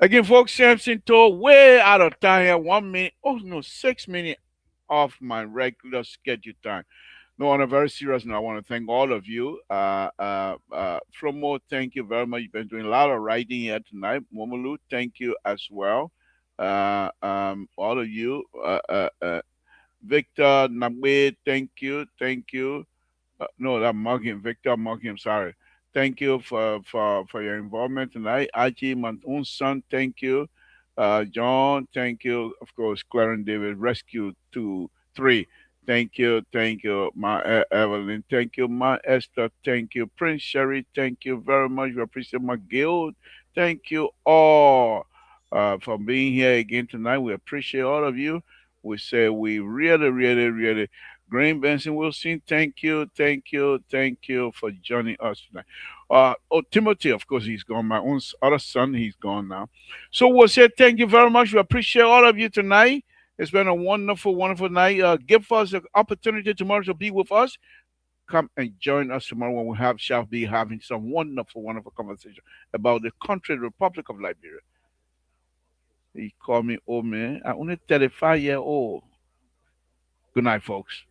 Again, folks, Samson told way out of time here. 1 minute. Oh no, 6 minutes off my regular schedule time. No, on a very serious note, I want to thank all of you. Flomo, thank you very much. You've been doing a lot of writing here tonight. Momolu, thank you as well. All of you. Victor Nagwe, thank you. No, that Morgan, Victor Morgan, sorry. Thank you for your involvement tonight. Aji, my own son, thank you. John, thank you. Of course, Clarence David, Rescue 2, 3. Thank you. My Evelyn, thank you. My Esther, thank you. Prince Sherry, thank you very much. We appreciate my guild. Thank you all for being here again tonight. We appreciate all of you. We say we really, Graham Benson Wilson, thank you for joining us tonight. Timothy, of course, he's gone. My own other son, he's gone now. So we'll say thank you very much. We appreciate all of you tonight. It's been a wonderful night. Give us an opportunity tomorrow to be with us. Come and join us tomorrow when we shall be having some wonderful conversation about the country, the Republic of Liberia. He called me old man. I'm only 35-year-old. Good night, folks.